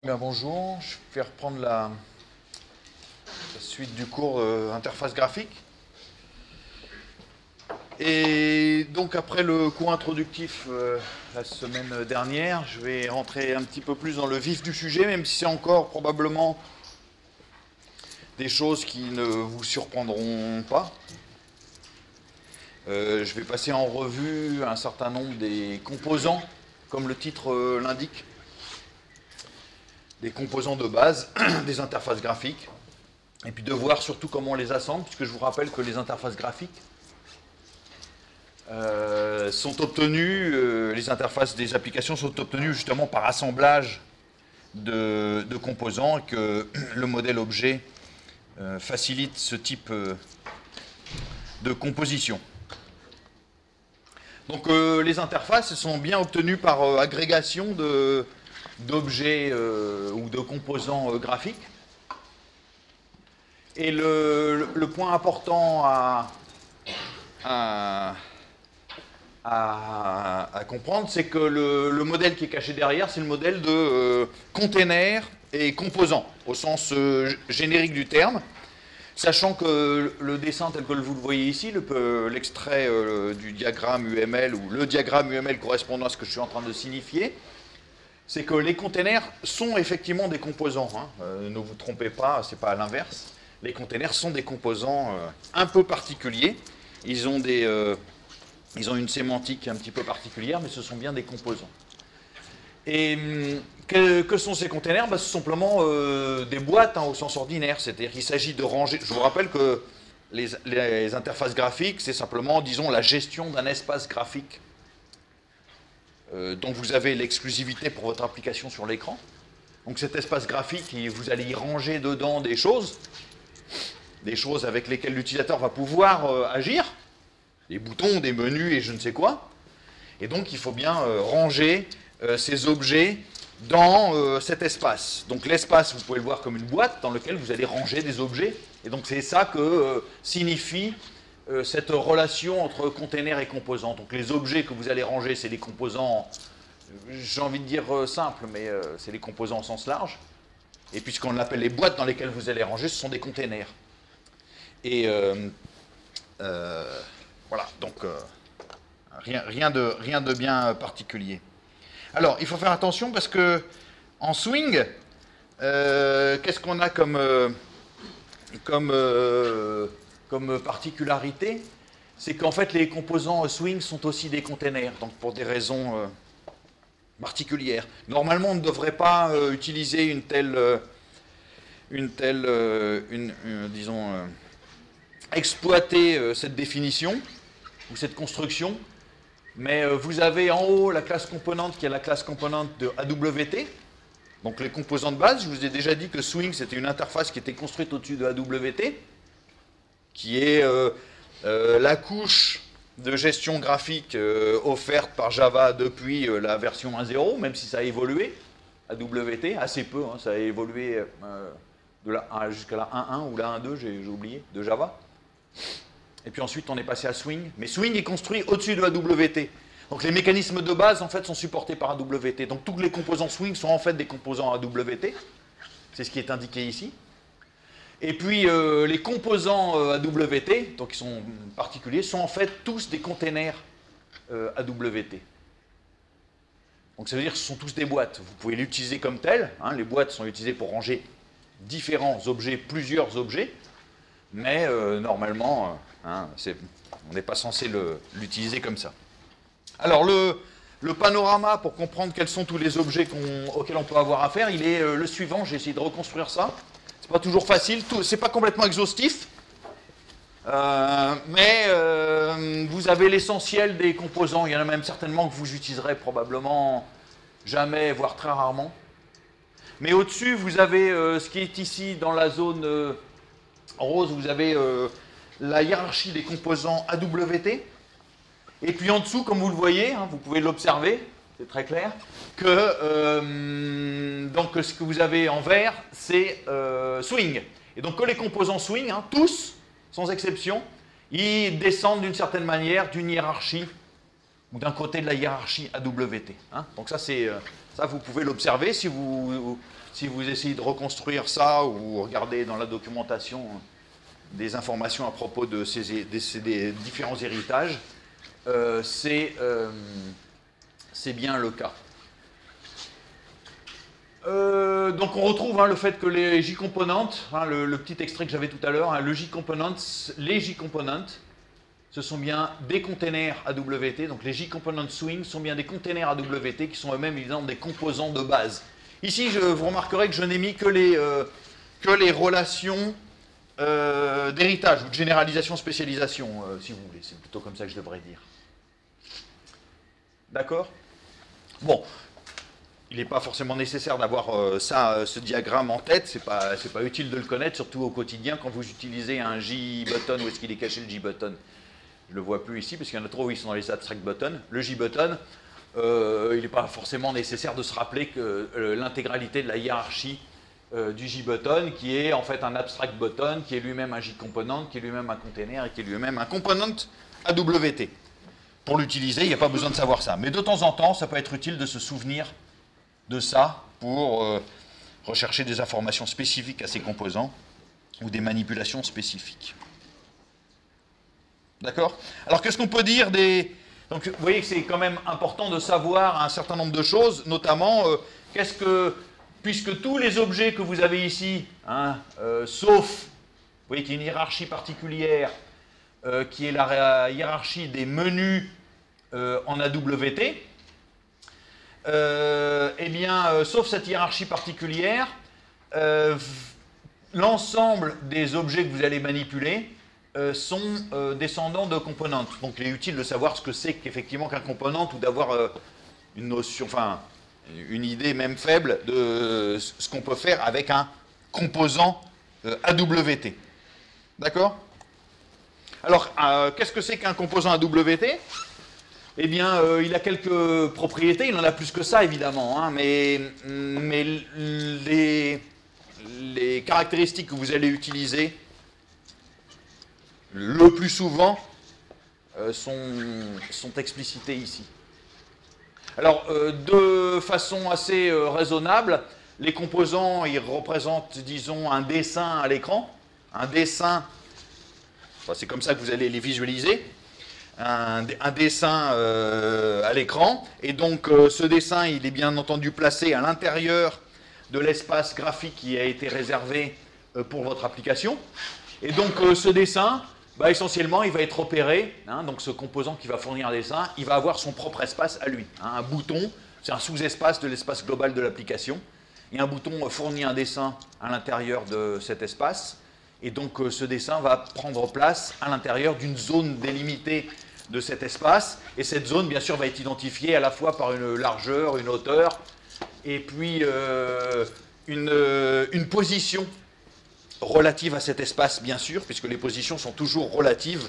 Bien, bonjour, je vais reprendre la suite du cours interface graphique. Et donc après le cours introductif la semaine dernière, je vais rentrer un petit peu plus dans le vif du sujet, même si c'est encore probablement des choses qui ne vous surprendront pas. Je vais passer en revue un certain nombre des composants, comme le titre l'indique, des composants de base des interfaces graphiques, et puis de voir surtout comment on les assemble, puisque je vous rappelle que les interfaces graphiques sont obtenues, les interfaces des applications sont obtenues justement par assemblage de composants, et que le modèle objet facilite ce type de composition. Donc les interfaces sont bien obtenues par agrégation d'objets ou de composants graphiques. Et le point important à comprendre, c'est que le modèle qui est caché derrière, c'est le modèle de container et composant, au sens générique du terme, sachant que le dessin tel que vous le voyez ici, l'extrait du diagramme UML, ou le diagramme UML correspondant à ce que je suis en train de signifier, c'est que les containers sont effectivement des composants. Ne vous trompez pas, c'est pas à l'inverse. Les containers sont des composants un peu particuliers. Ils ont une sémantique un petit peu particulière, mais ce sont bien des composants. Et que sont ces containers? C'est simplement des boîtes au sens ordinaire. C'est-à-dire qu'il s'agit de ranger. Je vous rappelle que les interfaces graphiques, c'est simplement, disons, la gestion d'un espace graphique dont vous avez l'exclusivité pour votre application sur l'écran. Donc cet espace graphique, vous allez y ranger dedans des choses avec lesquelles l'utilisateur va pouvoir agir, des boutons, des menus et je ne sais quoi. Et donc il faut bien ranger ces objets dans cet espace. Donc l'espace, vous pouvez le voir comme une boîte dans laquelle vous allez ranger des objets. Et donc c'est ça que signifie cette relation entre container et composant. Donc les objets que vous allez ranger, c'est des composants, j'ai envie de dire simples, mais c'est les composants au sens large. Et puis ce qu'on appelle les boîtes dans lesquelles vous allez ranger, ce sont des containers. Et voilà, donc rien de bien particulier. Alors, il faut faire attention parce que en swing, qu'est-ce qu'on a comme particularité? C'est qu'en fait, les composants swing sont aussi des containers, donc pour des raisons particulières. Normalement, on ne devrait pas utiliser disons, exploiter cette définition ou cette construction, mais vous avez en haut la classe componente qui est la classe componente de AWT, donc les composants de base. Je vous ai déjà dit que Swing, c'était une interface qui était construite au-dessus de AWT, qui est la couche de gestion graphique offerte par Java depuis la version 1.0, même si ça a évolué, AWT, assez peu, ça a évolué jusqu'à la 1.1 ou la 1.2, j'ai oublié, de Java. Et puis ensuite, on est passé à Swing. Mais Swing est construit au-dessus de AWT. Donc les mécanismes de base, en fait, sont supportés par AWT. Donc tous les composants Swing sont en fait des composants AWT. C'est ce qui est indiqué ici. Et puis les composants AWT, donc qui sont particuliers, sont en fait tous des containers AWT. Donc ça veut dire que ce sont tous des boîtes. Vous pouvez l'utiliser comme tel. Les boîtes sont utilisées pour ranger différents objets, plusieurs objets. Mais normalement, on n'est pas censé l'utiliser comme ça. Alors le panorama, pour comprendre quels sont tous les objets auxquels on peut avoir affaire, il est le suivant. J'ai essayé de reconstruire ça. C'est pas toujours facile, c'est pas complètement exhaustif, mais vous avez l'essentiel des composants. Il y en a même certainement que vous utiliserez probablement jamais, voire très rarement. Mais au-dessus, vous avez ce qui est ici dans la zone rose, vous avez la hiérarchie des composants AWT. Et puis en dessous, comme vous le voyez, vous pouvez l'observer, c'est très clair, que donc ce que vous avez en vert, c'est Swing. Et donc que les composants Swing, tous, sans exception, ils descendent d'une certaine manière d'une hiérarchie, ou d'un côté de la hiérarchie AWT. Donc ça, vous pouvez l'observer si vous si vous essayez de reconstruire ça ou regardez dans la documentation des informations à propos de des différents héritages, c'est bien le cas. Donc on retrouve le fait que les J-components, le petit extrait que j'avais tout à l'heure, les J-components, ce sont bien des containers AWT, donc les J-components swing sont bien des containers AWT qui sont eux-mêmes évidemment des composants de base. Ici, vous remarquerez que je n'ai mis que les relations d'héritage ou de généralisation-spécialisation, si vous voulez. C'est plutôt comme ça que je devrais dire. D'accord? Bon. Il n'est pas forcément nécessaire d'avoir ce diagramme en tête, c'est pas utile de le connaître, surtout au quotidien, quand vous utilisez un J-button, où est-ce qu'il est caché le J-button? Je ne le vois plus ici, parce qu'il y en a trop, ils sont dans les abstract buttons. Le J-button, il n'est pas forcément nécessaire de se rappeler que l'intégralité de la hiérarchie du J-button, qui est en fait un abstract button, qui est lui-même un J-component, qui est lui-même un container, et qui est lui-même un component AWT. Pour l'utiliser, il n'y a pas besoin de savoir ça. Mais de temps en temps, ça peut être utile de se souvenir de ça pour rechercher des informations spécifiques à ces composants ou des manipulations spécifiques. D'accord? Alors qu'est-ce qu'on peut dire des... Donc vous voyez que c'est quand même important de savoir un certain nombre de choses, notamment puisque tous les objets que vous avez ici, sauf, vous voyez qu'il y a une hiérarchie particulière qui est la hiérarchie des menus en AWT, sauf cette hiérarchie particulière, l'ensemble des objets que vous allez manipuler sont descendants de components. Donc il est utile de savoir ce que c'est qu'effectivement qu'un component ou d'avoir une notion, enfin une idée même faible de ce qu'on peut faire avec un composant AWT. D'accord? Alors, qu'est-ce que c'est qu'un composant AWT? Eh bien, il a quelques propriétés, il en a plus que ça évidemment, mais les caractéristiques que vous allez utiliser le plus souvent sont explicitées ici. Alors, de façon assez raisonnable, les composants, ils représentent, disons, un dessin à l'écran. Un dessin, enfin, c'est comme ça que vous allez les visualiser. Un dessin à l'écran. Et donc, ce dessin, il est bien entendu placé à l'intérieur de l'espace graphique qui a été réservé pour votre application. Et donc, ce dessin, essentiellement, il va être opéré. Donc, ce composant qui va fournir un dessin, il va avoir son propre espace à lui. Un bouton, c'est un sous-espace de l'espace global de l'application. Et un bouton fournit un dessin à l'intérieur de cet espace. Et donc, ce dessin va prendre place à l'intérieur d'une zone délimitée de cet espace. Et cette zone, bien sûr, va être identifiée à la fois par une largeur, une hauteur, et puis une position relative à cet espace, bien sûr, puisque les positions sont toujours relatives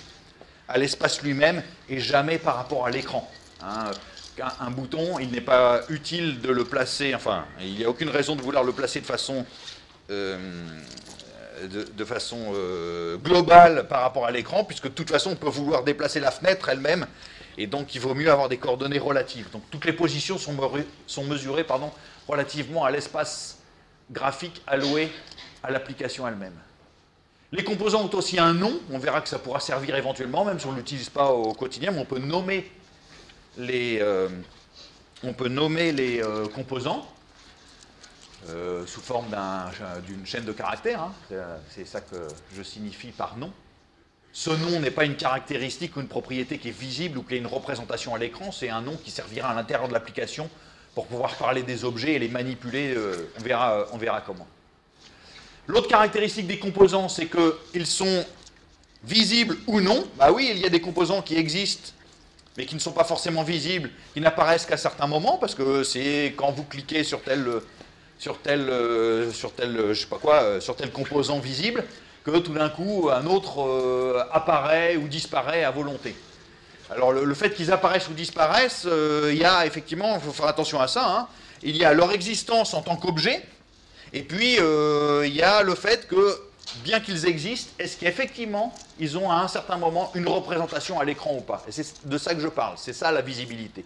à l'espace lui-même et jamais par rapport à l'écran. Un bouton, il n'est pas utile de le placer, enfin, il n'y a aucune raison de vouloir le placer de façon globale par rapport à l'écran, puisque de toute façon, on peut vouloir déplacer la fenêtre elle-même, et donc il vaut mieux avoir des coordonnées relatives. Donc toutes les positions sont mesurées relativement à l'espace graphique alloué à l'application elle-même. Les composants ont aussi un nom, on verra que ça pourra servir éventuellement, même si on ne l'utilise pas au quotidien, mais on peut nommer les composants sous forme d'une chaîne de caractères, c'est ça que je signifie par nom. Ce nom n'est pas une caractéristique ou une propriété qui est visible ou qui a une représentation à l'écran, c'est un nom qui servira à l'intérieur de l'application pour pouvoir parler des objets et les manipuler, on verra comment. L'autre caractéristique des composants, c'est qu'ils sont visibles ou non. Bah oui, il y a des composants qui existent, mais qui ne sont pas forcément visibles, qui n'apparaissent qu'à certains moments, parce que c'est quand vous cliquez sur tel composant visible, que tout d'un coup, un autre apparaît ou disparaît à volonté. Alors, le fait qu'ils apparaissent ou disparaissent, il y a effectivement, il faut faire attention à ça, il y a leur existence en tant qu'objet, et puis il y a le fait que, bien qu'ils existent, est-ce qu'effectivement, ils ont à un certain moment une représentation à l'écran ou pas? Et c'est de ça que je parle, c'est ça la visibilité.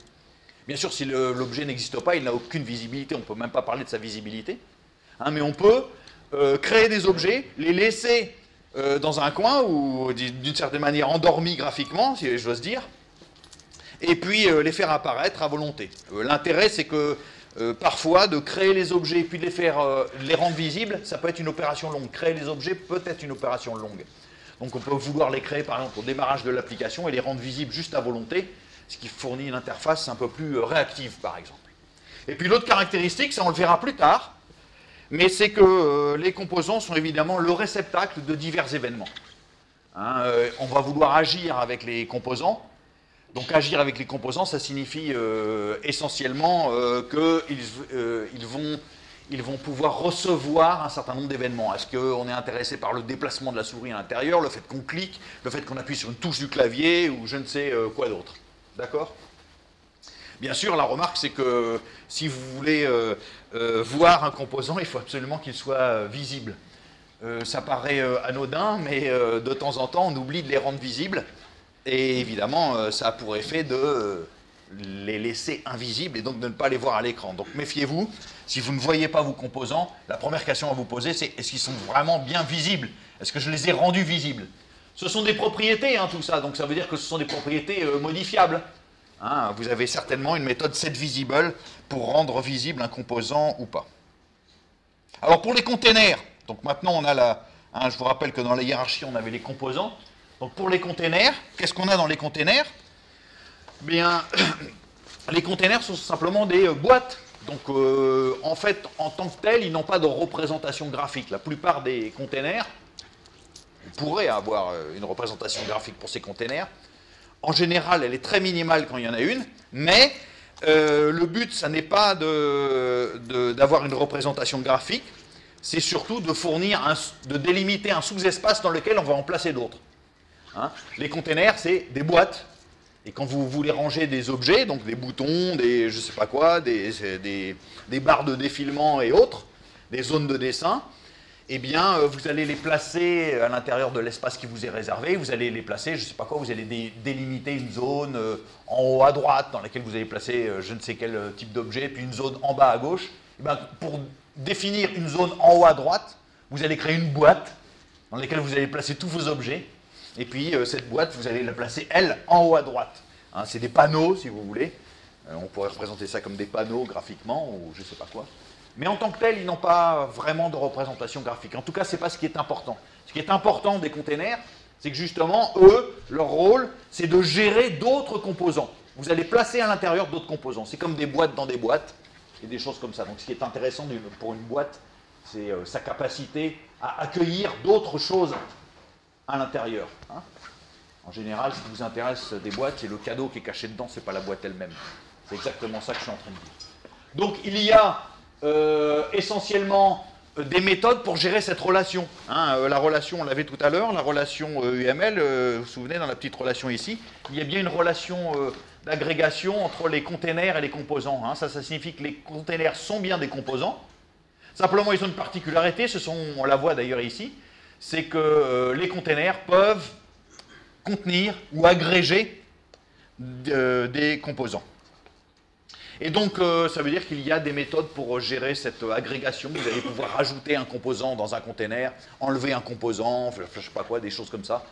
Bien sûr, si l'objet n'existe pas, il n'a aucune visibilité, on ne peut même pas parler de sa visibilité. Hein, mais on peut créer des objets, les laisser dans un coin ou d'une certaine manière endormis graphiquement, si j'ose dire, et puis les faire apparaître à volonté. L'intérêt, c'est que parfois, de créer les objets et puis de les rendre visibles, ça peut être une opération longue. Créer les objets peut être une opération longue. Donc on peut vouloir les créer, par exemple, au démarrage de l'application et les rendre visibles juste à volonté, ce qui fournit une interface un peu plus réactive, par exemple. Et puis l'autre caractéristique, ça on le verra plus tard, mais c'est que les composants sont évidemment le réceptacle de divers événements. Hein, on va vouloir agir avec les composants. Donc agir avec les composants, ça signifie essentiellement qu'ils vont pouvoir recevoir un certain nombre d'événements. Est-ce qu'on est intéressé par le déplacement de la souris à l'intérieur, le fait qu'on clique, le fait qu'on appuie sur une touche du clavier ou je ne sais quoi d'autre. D'accord ? Bien sûr, la remarque, c'est que si vous voulez voir un composant, il faut absolument qu'il soit visible. Ça paraît anodin, mais de temps en temps, on oublie de les rendre visibles. Et évidemment, ça a pour effet de les laisser invisibles et donc de ne pas les voir à l'écran. Donc méfiez-vous, si vous ne voyez pas vos composants, la première question à vous poser, c'est est-ce qu'ils sont vraiment bien visibles? Est-ce que je les ai rendus visibles? Ce sont des propriétés, hein, tout ça, donc ça veut dire que ce sont des propriétés modifiables. Hein, vous avez certainement une méthode setVisible pour rendre visible un composant ou pas. Alors pour les containers, donc maintenant on a je vous rappelle que dans la hiérarchie on avait les composants. Donc pour les containers, qu'est-ce qu'on a dans les containers? Bien, les containers sont simplement des boîtes. Donc en fait, en tant que tels, ils n'ont pas de représentation graphique. La plupart des containers pourraient avoir une représentation graphique pour ces containers. En général, elle est très minimale quand il y en a une, mais le but, ça n'est pas d'avoir une représentation graphique, c'est surtout de délimiter un sous-espace dans lequel on va en placer d'autres. Hein, les containers, c'est des boîtes. Et quand vous voulez ranger des objets, donc des boutons, des je sais pas quoi, des barres de défilement et autres, des zones de dessin, eh bien, vous allez les placer à l'intérieur de l'espace qui vous est réservé. Vous allez les placer, je sais pas quoi, vous allez délimiter une zone en haut à droite dans laquelle vous allez placer je ne sais quel type d'objet, puis une zone en bas à gauche. Eh bien, pour définir une zone en haut à droite, vous allez créer une boîte dans laquelle vous allez placer tous vos objets. Et puis, cette boîte, vous allez la placer, elle, en haut à droite. Hein, c'est des panneaux, si vous voulez. On pourrait représenter ça comme des panneaux graphiquement, ou je ne sais pas quoi. Mais en tant que tels, ils n'ont pas vraiment de représentation graphique. En tout cas, ce n'est pas ce qui est important. Ce qui est important des containers, c'est que justement, eux, leur rôle, c'est de gérer d'autres composants. Vous allez placer à l'intérieur d'autres composants. C'est comme des boîtes dans des boîtes, et des choses comme ça. Donc, ce qui est intéressant pour une boîte, c'est sa capacité à accueillir d'autres choses à l'intérieur. Hein. En général, ce qui vous intéresse des boîtes, c'est le cadeau qui est caché dedans, c'est pas la boîte elle-même. C'est exactement ça que je suis en train de dire. Donc il y a essentiellement des méthodes pour gérer cette relation. Hein, la relation, on l'avait tout à l'heure, la relation UML, vous vous souvenez, dans la petite relation ici, il y a bien une relation d'agrégation entre les containers et les composants. Hein. Ça signifie que les containers sont bien des composants. Simplement, ils ont une particularité, on la voit d'ailleurs ici, c'est que les containers peuvent contenir ou agréger des composants. Et donc, ça veut dire qu'il y a des méthodes pour gérer cette agrégation. Vous allez pouvoir rajouter un composant dans un container, enlever un composant, je ne sais pas quoi, des choses comme ça.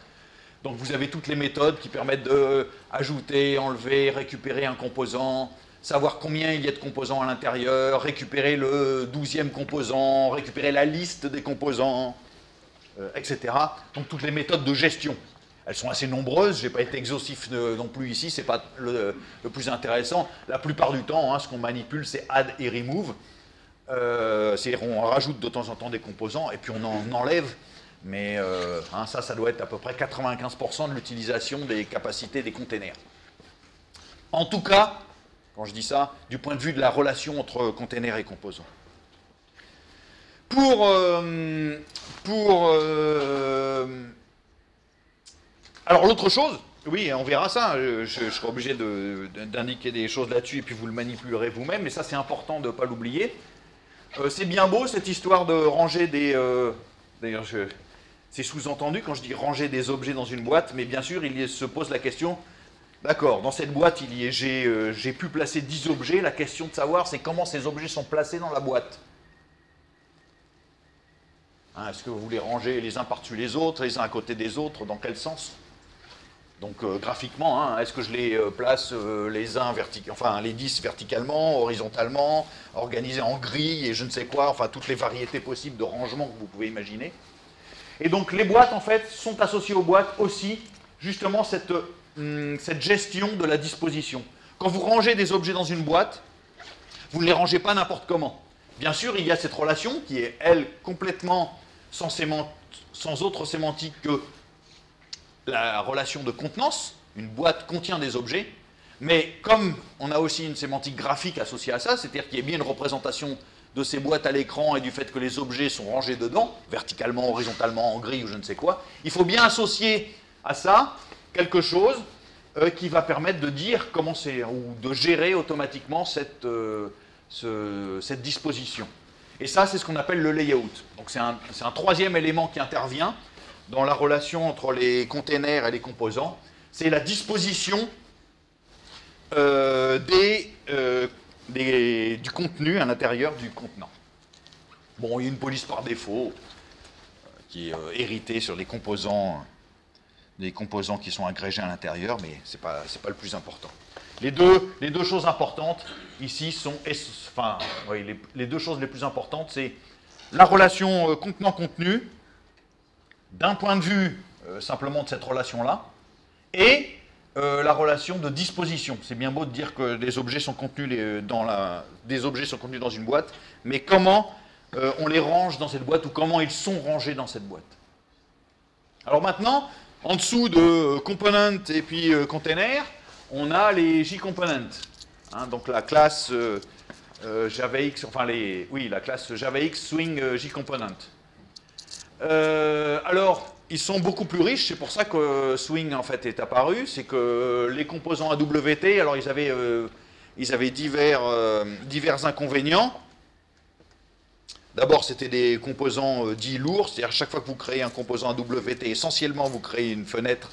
Donc, vous avez toutes les méthodes qui permettent d'ajouter, enlever, récupérer un composant, savoir combien il y a de composants à l'intérieur, récupérer le 12e composant, récupérer la liste des composants, etc. Donc, toutes les méthodes de gestion. Elles sont assez nombreuses, je n'ai pas été exhaustif non plus ici, ce n'est pas le plus intéressant. La plupart du temps, hein, ce qu'on manipule, c'est add et remove. C'est-à-dire on rajoute de temps en temps des composants et puis on en enlève. Mais hein, ça doit être à peu près 95% de l'utilisation des capacités des containers. En tout cas, quand je dis ça, du point de vue de la relation entre containers et composants. Alors l'autre chose, oui, on verra ça, je serai obligé d'indiquer des choses là-dessus et puis vous le manipulerez vous-même, mais ça c'est important de ne pas l'oublier. C'est bien beau cette histoire de ranger des... D'ailleurs, c'est sous-entendu quand je dis ranger des objets dans une boîte, mais bien sûr il se pose la question, d'accord, dans cette boîte j'ai pu placer 10 objets, la question de savoir c'est comment ces objets sont placés dans la boîte. Hein, est-ce que vous voulez ranger les uns par-dessus les uns à côté des autres, dans quel sens? Donc graphiquement, hein, est-ce que je les place les 10 verticalement, horizontalement, organisés en grilles et je ne sais quoi, enfin toutes les variétés possibles de rangement que vous pouvez imaginer. Et donc les boîtes, en fait, sont associées aux boîtes aussi, justement, cette gestion de la disposition. Quand vous rangez des objets dans une boîte, vous ne les rangez pas n'importe comment. Bien sûr, il y a cette relation qui est, elle, complètement sans autre sémantique que la relation de contenance. Une boîte contient des objets, mais comme on a aussi une sémantique graphique associée à ça, c'est-à-dire qu'il y a bien une représentation de ces boîtes à l'écran et du fait que les objets sont rangés dedans, verticalement, horizontalement, en grille ou je ne sais quoi, il faut bien associer à ça quelque chose qui va permettre de dire comment c'est, ou de gérer automatiquement cette disposition. Et ça, c'est ce qu'on appelle le layout. Donc c'est un troisième élément qui intervient dans la relation entre les containers et les composants. C'est la disposition du contenu à l'intérieur du contenant. Bon, il y a une police par défaut qui est héritée sur les composants qui sont agrégés à l'intérieur, mais ce n'est pas le plus important. Les deux choses importantes ici sont, les deux choses les plus importantes, c'est la relation contenant-contenu, d'un point de vue simplement de cette relation-là, et la relation de disposition. C'est bien beau de dire que des objets sont contenus dans une boîte, mais comment on les range dans cette boîte ou comment ils sont rangés dans cette boîte. Alors maintenant, en dessous de component et puis container, on a les JComponents. Hein, donc la classe JavaX, la classe JavaX Swing JComponent. Alors, ils sont beaucoup plus riches, c'est pour ça que Swing en fait est apparu, c'est que les composants AWT, alors ils avaient divers inconvénients. D'abord, c'était des composants dits lourds, c'est-à-dire chaque fois que vous créez un composant AWT, essentiellement vous créez une fenêtre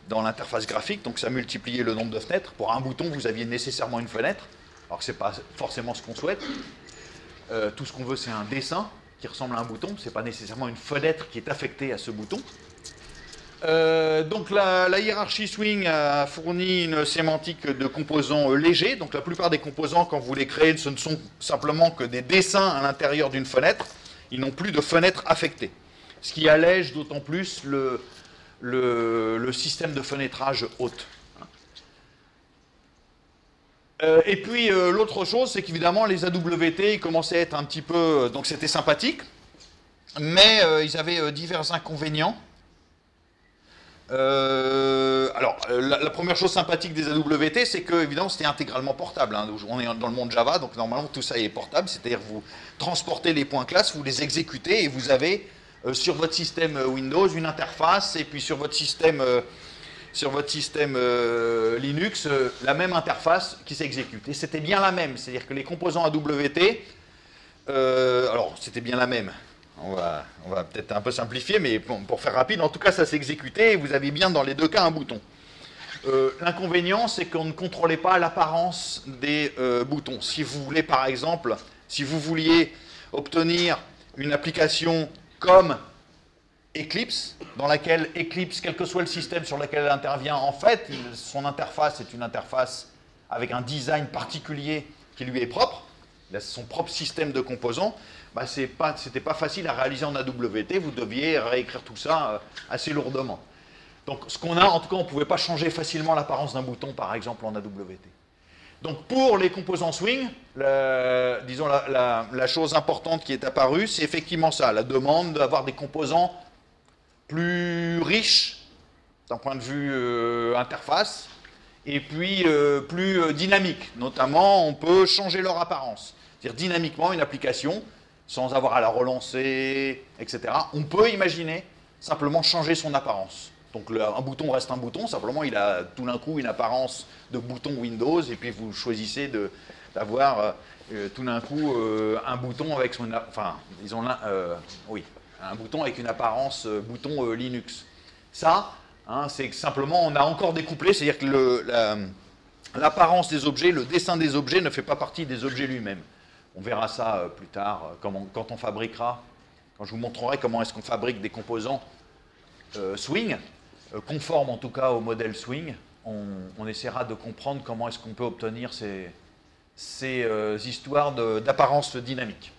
dans l'interface graphique, donc ça multipliait le nombre de fenêtres. Pour un bouton, vous aviez nécessairement une fenêtre, alors que ce n'est pas forcément ce qu'on souhaite. Tout ce qu'on veut, c'est un dessin qui ressemble à un bouton, ce n'est pas nécessairement une fenêtre qui est affectée à ce bouton. Donc la hiérarchie Swing a fourni une sémantique de composants légers, donc la plupart des composants, quand vous les créez, ce ne sont simplement que des dessins à l'intérieur d'une fenêtre, ils n'ont plus de fenêtre affectée. Ce qui allège d'autant plus le système de fenêtrage haute. Et puis l'autre chose, c'est qu'évidemment les AWT ils commençaient à être un petit peu... donc c'était sympathique, mais ils avaient divers inconvénients. La première chose sympathique des AWT, c'est que évidemment c'était intégralement portable. Hein. On est dans le monde Java, donc normalement tout ça est portable, c'est-à-dire vous transportez les points classes, vous les exécutez et vous avez sur votre système Windows une interface et puis sur votre système Linux la même interface qui s'exécute. Et c'était bien la même, c'est-à-dire que les composants AWT, alors c'était bien la même. On va peut-être un peu simplifier, mais pour faire rapide, en tout cas ça s'exécutait et vous avez bien dans les deux cas un bouton. L'inconvénient, c'est qu'on ne contrôlait pas l'apparence des boutons. Si vous voulez, par exemple, si vous vouliez obtenir une application comme Eclipse, dans laquelle Eclipse, quel que soit le système sur lequel elle intervient, en fait, son interface est une interface avec un design particulier qui lui est propre, il a son propre système de composants, bah, c'était pas facile à réaliser en AWT, vous deviez réécrire tout ça assez lourdement. Donc ce qu'on a, en tout cas, on ne pouvait pas changer facilement l'apparence d'un bouton, par exemple, en AWT. Donc pour les composants Swing, disons la chose importante qui est apparue, c'est effectivement ça, la demande d'avoir des composants plus riches d'un point de vue interface, et puis plus dynamiques. Notamment, on peut changer leur apparence. C'est-à-dire dynamiquement, une application, sans avoir à la relancer, etc. On peut imaginer simplement changer son apparence. Donc un bouton reste un bouton, simplement il a tout d'un coup une apparence de bouton Windows, et puis vous choisissez d'avoir tout d'un coup un bouton avec son... Enfin, disons oui, un bouton avec une apparence bouton Linux. Ça, hein, c'est simplement, on a encore découplé, c'est-à-dire que l'apparence des objets, le dessin des objets ne fait pas partie des objets lui-même. On verra ça plus tard, quand on fabriquera quand je vous montrerai comment est-ce qu'on fabrique des composants Swing, conformes en tout cas au modèle Swing, on essaiera de comprendre comment est-ce qu'on peut obtenir ces histoires d'apparence dynamique.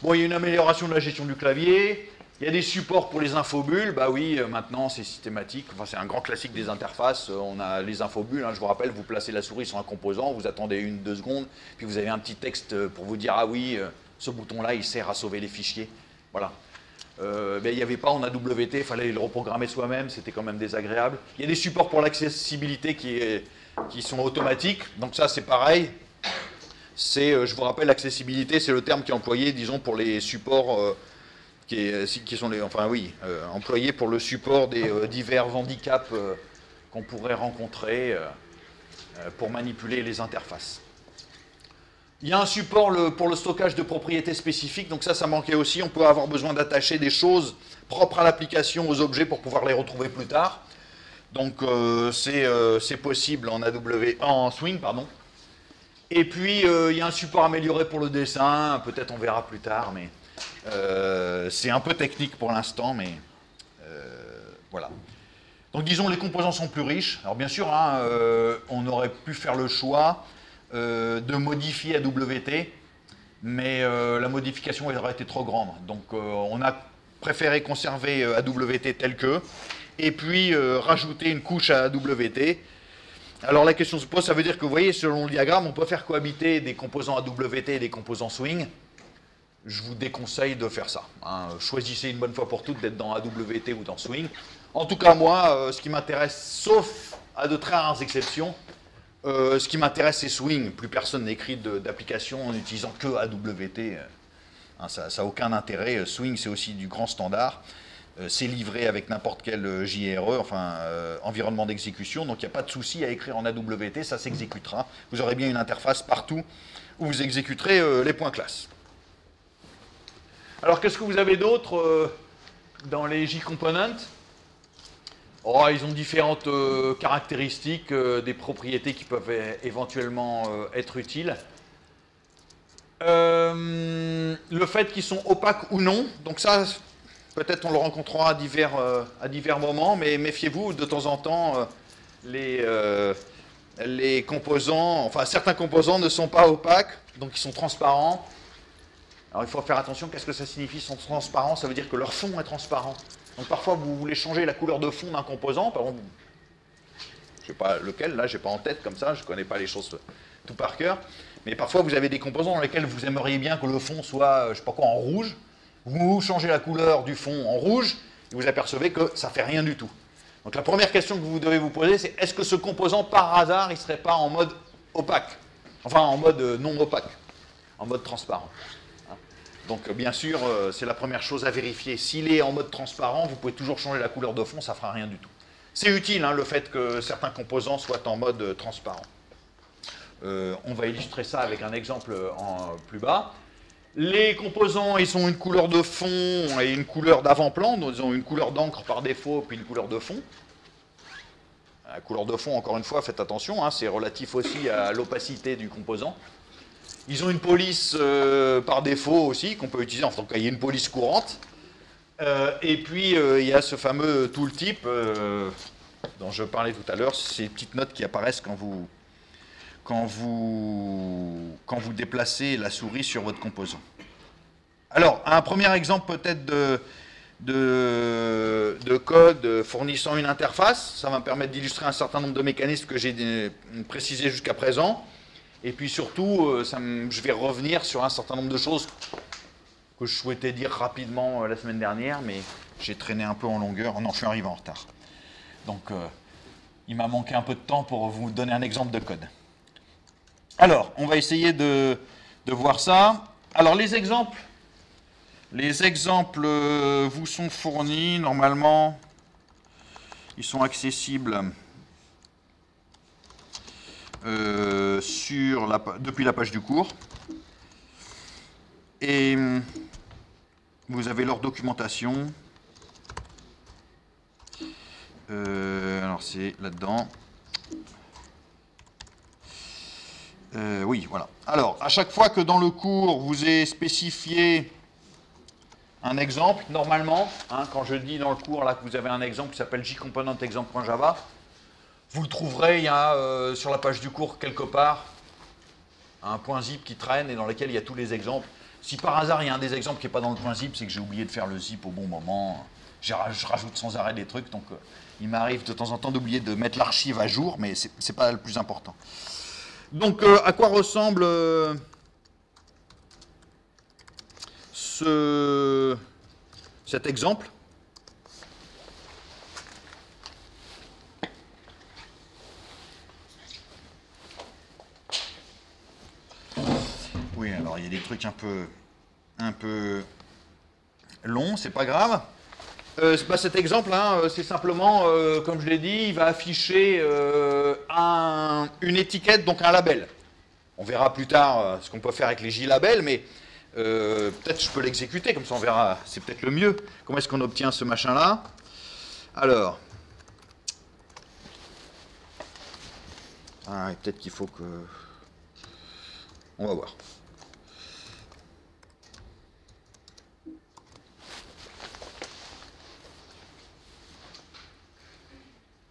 Bon, il y a une amélioration de la gestion du clavier, il y a des supports pour les infobules, bah oui, maintenant c'est systématique, enfin c'est un grand classique des interfaces, on a les infobules, hein, je vous rappelle, vous placez la souris sur un composant, vous attendez 1-2 secondes, puis vous avez un petit texte pour vous dire, ah oui, ce bouton-là, il sert à sauver les fichiers, voilà. Mais il n'y avait pas en AWT, il fallait le reprogrammer soi-même, c'était quand même désagréable. Il y a des supports pour l'accessibilité qui sont automatiques, donc ça c'est pareil. Je vous rappelle, l'accessibilité, c'est le terme qui est employé, disons, pour les supports qui sont employés pour le support des divers handicaps qu'on pourrait rencontrer pour manipuler les interfaces. Il y a un support pour le stockage de propriétés spécifiques, donc ça manquait aussi. On peut avoir besoin d'attacher des choses propres à l'application aux objets pour pouvoir les retrouver plus tard. Donc c'est possible en Swing, pardon. Et puis il y a un support amélioré pour le dessin, peut-être on verra plus tard, mais c'est un peu technique pour l'instant, mais voilà. Donc disons les composants sont plus riches. Alors bien sûr, hein, on aurait pu faire le choix de modifier AWT, mais la modification aurait été trop grande. Donc on a préféré conserver AWT tel que, et puis rajouter une couche à AWT. Alors la question se pose, ça veut dire que vous voyez, selon le diagramme, on peut faire cohabiter des composants AWT et des composants Swing. Je vous déconseille de faire ça. Hein. Choisissez une bonne fois pour toutes d'être dans AWT ou dans Swing. En tout cas, moi, ce qui m'intéresse, sauf à de très rares exceptions, ce qui m'intéresse, c'est Swing. Plus personne n'écrit d'application en utilisant que AWT. Hein, ça n'a aucun intérêt. Swing, c'est aussi du grand standard. C'est livré avec n'importe quel JRE, enfin environnement d'exécution, donc il n'y a pas de souci à écrire en AWT, ça s'exécutera. Vous aurez bien une interface partout où vous exécuterez les points classes. Alors qu'est-ce que vous avez d'autre dans les JComponents? Oh, ils ont différentes caractéristiques, des propriétés qui peuvent éventuellement être utiles. Le fait qu'ils sont opaques ou non, donc ça, peut-être on le rencontrera à divers moments, mais méfiez-vous, de temps en temps, les composants, enfin certains composants ne sont pas opaques, donc ils sont transparents. Alors il faut faire attention, qu'est-ce que ça signifie, ils sont transparents? Ça veut dire que leur fond est transparent. Donc parfois vous voulez changer la couleur de fond d'un composant, par exemple, je ne sais pas lequel, là j'ai pas en tête comme ça, je ne connais pas les choses tout par cœur, mais parfois vous avez des composants dans lesquels vous aimeriez bien que le fond soit, je ne sais pas quoi, en rouge. Vous changez la couleur du fond en rouge, et vous apercevez que ça ne fait rien du tout. Donc la première question que vous devez vous poser, c'est est-ce que ce composant, par hasard, il ne serait pas en mode opaque? Enfin, en mode non opaque, en mode transparent. Donc bien sûr, c'est la première chose à vérifier. S'il est en mode transparent, vous pouvez toujours changer la couleur de fond, ça ne fera rien du tout. C'est utile, hein, le fait que certains composants soient en mode transparent. On va illustrer ça avec un exemple plus bas. Les composants, ils ont une couleur de fond et une couleur d'avant-plan. Ils ont une couleur d'encre par défaut, puis une couleur de fond. La couleur de fond, encore une fois, faites attention, hein, c'est relatif aussi à l'opacité du composant. Ils ont une police par défaut aussi, qu'on peut utiliser, enfin, il y a une police courante. Et puis, il y a ce fameux tooltip dont je parlais tout à l'heure, ces petites notes qui apparaissent quand vous déplacez la souris sur votre composant. Alors, un premier exemple peut-être de code fournissant une interface, ça va me permettre d'illustrer un certain nombre de mécanismes que j'ai précisés jusqu'à présent. Et puis surtout, je vais revenir sur un certain nombre de choses que je souhaitais dire rapidement la semaine dernière, mais j'ai traîné un peu en longueur. Non, je suis arrivé en retard. Donc, il m'a manqué un peu de temps pour vous donner un exemple de code. Alors, on va essayer de voir ça. Alors, les exemples vous sont fournis. Normalement, ils sont accessibles depuis la page du cours. Et vous avez leur documentation. Alors, c'est là-dedans. Oui, voilà. Alors, à chaque fois que dans le cours, vous avez spécifié un exemple, normalement, hein, quand je dis dans le cours là, que vous avez un exemple qui s'appelle jcomponentexemple.java, vous le trouverez, il y a sur la page du cours quelque part un point zip qui traîne et dans lequel il y a tous les exemples. Si par hasard il y a un des exemples qui n'est pas dans le point zip, c'est que j'ai oublié de faire le zip au bon moment. Je rajoute sans arrêt des trucs, donc il m'arrive de temps en temps d'oublier de mettre l'archive à jour, mais ce n'est pas le plus important. Donc à quoi ressemble cet exemple? Oui, alors il y a des trucs un peu longs, c'est pas grave. Cet exemple, hein, c'est simplement, comme je l'ai dit, il va afficher une étiquette, donc un label. On verra plus tard ce qu'on peut faire avec les J-labels, mais peut-être je peux l'exécuter, comme ça on verra, c'est peut-être le mieux. Comment est-ce qu'on obtient ce machin-là? Alors, peut-être qu'il faut que... On va voir.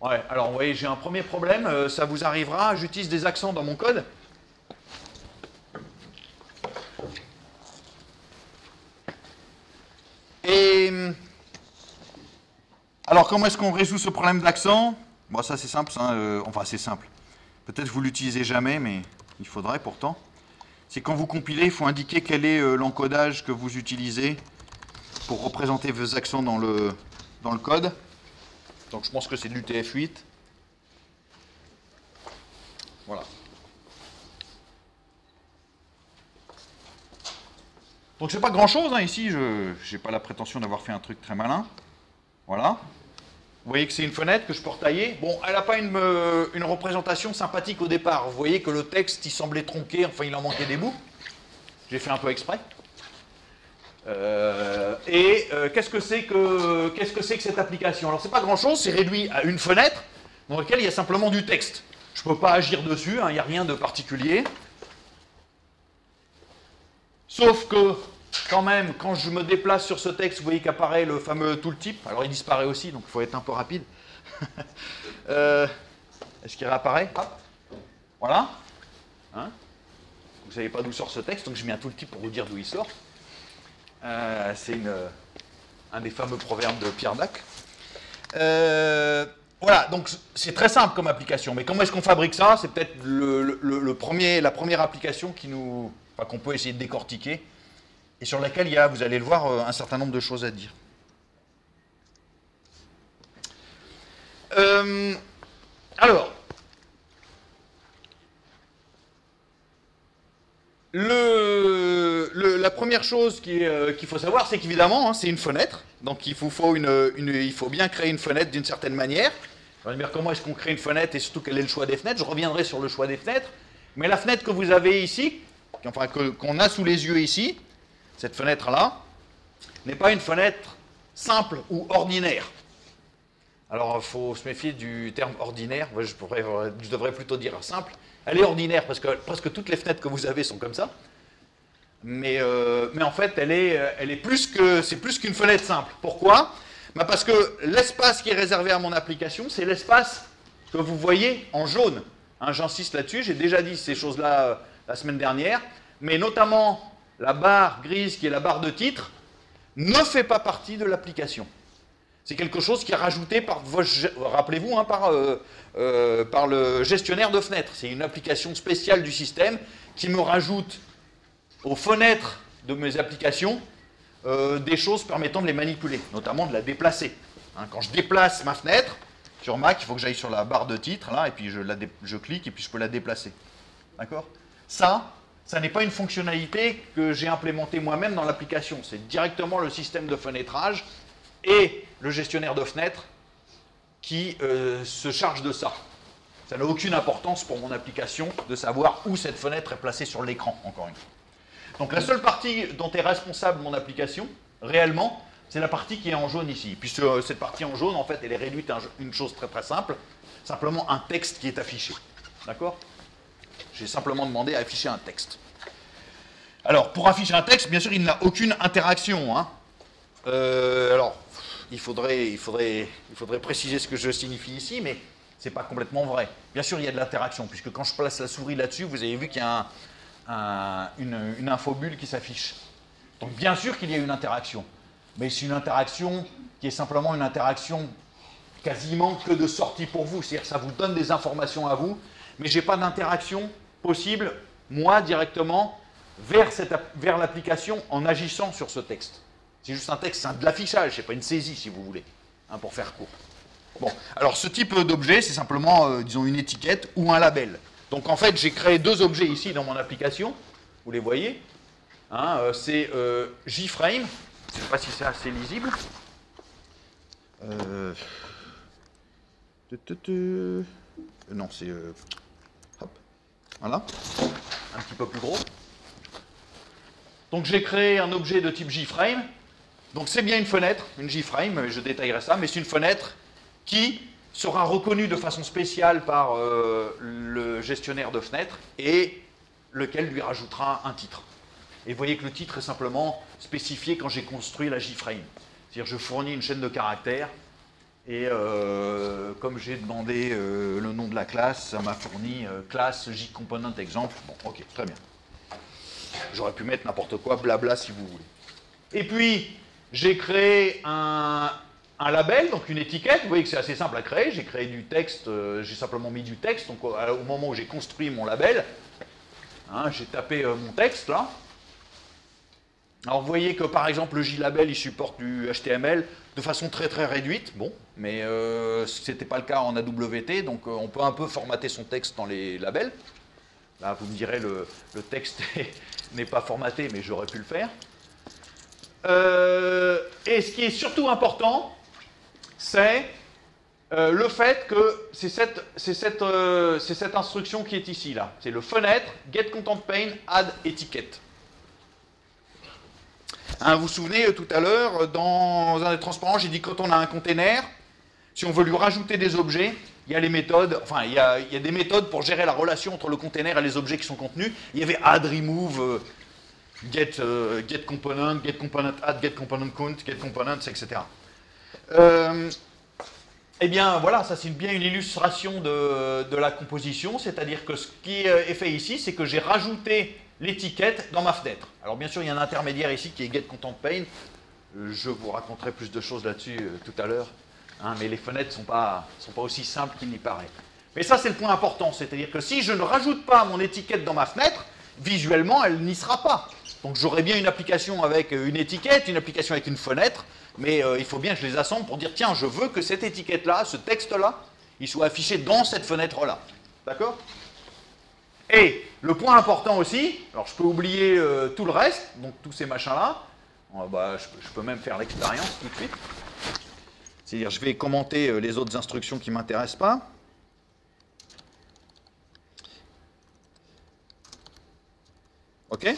Ouais, alors vous voyez, j'ai un premier problème, ça vous arrivera, j'utilise des accents dans mon code. Et alors comment est-ce qu'on résout ce problème d'accent? Bon, ça c'est simple, enfin c'est simple. Peut-être vous l'utilisez jamais, mais il faudrait pourtant. C'est quand vous compilez, il faut indiquer quel est l'encodage que vous utilisez pour représenter vos accents dans le code. Donc je pense que c'est de l'UTF-8. Voilà. Donc c'est pas grand chose hein, ici, je n'ai pas la prétention d'avoir fait un truc très malin. Voilà. Vous voyez que c'est une fenêtre que je peux retailler. Bon, elle n'a pas une représentation sympathique au départ. Vous voyez que le texte, il semblait tronqué, enfin il en manquait des bouts. J'ai fait un peu exprès. Qu'est-ce que c'est que cette application? Alors c'est pas grand chose, c'est réduit à une fenêtre dans laquelle il y a simplement du texte. Je ne peux pas agir dessus, hein, il n'y a rien de particulier. Sauf que, quand même, quand je me déplace sur ce texte, vous voyez qu'apparaît le fameux tooltip. Alors il disparaît aussi, donc il faut être un peu rapide. Est-ce qu'il réapparaît? Hop. Voilà. Hein, vous ne savez pas d'où sort ce texte, donc je mets un tooltip pour vous dire d'où il sort. C'est un des fameux proverbes de Pierre Dac. Voilà, donc c'est très simple comme application, mais comment est-ce qu'on fabrique ça? C'est peut-être la première application qu'on peut essayer de décortiquer, et sur laquelle il y a, vous allez le voir, un certain nombre de choses à dire. Alors, la première chose qu'il faut savoir, c'est qu'évidemment, hein, c'est une fenêtre. Donc il faut bien créer une fenêtre d'une certaine manière. On va dire comment est-ce qu'on crée une fenêtre et surtout quel est le choix des fenêtres. Je reviendrai sur le choix des fenêtres. Mais la fenêtre que vous avez ici, enfin qu'on a sous les yeux ici, cette fenêtre-là, n'est pas une fenêtre simple ou ordinaire. Alors il faut se méfier du terme ordinaire. Moi, je devrais plutôt dire simple. Elle est ordinaire parce que presque toutes les fenêtres que vous avez sont comme ça. Mais en fait, c'est plus qu'une fenêtre simple. Pourquoi? Parce que l'espace qui est réservé à mon application, c'est l'espace que vous voyez en jaune. Hein, j'insiste là-dessus, j'ai déjà dit ces choses-là la semaine dernière, mais notamment la barre grise qui est la barre de titre ne fait pas partie de l'application. C'est quelque chose qui est rajouté par, rappelez-vous, hein, par le gestionnaire de fenêtres. C'est une application spéciale du système qui me rajoute aux fenêtres de mes applications des choses permettant de les manipuler, notamment de la déplacer. Hein, quand je déplace ma fenêtre, sur Mac, il faut que j'aille sur la barre de titre, là, et puis je clique, et puis je peux la déplacer. D'accord? Ça n'est pas une fonctionnalité que j'ai implémentée moi-même dans l'application. C'est directement le système de fenêtrage et le gestionnaire de fenêtres qui se charge de ça. Ça n'a aucune importance pour mon application de savoir où cette fenêtre est placée sur l'écran, encore une fois. Donc la seule partie dont est responsable mon application, réellement, c'est la partie qui est en jaune ici. Puis cette partie en jaune, en fait, elle est réduite à une chose très très simple, simplement un texte qui est affiché. D'accord? J'ai simplement demandé à afficher un texte. Alors, pour afficher un texte, bien sûr, il n'a aucune interaction. Hein. Alors, il faudrait préciser ce que je signifie ici, mais ce n'est pas complètement vrai. Bien sûr, il y a de l'interaction, puisque quand je place la souris là-dessus, vous avez vu qu'il y a une infobulle qui s'affiche. Donc bien sûr qu'il y a une interaction, mais c'est une interaction qui est simplement une interaction quasiment que de sortie pour vous. C'est-à-dire que ça vous donne des informations à vous, mais je n'ai pas d'interaction possible, moi, directement, vers l'application en agissant sur ce texte. C'est juste un texte, c'est de l'affichage, c'est pas une saisie, si vous voulez, hein, pour faire court. Bon, alors ce type d'objet, c'est simplement, disons, une étiquette ou un label. Donc en fait, j'ai créé deux objets ici dans mon application, vous les voyez. Hein, c'est JFrame, je ne sais pas si c'est assez lisible. Non, c'est... hop, voilà, un petit peu plus gros. Donc j'ai créé un objet de type JFrame. Donc c'est bien une fenêtre, une JFrame, je détaillerai ça, mais c'est une fenêtre qui sera reconnue de façon spéciale par le gestionnaire de fenêtres et lequel lui rajoutera un titre. Et vous voyez que le titre est simplement spécifié quand j'ai construit la JFrame. C'est-à-dire je fournis une chaîne de caractères et comme j'ai demandé le nom de la classe, ça m'a fourni classe JComponent exemple. Bon, ok, très bien. J'aurais pu mettre n'importe quoi, blabla si vous voulez. Et puis, j'ai créé un label, donc une étiquette. Vous voyez que c'est assez simple à créer. J'ai créé du texte, j'ai simplement mis du texte. Donc au moment où j'ai construit mon label, hein, j'ai tapé mon texte là. Alors vous voyez que par exemple le JLabel il supporte du HTML de façon très très réduite. Bon, mais ce n'était pas le cas en AWT, donc on peut un peu formater son texte dans les labels. Là vous me direz le texte n'est pas formaté, mais j'aurais pu le faire. Et ce qui est surtout important, c'est le fait que c'est cette instruction qui est ici, là. C'est le fenêtre, getContentPane, add etiquette. Hein, vous vous souvenez, tout à l'heure, dans un des transparents, j'ai dit que quand on a un container, si on veut lui rajouter des objets, il y a les méthodes, enfin, il y a des méthodes pour gérer la relation entre le container et les objets qui sont contenus. Il y avait add, remove, getComponent, getComponentAdd, getComponentCount, getComponents, etc. Eh bien, voilà, ça c'est bien une illustration de la composition, c'est-à-dire que ce qui est fait ici, c'est que j'ai rajouté l'étiquette dans ma fenêtre. Alors bien sûr, il y a un intermédiaire ici qui est getContentPane. Je vous raconterai plus de choses là-dessus tout à l'heure, hein, mais les fenêtres ne sont pas aussi simples qu'il n'y paraît. Mais ça, c'est le point important, c'est-à-dire que si je ne rajoute pas mon étiquette dans ma fenêtre, visuellement, elle n'y sera pas. Donc j'aurai bien une application avec une étiquette, une application avec une fenêtre, mais il faut bien que je les assemble pour dire, tiens, je veux que cette étiquette-là, ce texte-là, il soit affiché dans cette fenêtre-là. D'accord ? Et le point important aussi, alors je peux oublier tout le reste, donc tous ces machins-là, je peux même faire l'expérience tout de suite. C'est-à-dire, je vais commenter les autres instructions qui ne m'intéressent pas. OK ?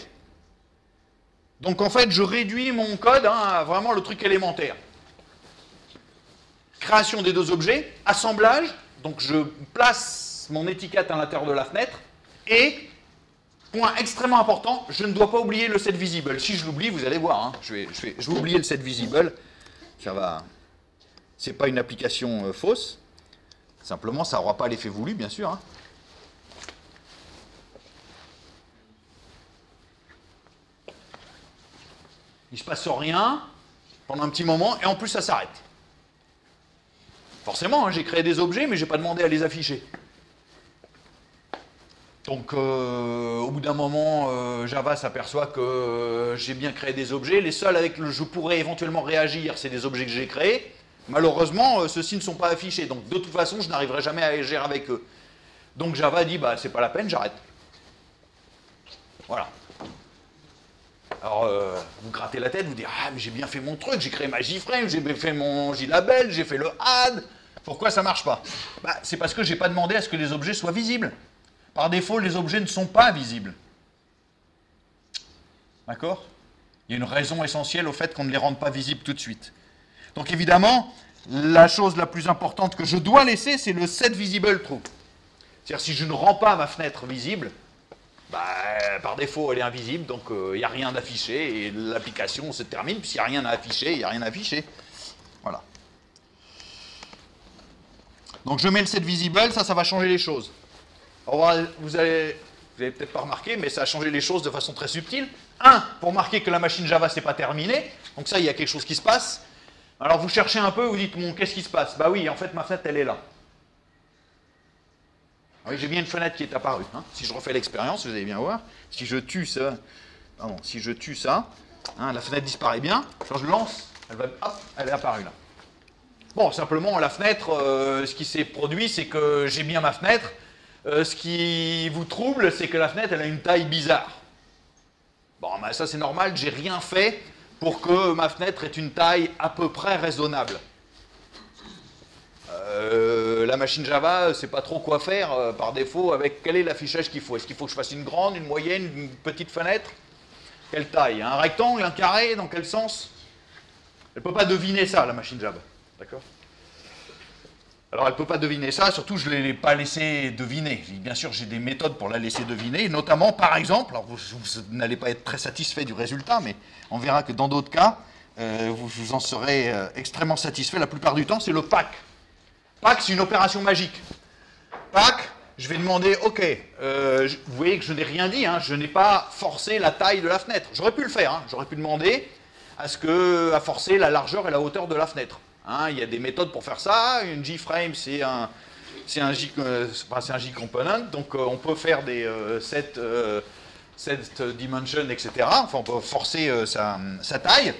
Donc en fait, je réduis mon code à vraiment le truc élémentaire. Création des deux objets, assemblage, donc je place mon étiquette à l'intérieur de la fenêtre, et, point extrêmement important, je ne dois pas oublier le setVisible. Si je l'oublie, vous allez voir, hein, je vais oublier le setVisible, ça va... C'est pas une application fausse, simplement ça n'aura pas l'effet voulu, bien sûr. Hein. Il ne se passe rien pendant un petit moment, et en plus ça s'arrête. Forcément, hein, j'ai créé des objets, mais je n'ai pas demandé à les afficher. Donc, au bout d'un moment, Java s'aperçoit que j'ai bien créé des objets. Les seuls avec lesquels je pourrais éventuellement réagir, c'est des objets que j'ai créés. Malheureusement, ceux-ci ne sont pas affichés. Donc, de toute façon, je n'arriverai jamais à agir avec eux. Donc, Java dit, bah, c'est pas la peine, j'arrête. Voilà. Alors, vous grattez la tête, vous dites, ah, mais j'ai bien fait mon truc, j'ai créé ma JFrame, j'ai fait mon JLabel, j'ai fait le add. Pourquoi ça ne marche pas? Bah, c'est parce que je n'ai pas demandé à ce que les objets soient visibles. Par défaut, les objets ne sont pas visibles. D'accord? Il y a une raison essentielle au fait qu'on ne les rende pas visibles tout de suite. Donc évidemment, la chose la plus importante que je dois laisser, c'est le setVisibleTrue. C'est-à-dire si je ne rends pas ma fenêtre visible, Bah, par défaut, elle est invisible, donc il n'y a rien d'affiché, et l'application se termine, puisqu'il n'y a rien à afficher, il n'y a rien à afficher. Voilà. Donc je mets le set visible, ça va changer les choses. Alors, vous avez peut-être pas remarqué, mais ça a changé les choses de façon très subtile. Pour marquer que la machine Java, c'est pas terminé, donc ça, il y a quelque chose qui se passe. Alors vous cherchez un peu, vous dites, bon, qu'est-ce qui se passe? Bah oui, en fait, ma fenêtre, elle est là. Oui, j'ai bien une fenêtre qui est apparue. Hein. Si je refais l'expérience, vous allez bien voir. Si je tue ça, hein, la fenêtre disparaît bien. Quand je lance, elle est apparue là. Bon, simplement, la fenêtre, ce qui s'est produit, c'est que j'ai bien ma fenêtre. Ce qui vous trouble, c'est que la fenêtre, elle a une taille bizarre. Bon, ben ça c'est normal, j'ai rien fait pour que ma fenêtre ait une taille à peu près raisonnable. La machine Java, c'est pas trop quoi faire par défaut avec quel est l'affichage qu'il faut. Est-ce qu'il faut que je fasse une grande, une moyenne, une petite fenêtre? Quelle taille? Un rectangle, un carré? Dans quel sens? Elle ne peut pas deviner ça, la machine Java. D'accord? Alors elle ne peut pas deviner ça, surtout je ne l'ai pas laissé deviner. Bien sûr, j'ai des méthodes pour la laisser deviner, notamment, par exemple, alors vous n'allez pas être très satisfait du résultat, mais on verra que dans d'autres cas, vous en serez extrêmement satisfait. La plupart du temps, c'est le pack. Pack, c'est une opération magique. Pack, je vais demander, ok, vous voyez que je n'ai rien dit, hein, je n'ai pas forcé la taille de la fenêtre. J'aurais pu le faire, hein, j'aurais pu demander à forcer la largeur et la hauteur de la fenêtre. Hein, il y a des méthodes pour faire ça. Une G-frame, c'est un G-component, donc on peut faire des set dimension, etc. Enfin, on peut forcer sa taille.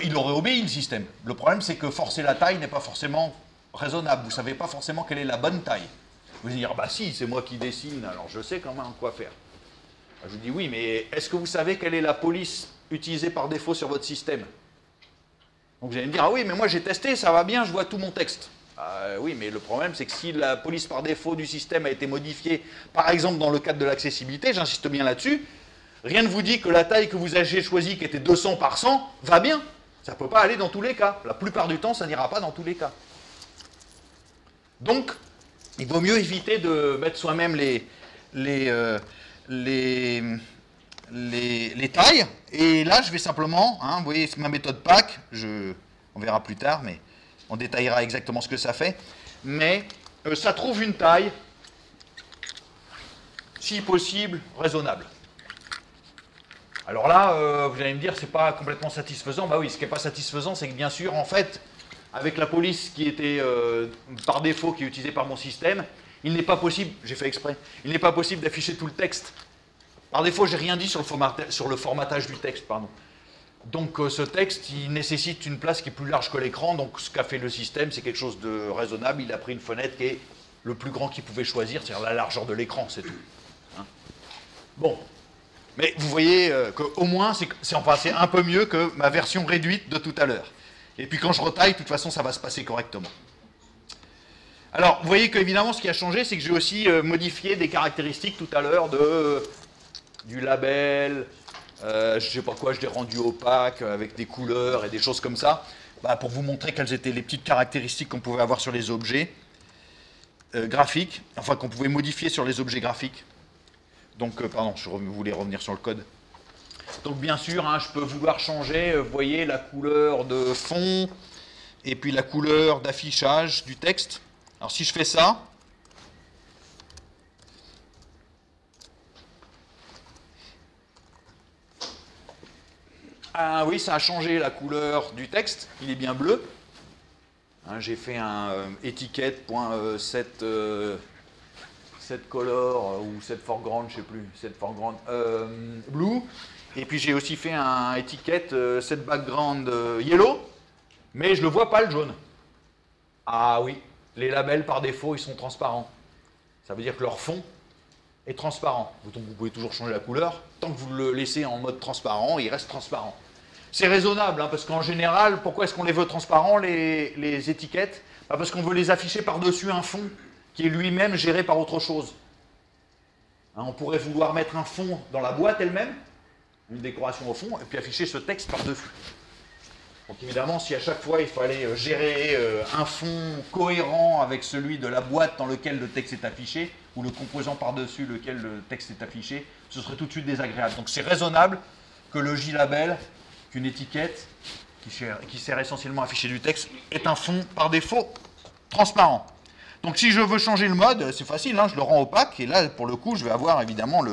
Il aurait obéi le système. Le problème, c'est que forcer la taille n'est pas forcément raisonnable. Vous ne savez pas forcément quelle est la bonne taille. Vous allez dire, bah si, c'est moi qui dessine, alors je sais quand même quoi faire. Je vous dis, oui, mais est-ce que vous savez quelle est la police utilisée par défaut sur votre système? Donc vous allez me dire, ah oui, mais moi j'ai testé, ça va bien, je vois tout mon texte. Oui, mais le problème, c'est que si la police par défaut du système a été modifiée, par exemple dans le cadre de l'accessibilité, j'insiste bien là-dessus, rien ne vous dit que la taille que vous avez choisie, qui était 200 par 100, va bien. Ça ne peut pas aller dans tous les cas. La plupart du temps, ça n'ira pas dans tous les cas. Donc, il vaut mieux éviter de mettre soi-même les tailles. Et là, je vais simplement, hein, vous voyez, c'est ma méthode pack, on verra plus tard, mais on détaillera exactement ce que ça fait. Mais ça trouve une taille, si possible, raisonnable. Alors là, vous allez me dire, c'est pas complètement satisfaisant. Bah oui, ce qui n'est pas satisfaisant, c'est que bien sûr, en fait, avec la police qui était par défaut, qui est utilisée par mon système, il n'est pas possible, j'ai fait exprès, il n'est pas possible d'afficher tout le texte. Par défaut, j'ai rien dit sur le formatage du texte, pardon. Donc ce texte, il nécessite une place qui est plus large que l'écran, donc ce qu'a fait le système, c'est quelque chose de raisonnable. Il a pris une fenêtre qui est le plus grand qu'il pouvait choisir, c'est-à-dire la largeur de l'écran, c'est tout. Hein? Bon. Mais vous voyez qu'au moins, c'est un peu mieux que ma version réduite de tout à l'heure. Et puis quand je retaille, de toute façon, ça va se passer correctement. Alors, vous voyez qu'évidemment, ce qui a changé, c'est que j'ai aussi modifié des caractéristiques tout à l'heure du label, je ne sais pas quoi, je l'ai rendu opaque avec des couleurs et des choses comme ça, pour vous montrer quelles étaient les petites caractéristiques qu'on pouvait avoir sur les objets graphiques, enfin qu'on pouvait modifier sur les objets graphiques. Donc, pardon, je voulais revenir sur le code. Donc, bien sûr, hein, je peux vouloir changer, vous voyez, la couleur de fond et puis la couleur d'affichage du texte. Alors, si je fais ça, ah oui, ça a changé la couleur du texte, il est bien bleu. Hein, j'ai fait un étiquette.set set color ou set foreground, je ne sais plus, set foreground blue. Et puis j'ai aussi fait un étiquette set background yellow, mais je ne le vois pas le jaune. Ah oui, les labels par défaut, ils sont transparents. Ça veut dire que leur fond est transparent. Donc vous pouvez toujours changer la couleur. Tant que vous le laissez en mode transparent, il reste transparent. C'est raisonnable, hein, parce qu'en général, pourquoi est-ce qu'on les veut transparents, les étiquettes? Parce qu'on veut les afficher par-dessus un fond qui est lui-même géré par autre chose. Hein, on pourrait vouloir mettre un fond dans la boîte elle-même, une décoration au fond, et puis afficher ce texte par-dessus. Donc évidemment, si à chaque fois il fallait gérer un fond cohérent avec celui de la boîte dans lequel le texte est affiché, ou le composant par-dessus lequel le texte est affiché, ce serait tout de suite désagréable. Donc c'est raisonnable que le J-label, qu'une étiquette qui sert essentiellement à afficher du texte, ait un fond par défaut transparent. Donc si je veux changer le mode, c'est facile, hein, je le rends opaque, et là pour le coup je vais avoir évidemment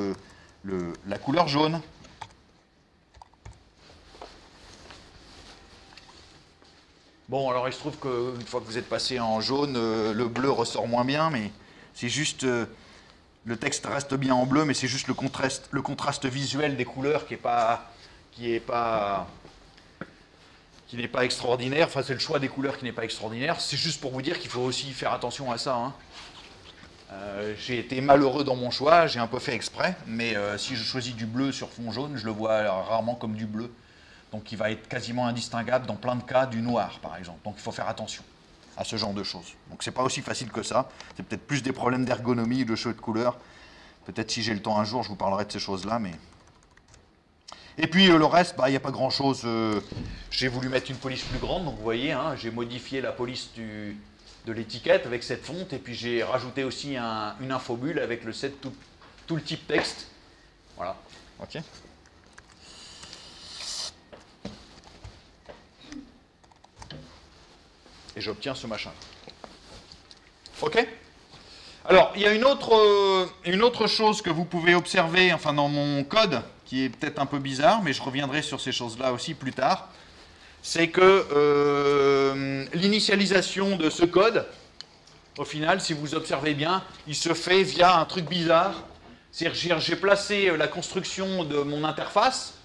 la couleur jaune. Bon, alors il se trouve qu'une fois que vous êtes passé en jaune, le bleu ressort moins bien, mais c'est juste... le texte reste bien en bleu, mais c'est juste le contraste visuel des couleurs qui n'est pas extraordinaire. Enfin, c'est le choix des couleurs qui n'est pas extraordinaire. C'est juste pour vous dire qu'il faut aussi faire attention à ça, hein. J'ai été malheureux dans mon choix, j'ai un peu fait exprès, mais si je choisis du bleu sur fond jaune, je le vois rarement comme du bleu. Donc il va être quasiment indistinguable dans plein de cas du noir, par exemple. Donc il faut faire attention à ce genre de choses. Donc c'est pas aussi facile que ça. C'est peut-être plus des problèmes d'ergonomie, de choix de couleurs. Peut-être si j'ai le temps un jour, je vous parlerai de ces choses-là. Mais... Et puis le reste, il n'y a pas grand-chose. J'ai voulu mettre une police plus grande, donc vous voyez, hein, j'ai modifié la police de l'étiquette avec cette fonte, et puis j'ai rajouté aussi une infobulle avec tout le type texte. Voilà. OK. Et j'obtiens ce machin. OK? Alors, il y a une autre chose que vous pouvez observer, enfin dans mon code, qui est peut-être un peu bizarre, mais je reviendrai sur ces choses-là aussi plus tard. C'est que l'initialisation de ce code, au final, si vous observez bien, il se fait via un truc bizarre. C'est-à-dire j'ai placé la construction de mon interface,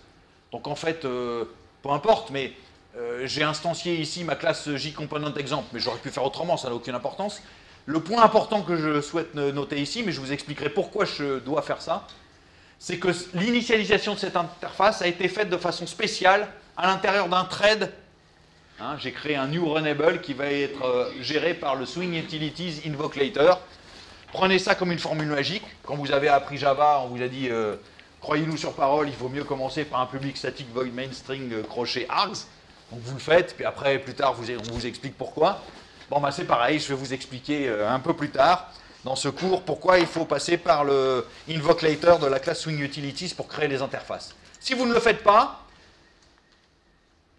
donc en fait, peu importe, mais j'ai instancié ici ma classe JComponentExample, mais j'aurais pu faire autrement, ça n'a aucune importance. Le point important que je souhaite noter ici, mais je vous expliquerai pourquoi je dois faire ça, c'est que l'initialisation de cette interface a été faite de façon spéciale à l'intérieur d'un thread. Hein, j'ai créé un new runnable qui va être géré par le swing utilities invoke later. Prenez ça comme une formule magique. Quand vous avez appris Java, on vous a dit croyez-nous sur parole, il vaut mieux commencer par un public static void main string crochet args. Donc vous le faites, puis après, plus tard, on vous explique pourquoi. Bon, c'est pareil, je vais vous expliquer un peu plus tard, dans ce cours, pourquoi il faut passer par le invoke later de la classe swing utilities pour créer les interfaces. Si vous ne le faites pas,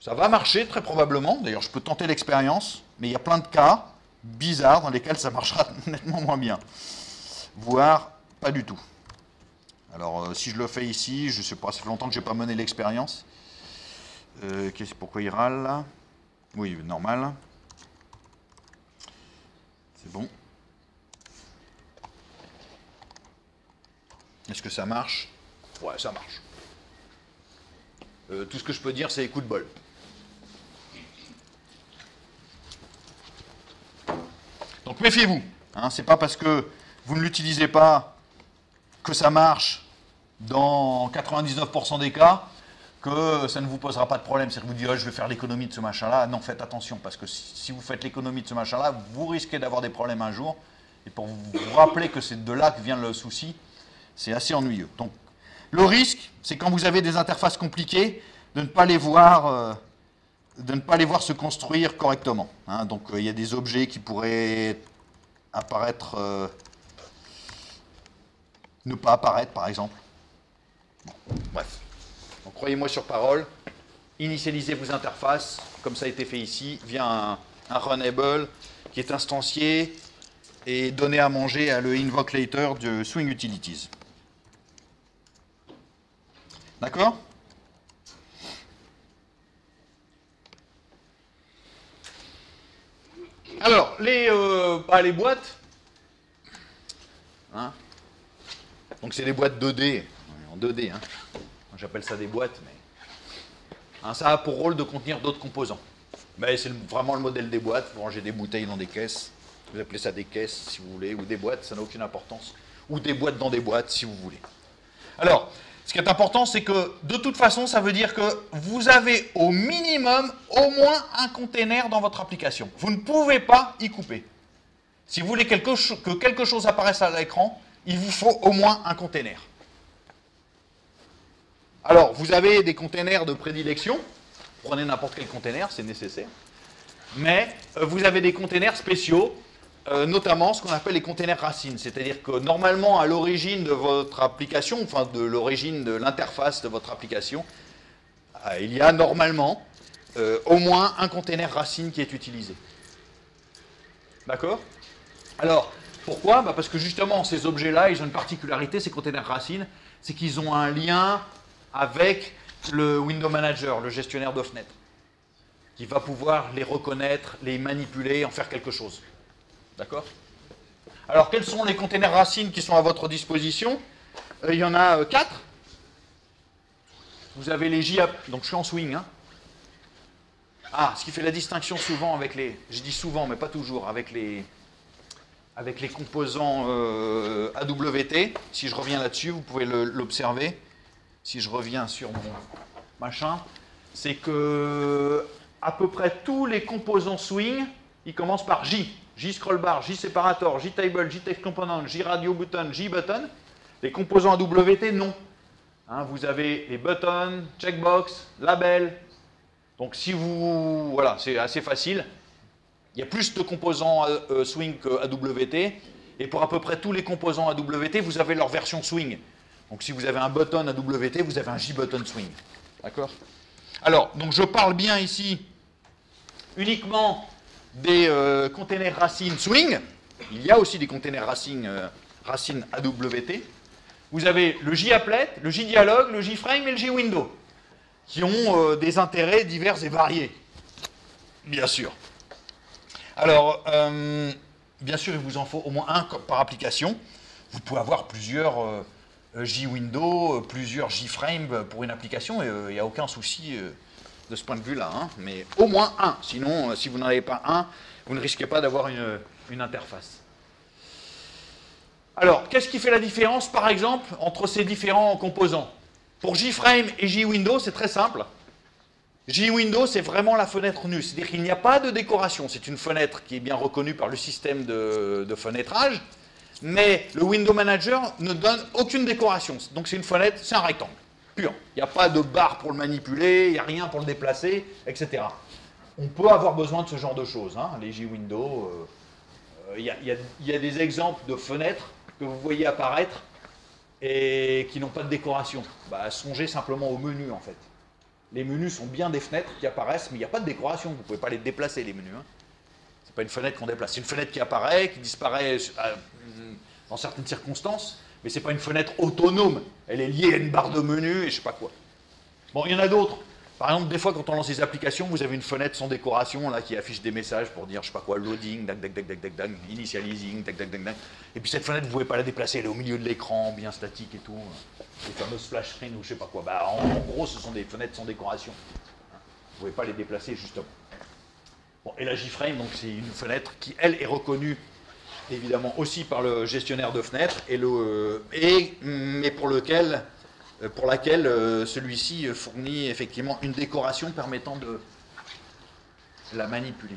ça va marcher très probablement. D'ailleurs, je peux tenter l'expérience, mais il y a plein de cas bizarres dans lesquels ça marchera nettement moins bien. Voire pas du tout. Alors, si je le fais ici, je ne sais pas, ça fait longtemps que je n'ai pas mené l'expérience. Pourquoi il râle là? Oui, normal. C'est bon. Est-ce que ça marche? Ouais, ça marche. Tout ce que je peux dire, c'est coup de bol. Donc méfiez-vous. Hein, c'est pas parce que vous ne l'utilisez pas que ça marche dans 99% des cas que ça ne vous posera pas de problème. C'est-à-dire que vous dites, oh, je vais faire l'économie de ce machin-là. Non, faites attention, parce que si vous faites l'économie de ce machin-là, vous risquez d'avoir des problèmes un jour. Et pour vous rappeler que c'est de là que vient le souci, c'est assez ennuyeux. Donc, le risque, c'est quand vous avez des interfaces compliquées, de ne pas les voir, se construire correctement. Hein. Donc, il y a des objets qui pourraient apparaître, ne pas apparaître, par exemple. Bon, bref. Donc, croyez-moi sur parole, initialisez vos interfaces, comme ça a été fait ici, via un runnable qui est instancié et donné à manger à le invoke later de swing utilities. D'accord? Alors, les boîtes, hein, donc c'est des boîtes 2D, en 2D, hein. J'appelle ça des boîtes, mais hein, ça a pour rôle de contenir d'autres composants. Mais c'est vraiment le modèle des boîtes. Vous rangez des bouteilles dans des caisses. Vous appelez ça des caisses, si vous voulez, ou des boîtes, ça n'a aucune importance. Ou des boîtes dans des boîtes, si vous voulez. Alors, ce qui est important, c'est que, de toute façon, ça veut dire que vous avez au minimum, au moins un container dans votre application. Vous ne pouvez pas y couper. Si vous voulez que quelque chose apparaisse à l'écran, il vous faut au moins un container. Alors, vous avez des containers de prédilection, prenez n'importe quel container, c'est nécessaire. Mais vous avez des containers spéciaux, notamment ce qu'on appelle les containers racines. C'est-à-dire que normalement, à l'origine de votre application, enfin de l'origine de l'interface de votre application, il y a normalement au moins un container racine qui est utilisé. D'accord? Alors, pourquoi? Parce que justement, ces objets-là, ils ont une particularité, ces containers racines, c'est qu'ils ont un lien avec le Window Manager, le gestionnaire de fenêtres, qui va pouvoir les reconnaître, les manipuler, en faire quelque chose. D'accord? Alors, quels sont les containers racines qui sont à votre disposition? Il y en a 4. Vous avez les JAP, donc je suis en swing. Hein. Ah, ce qui fait la distinction souvent avec les... Je dis souvent, mais pas toujours, avec les composants AWT. Si je reviens là-dessus, vous pouvez l'observer. Si je reviens sur mon machin, c'est que à peu près tous les composants swing, ils commencent par J. J scroll bar, J separator, J table, J text component, J radio button, J button. Les composants AWT, non. Hein, vous avez les buttons, checkbox, label. Donc si vous... Voilà, c'est assez facile. Il y a plus de composants swing que AWT. Et pour à peu près tous les composants AWT, vous avez leur version swing. Donc si vous avez un button AWT, vous avez un J-button swing. D'accord? Alors, donc je parle bien ici uniquement des containers racines swing. Il y a aussi des containers racines AWT. Vous avez le J-applet, le J-dialogue, le J-frame et le J-window, qui ont des intérêts divers et variés, bien sûr. Alors, bien sûr, il vous en faut au moins un par application. Vous pouvez avoir plusieurs J-window, plusieurs J-frame pour une application, et il n'y a aucun souci de ce point de vue-là, hein, mais au moins un. Sinon, si vous n'en avez pas un, vous ne risquez pas d'avoir une interface. Alors, qu'est-ce qui fait la différence, par exemple, entre ces différents composants? Pour J-frame et J-window, c'est très simple. J-window, c'est vraiment la fenêtre nue. C'est-à-dire qu'il n'y a pas de décoration. C'est une fenêtre qui est bien reconnue par le système de fenêtrage, mais le Window Manager ne donne aucune décoration. Donc c'est une fenêtre, c'est un rectangle, pur. Il n'y a pas de barre pour le manipuler, il n'y a rien pour le déplacer, etc. On peut avoir besoin de ce genre de choses. Hein. Les J-window, il y a des exemples de fenêtres que vous voyez apparaître et qui n'ont pas de décoration. Bah, songez simplement aux menus, en fait. Les menus sont bien des fenêtres qui apparaissent, mais il n'y a pas de décoration. Vous ne pouvez pas les déplacer, les menus. Hein. Ce n'est pas une fenêtre qu'on déplace. C'est une fenêtre qui apparaît, qui disparaît dans certaines circonstances, mais ce n'est pas une fenêtre autonome. Elle est liée à une barre de menu et je ne sais pas quoi. Bon, il y en a d'autres. Par exemple, des fois, quand on lance des applications, vous avez une fenêtre sans décoration là, qui affiche des messages pour dire, je sais pas quoi, loading, dac, dac, dac, dac, dac, dac, initializing, dac, dac, dac, dac. Et puis cette fenêtre, vous ne pouvez pas la déplacer, elle est au milieu de l'écran, bien statique et tout. Les fameuses splash screen ou je sais pas quoi. Bah, en gros, ce sont des fenêtres sans décoration. Vous ne pouvez pas les déplacer, justement. Bon, et la J-frame, donc c'est une fenêtre qui, elle, est reconnue évidemment aussi par le gestionnaire de fenêtres, mais pour laquelle celui-ci fournit effectivement une décoration permettant de la manipuler.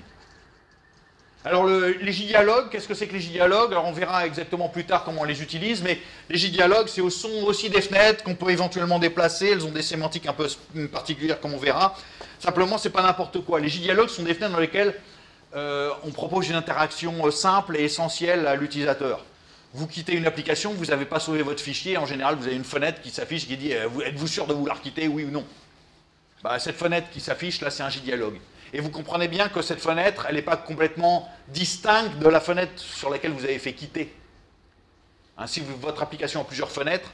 Alors les J-dialogues, qu'est-ce que c'est que les J-dialogues? Alors on verra exactement plus tard comment on les utilise, mais les J-dialogues, ce sont aussi des fenêtres qu'on peut éventuellement déplacer, elles ont des sémantiques un peu particulières comme on verra. Simplement, c'est pas n'importe quoi. Les J-dialogues sont des fenêtres dans lesquelles on propose une interaction simple et essentielle à l'utilisateur. Vous quittez une application, vous n'avez pas sauvé votre fichier, en général vous avez une fenêtre qui s'affiche qui dit êtes-vous sûr de vouloir quitter, oui ou non? Bah, cette fenêtre qui s'affiche là, c'est un J-dialogue. Et vous comprenez bien que cette fenêtre, elle n'est pas complètement distincte de la fenêtre sur laquelle vous avez fait quitter. Hein, si votre application a plusieurs fenêtres,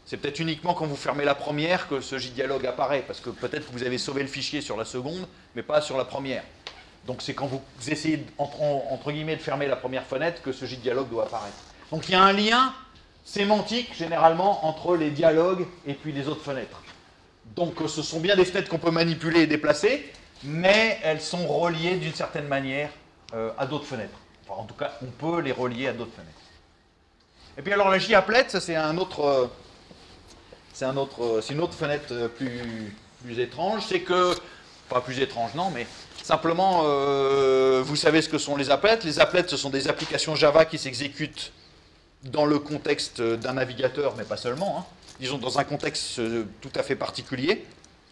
c'est peut-être uniquement quand vous fermez la première que ce J-dialogue apparaît, parce que peut-être que vous avez sauvé le fichier sur la seconde, mais pas sur la première. Donc c'est quand vous essayez, entre guillemets, de fermer la première fenêtre que ce J-dialogue doit apparaître. Donc il y a un lien sémantique, généralement, entre les dialogues et puis les autres fenêtres. Donc ce sont bien des fenêtres qu'on peut manipuler et déplacer, mais elles sont reliées d'une certaine manière à d'autres fenêtres. Enfin, en tout cas, on peut les relier à d'autres fenêtres. Et puis alors la J-applet, ça c'est une autre fenêtre plus étrange. C'est que, pas plus étrange non, mais simplement, vous savez ce que sont les applets. Les applets, ce sont des applications Java qui s'exécutent dans le contexte d'un navigateur, mais pas seulement. Hein. Disons dans un contexte tout à fait particulier.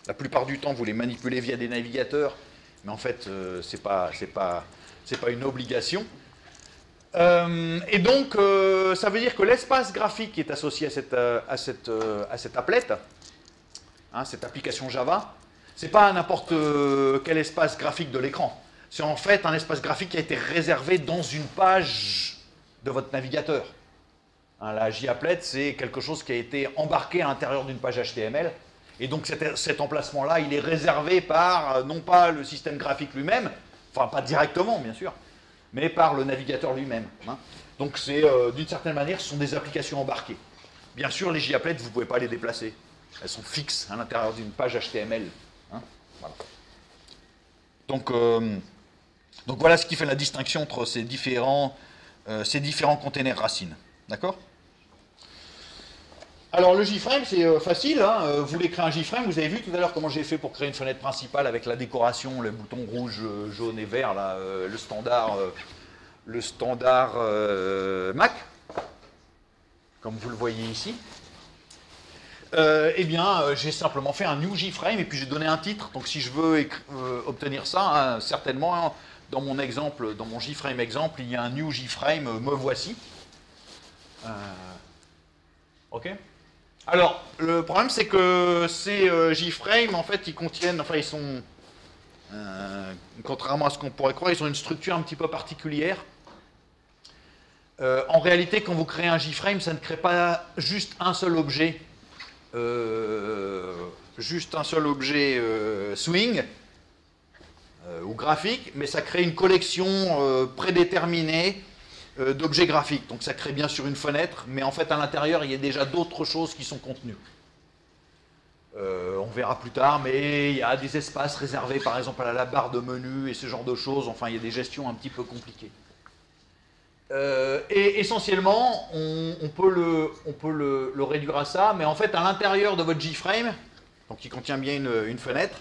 La plupart du temps, vous les manipulez via des navigateurs, mais en fait, c'est pas une obligation. Et donc, ça veut dire que l'espace graphique qui est associé à cette applet, hein, cette application Java, c'est pas n'importe quel espace graphique de l'écran. C'est en fait un espace graphique qui a été réservé dans une page de votre navigateur. Hein, la JApplet, c'est quelque chose qui a été embarqué à l'intérieur d'une page HTML. Et donc cet emplacement-là, il est réservé par, non pas le système graphique lui-même, enfin pas directement bien sûr, mais par le navigateur lui-même. Hein. Donc c'est, d'une certaine manière, ce sont des applications embarquées. Bien sûr, les JApplets, vous ne pouvez pas les déplacer. Elles sont fixes à l'intérieur d'une page HTML. Hein. Voilà. Donc voilà ce qui fait la distinction entre ces différents containers racines. D'accord ? Alors le JFrame, c'est facile, hein. Vous voulez créer un JFrame, vous avez vu tout à l'heure comment j'ai fait pour créer une fenêtre principale avec la décoration, le bouton rouge, jaune et vert, là, le standard Mac, comme vous le voyez ici. Eh bien, j'ai simplement fait un new JFrame et puis j'ai donné un titre. Donc si je veux obtenir ça, hein, certainement, dans mon exemple, dans mon JFrame exemple, il y a un new JFrame, me voici. Ok. Alors, le problème, c'est que ces JFrames, en fait, ils contiennent, enfin, ils sont, contrairement à ce qu'on pourrait croire, ils ont une structure un petit peu particulière. En réalité, quand vous créez un JFrame, ça ne crée pas juste un seul objet, swing ou graphique, mais ça crée une collection prédéterminée d'objets graphiques. Donc ça crée bien sûr une fenêtre, mais en fait à l'intérieur il y a déjà d'autres choses qui sont contenues. On verra plus tard, mais il y a des espaces réservés par exemple à la barre de menu et ce genre de choses. Enfin, il y a des gestions un petit peu compliquées. Et essentiellement, on peut le réduire à ça, mais en fait à l'intérieur de votre JFrame, donc qui contient bien une fenêtre,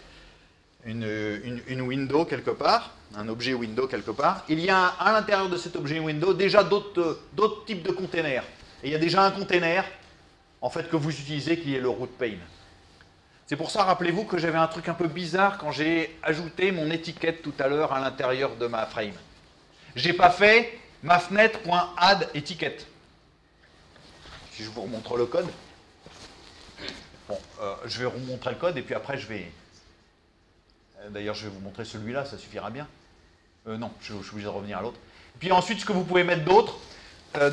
une window quelque part, un objet window quelque part, il y a à l'intérieur de cet objet window déjà d'autres types de containers. Et il y a déjà un container, en fait, que vous utilisez qui est le root pane. C'est pour ça, rappelez-vous que j'avais un truc un peu bizarre quand j'ai ajouté mon étiquette tout à l'heure à l'intérieur de ma frame. J'ai pas fait ma fenêtre.add étiquette. Si je vous remontre le code. Bon, je vais vous montrer le code et puis après je vais... D'ailleurs, je vais vous montrer celui-là, ça suffira bien. Non, je suis obligé de revenir à l'autre. Puis ensuite, ce que vous pouvez mettre d'autre,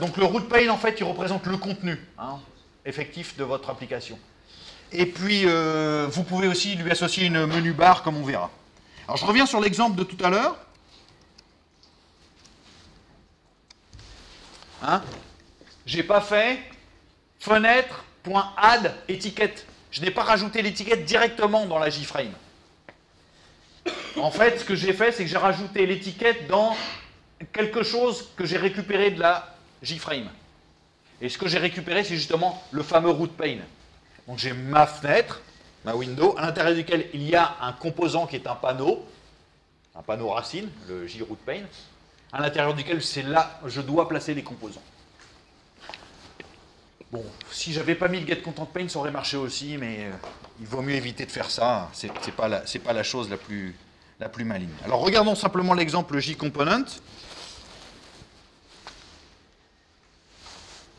donc le root pane, en fait, il représente le contenu effectif de votre application. Et puis, vous pouvez aussi lui associer une menu bar, comme on verra. Alors, je reviens sur l'exemple de tout à l'heure. J'ai pas fait fenêtre.add étiquette. Je n'ai pas rajouté l'étiquette directement dans la JFrame. En fait, ce que j'ai fait, c'est que j'ai rajouté l'étiquette dans quelque chose que j'ai récupéré de la JFrame. Et ce que j'ai récupéré, c'est justement le fameux root pane. Donc j'ai ma fenêtre, ma window, à l'intérieur duquel il y a un composant qui est un panneau racine, le JRoot pane, à l'intérieur duquel c'est là je dois placer les composants. Bon, si j'avais pas mis le getContentPane, ça aurait marché aussi, mais il vaut mieux éviter de faire ça. C'est pas la chose la plus maligne. Alors regardons simplement l'exemple JComponent.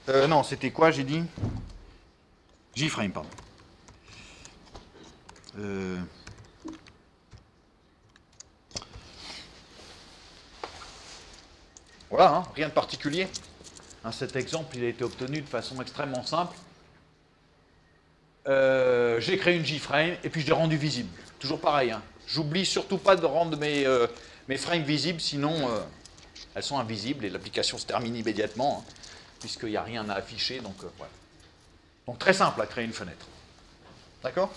Non, c'était quoi, j'ai dit? JFrame, pardon. Voilà, hein, rien de particulier. Cet exemple, il a été obtenu de façon extrêmement simple. J'ai créé une JFrame et puis je l'ai rendu visible. Toujours pareil. Hein. J'oublie surtout pas de rendre mes frames visibles, sinon elles sont invisibles et l'application se termine immédiatement, hein, puisqu'il n'y a rien à afficher. Donc, voilà. Donc très simple à créer une fenêtre. D'accord?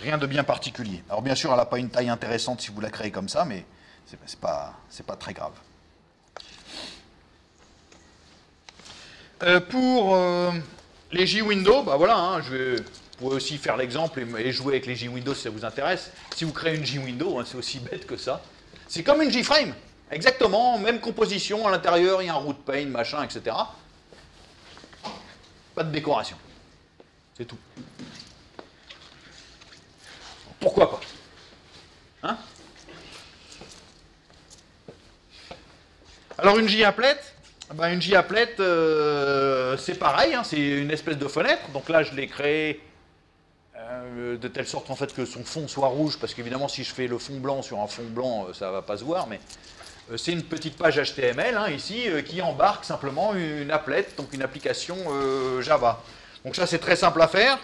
Rien de bien particulier. Alors bien sûr, elle n'a pas une taille intéressante si vous la créez comme ça, mais c'est pas très grave. Pour les JWindow, bah voilà, hein, vous pouvez aussi faire l'exemple et jouer avec les JWindow si ça vous intéresse. Si vous créez une JWindow, hein, c'est aussi bête que ça. C'est comme une JFrame, exactement, même composition, à l'intérieur il y a un root pane, machin, etc. Pas de décoration. C'est tout. Alors une JApplet, ben une JApplet, c'est pareil, hein, c'est une espèce de fenêtre. Donc là, je l'ai créé de telle sorte en fait que son fond soit rouge, parce qu'évidemment, si je fais le fond blanc sur un fond blanc, ça ne va pas se voir, mais c'est une petite page HTML hein, ici qui embarque simplement une applet, donc une application Java. Donc ça, c'est très simple à faire.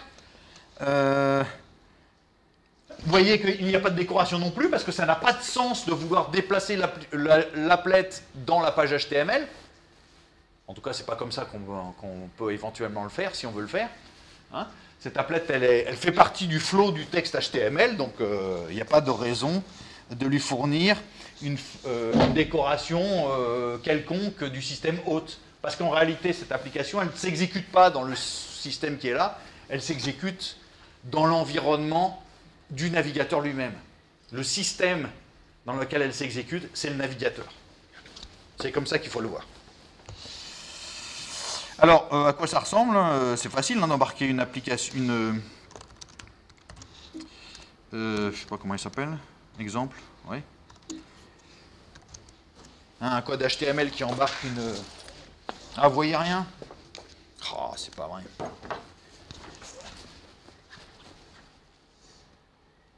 Vous voyez qu'il n'y a pas de décoration non plus, parce que ça n'a pas de sens de vouloir déplacer l'applet dans la page HTML. En tout cas, c'est pas comme ça qu'on peut éventuellement le faire, si on veut le faire. Hein. Cette applet, elle fait partie du flow du texte HTML, donc il n'y a pas de raison de lui fournir une décoration quelconque du système hôte. Parce qu'en réalité, cette application, elle ne s'exécute pas dans le système qui est là, elle s'exécute dans l'environnement du navigateur lui-même. Le système dans lequel elle s'exécute, c'est le navigateur. C'est comme ça qu'il faut le voir. Alors, à quoi ça ressemble? C'est facile hein, d'embarquer une application, je ne sais pas comment il s'appelle, exemple, oui. Un code HTML qui embarque une... Ah, vous voyez rien? Oh, c'est pas vrai.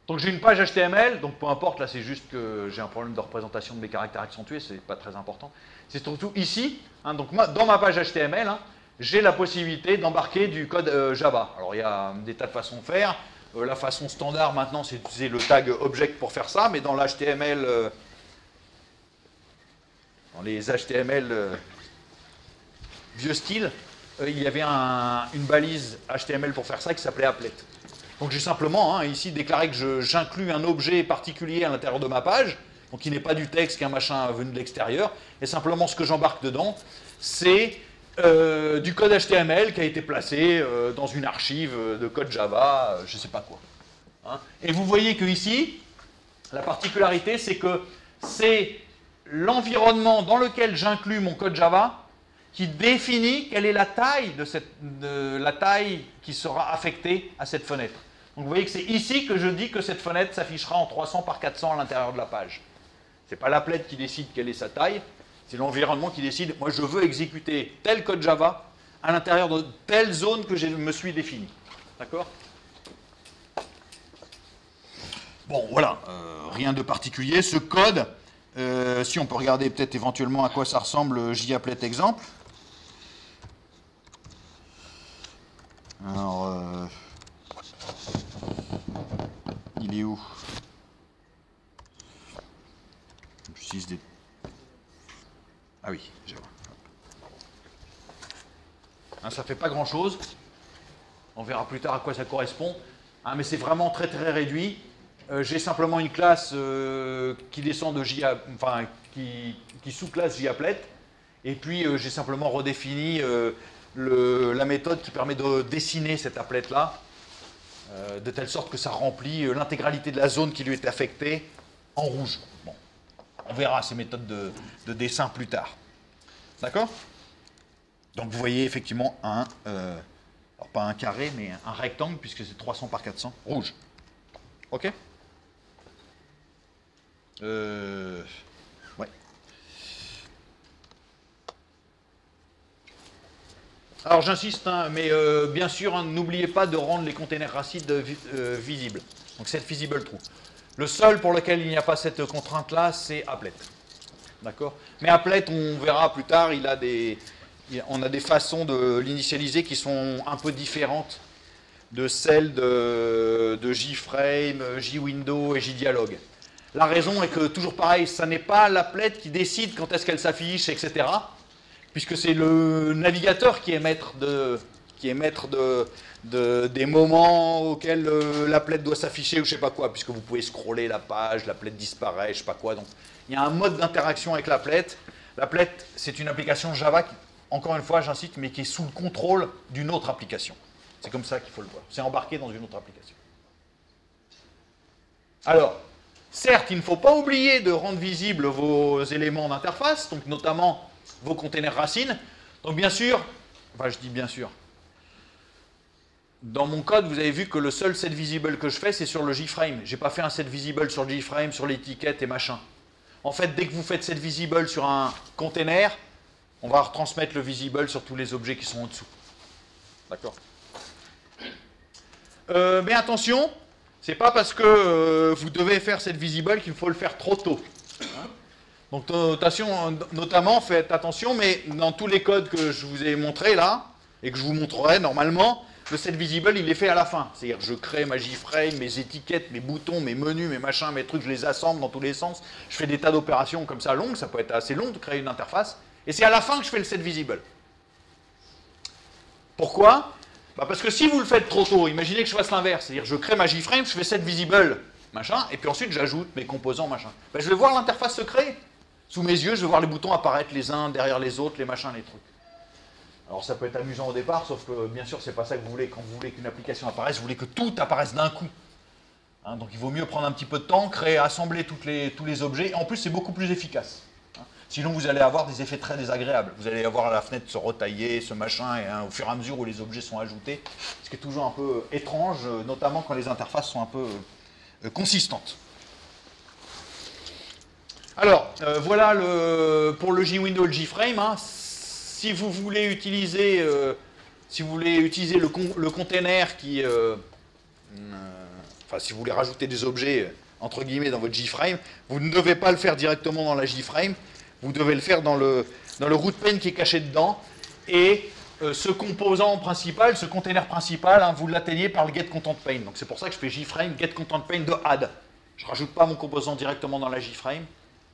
Donc j'ai une page HTML, donc peu importe, là c'est juste que j'ai un problème de représentation de mes caractères accentués, c'est pas très important. C'est surtout ici, hein, donc moi, dans ma page HTML, hein, j'ai la possibilité d'embarquer du code Java. Alors il y a des tas de façons de faire. La façon standard maintenant, c'est d'utiliser le tag object pour faire ça, mais dans l'HTML, dans les HTML vieux style, il y avait une balise HTML pour faire ça qui s'appelait applet. Donc j'ai simplement hein, ici déclaré que j'inclus un objet particulier à l'intérieur de ma page, donc qui n'est pas du texte, qui est un machin venu de l'extérieur, et simplement ce que j'embarque dedans, c'est du code HTML qui a été placé dans une archive de code Java, je ne sais pas quoi. Hein. Et vous voyez que ici, la particularité, c'est que c'est l'environnement dans lequel j'inclus mon code Java qui définit quelle est la taille, la taille qui sera affectée à cette fenêtre. Donc vous voyez que c'est ici que je dis que cette fenêtre s'affichera en 300 par 400 à l'intérieur de la page. Ce n'est pas l'applet qui décide quelle est sa taille, c'est l'environnement qui décide, moi je veux exécuter tel code Java à l'intérieur de telle zone que je me suis définie. D'accord? Bon, voilà, rien de particulier. Ce code, si on peut regarder peut-être éventuellement à quoi ça ressemble, JApplet exemple. Alors, il est où? Ah oui, je vois. Hein, ça ne fait pas grand-chose. On verra plus tard à quoi ça correspond. Hein, mais c'est vraiment très très réduit. J'ai simplement une classe qui descend de qui sous-classe JApplet. Et puis j'ai simplement redéfini la méthode qui permet de dessiner cette applet-là, de telle sorte que ça remplit l'intégralité de la zone qui lui est affectée en rouge. Bon. On verra ces méthodes de dessin plus tard. D'accord? Donc vous voyez effectivement alors pas un carré, mais un rectangle, puisque c'est 300 par 400, rouge. Ok? Ouais. Alors j'insiste, hein, mais bien sûr, hein, n'oubliez pas de rendre les containers racines visibles. Donc set visible true. Le seul pour lequel il n'y a pas cette contrainte-là, c'est applet. D'accord? Mais applet, on verra plus tard, on a des façons de l'initialiser qui sont un peu différentes de celles de JFrame, JWindow et JDialog. La raison est que, toujours pareil, ça n'est pas l'applet qui décide quand est-ce qu'elle s'affiche, etc. Puisque c'est le navigateur qui est maître des moments auxquels l'applet doit s'afficher ou je sais pas quoi, puisque vous pouvez scroller la page, l'applet disparaît, je sais pas quoi. Donc il y a un mode d'interaction avec l'applet. L'applet, c'est une application Java, encore une fois, j'insiste, mais qui est sous le contrôle d'une autre application. C'est comme ça qu'il faut le voir. C'est embarqué dans une autre application. Alors, certes, il ne faut pas oublier de rendre visibles vos éléments d'interface, donc notamment vos containers racines. Donc bien sûr, enfin je dis bien sûr, dans mon code, vous avez vu que le seul set visible que je fais, c'est sur le JFrame. Je n'ai pas fait un set visible sur le JFrame, sur l'étiquette et machin. En fait, dès que vous faites set visible sur un container, on va retransmettre le visible sur tous les objets qui sont en dessous. D'accord. Mais attention, c'est pas parce que vous devez faire set visible qu'il faut le faire trop tôt. Hein. Donc notamment, faites attention, mais dans tous les codes que je vous ai montrés là, et que je vous montrerai normalement, le set visible, il est fait à la fin. C'est-à-dire je crée ma JFrame, mes étiquettes, mes boutons, mes menus, mes machins, mes trucs, je les assemble dans tous les sens. Je fais des tas d'opérations comme ça longues, ça peut être assez long de créer une interface. Et c'est à la fin que je fais le set visible. Pourquoi? Parce que si vous le faites trop tôt, imaginez que je fasse l'inverse. C'est-à-dire je crée ma JFrame, je fais set visible, machin, et puis ensuite j'ajoute mes composants, machin. Je vais voir l'interface se créer. Sous mes yeux, je vais voir les boutons apparaître les uns derrière les autres, les machins, les trucs. Alors ça peut être amusant au départ, sauf que bien sûr c'est pas ça que vous voulez. Quand vous voulez qu'une application apparaisse, vous voulez que tout apparaisse d'un coup. Hein, donc il vaut mieux prendre un petit peu de temps, créer, assembler tous les objets, et en plus c'est beaucoup plus efficace. Hein. Sinon vous allez avoir des effets très désagréables. Vous allez avoir la fenêtre se retailler, ce machin, et au fur et à mesure où les objets sont ajoutés, ce qui est toujours un peu étrange, notamment quand les interfaces sont un peu consistantes. Alors, voilà pour le JWindow, le JFrame. Hein, si vous voulez utiliser le container qui... enfin, si vous voulez rajouter des objets, entre guillemets, dans votre JFrame, vous ne devez pas le faire directement dans la JFrame, vous devez le faire dans le root pane qui est caché dedans, et ce composant principal, ce container principal, hein, vous l'atteignez par le getContentPane. Donc c'est pour ça que je fais JFrame, getContentPane de add. Je ne rajoute pas mon composant directement dans la JFrame,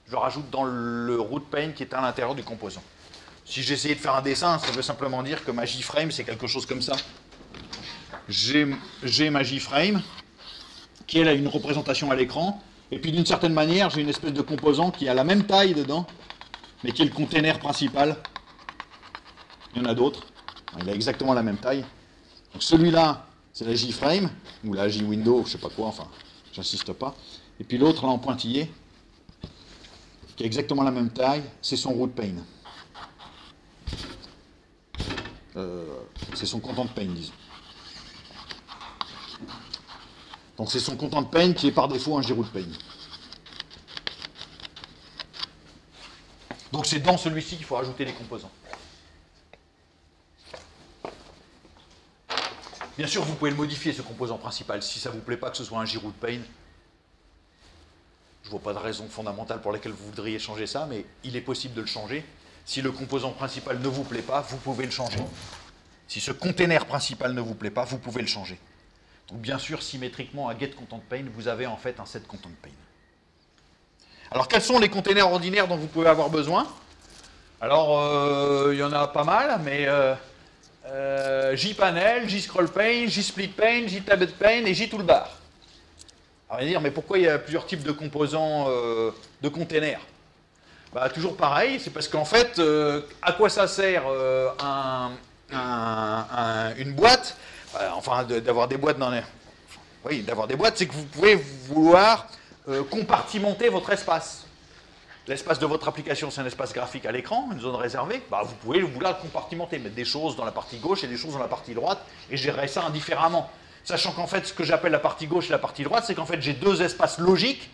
je le rajoute dans le root pane qui est à l'intérieur du composant. Si j'essayais de faire un dessin, ça veut simplement dire que ma JFrame, c'est quelque chose comme ça. J'ai ma JFrame, qui elle a une représentation à l'écran, et puis d'une certaine manière, j'ai une espèce de composant qui a la même taille dedans, mais qui est le container principal. Il y en a d'autres. Il a exactement la même taille. Donc celui-là, c'est la JFrame, ou la JWindow, je sais pas quoi, enfin, j'insiste pas. Et puis l'autre, là, en pointillé, qui a exactement la même taille, c'est son root pane. C'est son contentPane, disons. Donc c'est son contentPane qui est par défaut un JRootPane. Donc c'est dans celui-ci qu'il faut rajouter les composants. Bien sûr, vous pouvez le modifier, ce composant principal, si ça ne vous plaît pas que ce soit un JRootPane. Je ne vois pas de raison fondamentale pour laquelle vous voudriez changer ça, mais il est possible de le changer. Si le composant principal ne vous plaît pas, vous pouvez le changer. Si ce container principal ne vous plaît pas, vous pouvez le changer. Donc bien sûr, symétriquement à getContentPane, vous avez en fait un setContentPane. Alors quels sont les containers ordinaires dont vous pouvez avoir besoin? Alors il y en a pas mal, mais JPanel, JScrollPane, JSplitPane, JTabletPane et JToolbar. Alors, on va dire, mais pourquoi il y a plusieurs types de composants de containers? Toujours pareil, c'est parce qu'en fait, à quoi ça sert une boîte, enfin d'avoir des boîtes dans les... Oui, d'avoir des boîtes, c'est que vous pouvez vouloir compartimenter votre espace. L'espace de votre application, c'est un espace graphique à l'écran, une zone réservée. Vous pouvez vouloir le compartimenter, mettre des choses dans la partie gauche et des choses dans la partie droite, et gérer ça indifféremment. Sachant qu'en fait, ce que j'appelle la partie gauche et la partie droite, c'est qu'en fait, j'ai deux espaces logiques,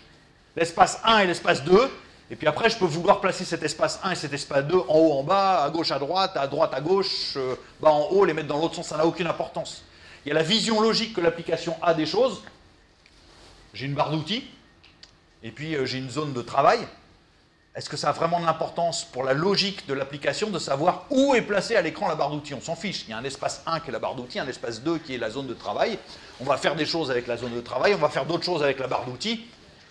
l'espace 1 et l'espace 2, et puis après, je peux vouloir placer cet espace 1 et cet espace 2 en haut, en bas, à gauche, à droite à gauche, bas, en haut, les mettre dans l'autre sens, ça n'a aucune importance. Il y a la vision logique que l'application a des choses. J'ai une barre d'outils, et puis j'ai une zone de travail. Est-ce que ça a vraiment de l'importance pour la logique de l'application de savoir où est placée à l'écran la barre d'outils? On s'en fiche. Il y a un espace 1 qui est la barre d'outils, un espace 2 qui est la zone de travail. On va faire des choses avec la zone de travail, on va faire d'autres choses avec la barre d'outils.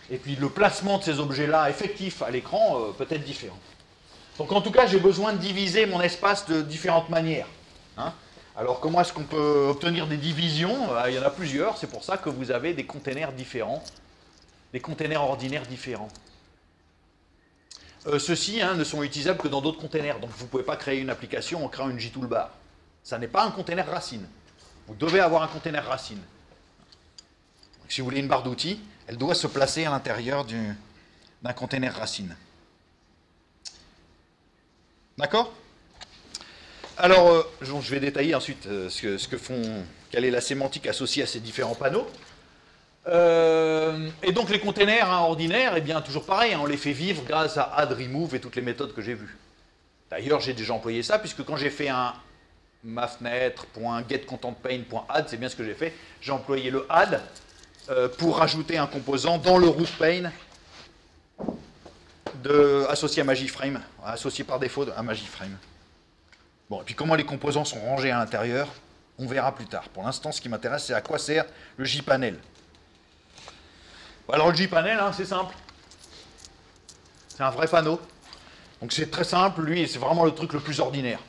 Et puis le placement de ces objets-là effectifs à l'écran peut être différent. Donc en tout cas, j'ai besoin de diviser mon espace de différentes manières. Hein? Alors comment est-ce qu'on peut obtenir des divisions? Il y en a plusieurs, c'est pour ça que vous avez des containers différents, des containers ordinaires différents. Ceux-ci ne sont utilisables que dans d'autres containers, donc vous ne pouvez pas créer une application en créant une JToolbar. Ça n'est pas un container racine. Vous devez avoir un container racine. Donc, si vous voulez une barre d'outils, elle doit se placer à l'intérieur d'un container racine. D'accord? Alors, je vais détailler ensuite quelle est la sémantique associée à ces différents panneaux. Et donc les containers ordinaires, eh bien toujours pareil, on les fait vivre grâce à add, remove et toutes les méthodes que j'ai vues. D'ailleurs, j'ai déjà employé ça, puisque quand j'ai fait un mafnet.getContentPane.add, c'est bien ce que j'ai fait, j'ai employé le add pour rajouter un composant dans le root pane associé à Magiframe, associé par défaut à Magiframe. Bon, et puis comment les composants sont rangés à l'intérieur, on verra plus tard. Pour l'instant, ce qui m'intéresse, c'est à quoi sert le JPanel. Alors le JPanel, hein, c'est simple. C'est un vrai panneau. Donc c'est très simple, lui, c'est vraiment le truc le plus ordinaire.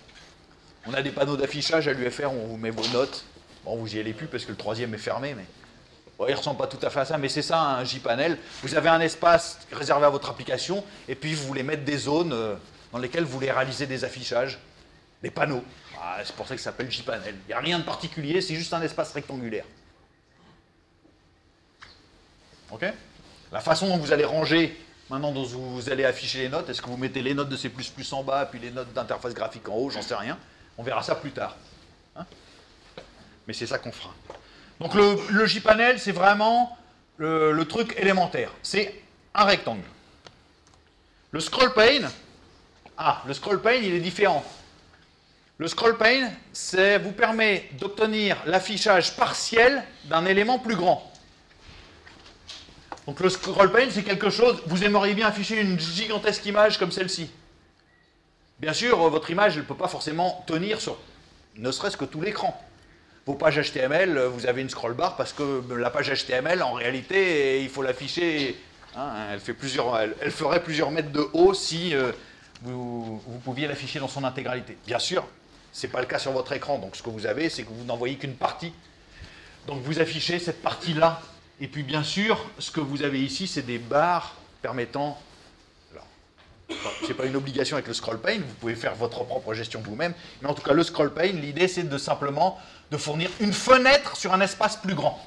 On a des panneaux d'affichage à l'UFR, on vous met vos notes. Bon, vous y allez plus parce que le troisième est fermé, mais bon, il ne ressemble pas tout à fait à ça, mais c'est ça un JPanel. Vous avez un espace réservé à votre application, et puis vous voulez mettre des zones dans lesquelles vous voulez réaliser des affichages, des panneaux. Ah, c'est pour ça que ça s'appelle JPanel. Il n'y a rien de particulier, c'est juste un espace rectangulaire. Ok? La façon dont vous allez ranger, maintenant dont vous allez afficher les notes, est-ce que vous mettez les notes de C++ en bas, puis les notes d'interface graphique en haut, j'en sais rien. On verra ça plus tard. Hein? Mais c'est ça qu'on fera. Donc le JPanel, c'est vraiment le truc élémentaire. C'est un rectangle. Le scroll pane, le scroll pane, il est différent. Le scroll pane, ça vous permet d'obtenir l'affichage partiel d'un élément plus grand. Donc le scroll pane, c'est quelque chose, vous aimeriez bien afficher une gigantesque image comme celle-ci. Bien sûr, votre image, elle ne peut pas forcément tenir sur ne serait-ce que tout l'écran. Vos pages HTML, vous avez une scroll bar parce que la page HTML, en réalité, il faut l'afficher. Hein, elle ferait plusieurs mètres de haut si vous pouviez l'afficher dans son intégralité. Bien sûr, ce n'est pas le cas sur votre écran. Donc ce que vous avez, c'est que vous n'en voyez qu'une partie. Donc vous affichez cette partie-là. Et puis bien sûr, ce que vous avez ici, c'est des barres permettant... Ce n'est pas une obligation avec le scroll pane, vous pouvez faire votre propre gestion vous-même, mais en tout cas le scroll pane, l'idée c'est simplement de fournir une fenêtre sur un espace plus grand.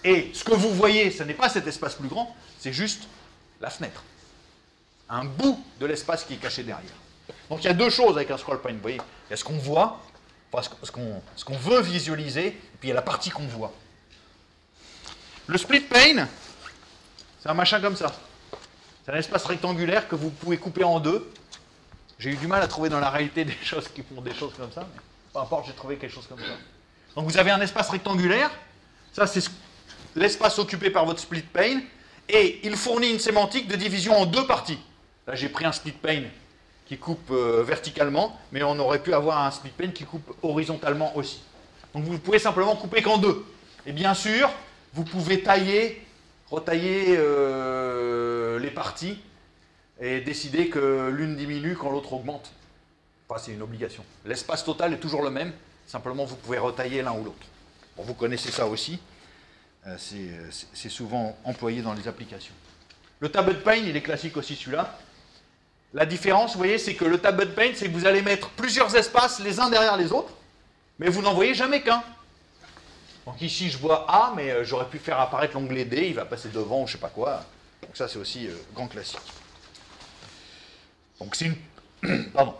Et ce que vous voyez, ce n'est pas cet espace plus grand, c'est juste la fenêtre. Un bout de l'espace qui est caché derrière. Donc il y a deux choses avec un scroll pane, vous voyez. Il y a ce qu'on voit, enfin, ce qu'on veut visualiser, et puis il y a la partie qu'on voit. Le split pane, c'est un machin comme ça. C'est un espace rectangulaire que vous pouvez couper en deux. J'ai eu du mal à trouver dans la réalité des choses qui font des choses comme ça, mais peu importe, j'ai trouvé quelque chose comme ça. Donc vous avez un espace rectangulaire, ça c'est l'espace occupé par votre split pane, et il fournit une sémantique de division en deux parties. Là j'ai pris un split pane qui coupe verticalement, mais on aurait pu avoir un split pane qui coupe horizontalement aussi. Donc vous pouvez simplement couper qu'en deux. Et bien sûr, vous pouvez tailler, retailler les parties et décider que l'une diminue quand l'autre augmente. Enfin, c'est une obligation. L'espace total est toujours le même, simplement vous pouvez retailler l'un ou l'autre. Bon, vous connaissez ça aussi, c'est souvent employé dans les applications. Le tabbed pane, il est classique aussi celui-là. La différence, vous voyez, c'est que le tabbed pane, c'est que vous allez mettre plusieurs espaces les uns derrière les autres, mais vous n'en voyez jamais qu'un. Donc ici, je vois A, mais j'aurais pu faire apparaître l'onglet D, il va passer devant ou je ne sais pas quoi. Donc ça, c'est aussi grand classique. Donc c'est une, pardon,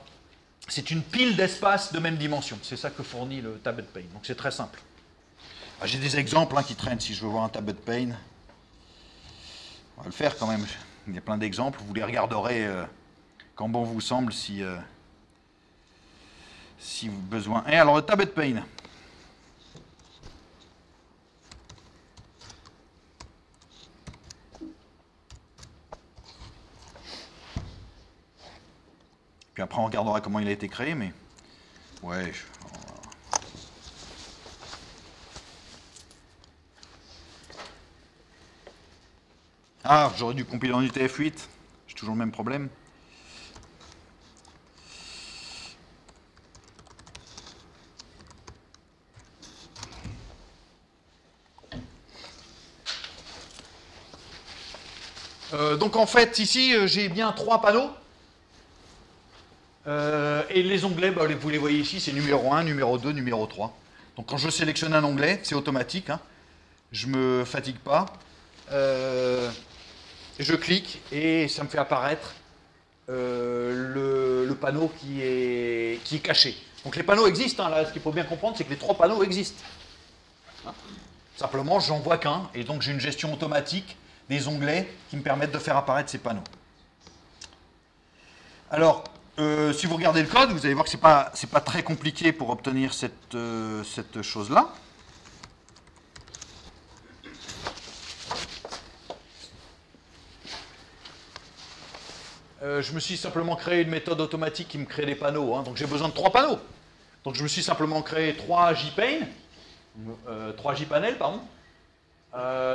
c'est une pile d'espaces de même dimension. C'est ça que fournit le tabbed pane. Donc c'est très simple. J'ai des exemples qui traînent si je veux voir un tabbed pane. On va le faire quand même. Il y a plein d'exemples. Vous les regarderez quand bon vous semble si vous besoin. Et alors le tabbed pane. Puis après, on regardera comment il a été créé, mais... Ouais, j'aurais dû compiler en UTF-8. J'ai toujours le même problème. Donc en fait, ici, j'ai bien 3 panneaux. Et les onglets, vous les voyez ici, c'est numéro 1, numéro 2, numéro 3. Donc quand je sélectionne un onglet, c'est automatique, hein, je ne me fatigue pas. Je clique et ça me fait apparaître le panneau qui est caché. Donc les panneaux existent, hein, là, ce qu'il faut bien comprendre, c'est que les 3 panneaux existent. Hein. Simplement, j'en vois qu'un, et donc j'ai une gestion automatique des onglets qui me permettent de faire apparaître ces panneaux. Alors, si vous regardez le code, vous allez voir que ce n'est pas très compliqué pour obtenir cette chose-là. Je me suis simplement créé une méthode automatique qui me crée des panneaux. Hein. Donc j'ai besoin de 3 panneaux. Donc je me suis simplement créé 3 JPane, 3 JPanel, pardon.